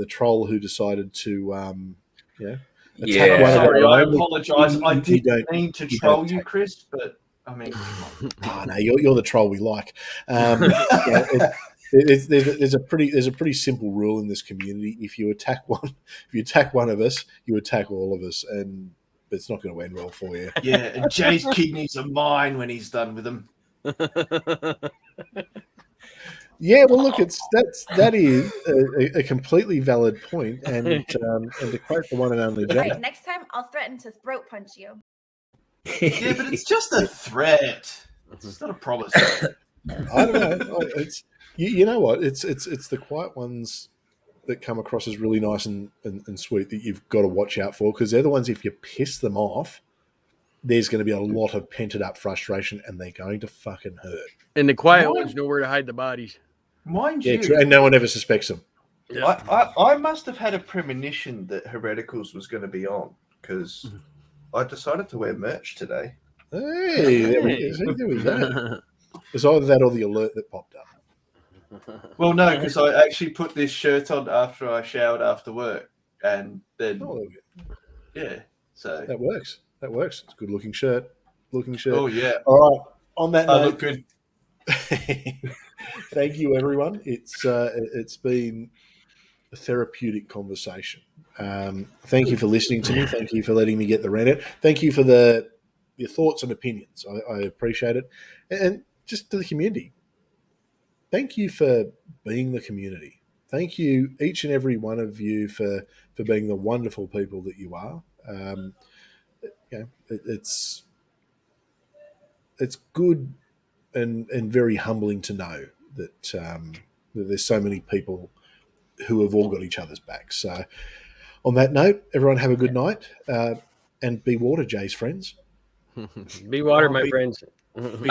troll who decided to attack one of sorry, our I own. apologise. I didn't mean to troll you, Chris, but I mean, come on. Oh, no, you're the troll we like. There's a pretty simple rule in this community. If you attack one of us, you attack all of us, and it's not going to end well for you. Yeah, and Jay's kidneys are mine when he's done with them. Yeah, well, look, that is a completely valid point, and to quote the one and only Jay. Right, next time I'll threaten to throat punch you. Yeah, but it's just a threat. It's not a promise. I don't know. It's you know what? It's the quiet ones that come across as really nice and sweet that you've got to watch out for, because they're the ones, if you piss them off, there's going to be a lot of pented up frustration, and they're going to fucking hurt. And the quiet ones know where to hide the bodies. Mind Yeah, you, true, and no one ever suspects them. I must have had a premonition that Hereticals was going to be on, because I decided to wear merch today. Hey, there we go. It's either that or the alert that popped up. Well, no, because I actually put this shirt on after I showered after work, and then yeah, so that works. It's a good looking shirt. Oh yeah. All right. On that note, I look good. Thank you, everyone. It's been a therapeutic conversation. Thank you for listening to me. Thank you for letting me get the rant out. Thank you for your thoughts and opinions. I appreciate it. And just to the community, thank you for being the community. Thank you, each and every one of you, for being the wonderful people that you are. It's good and very humbling to know that there's so many people who have all got each other's backs. So on that note, everyone have a good night, and be water, Jay's friends. Be water, my friends. Be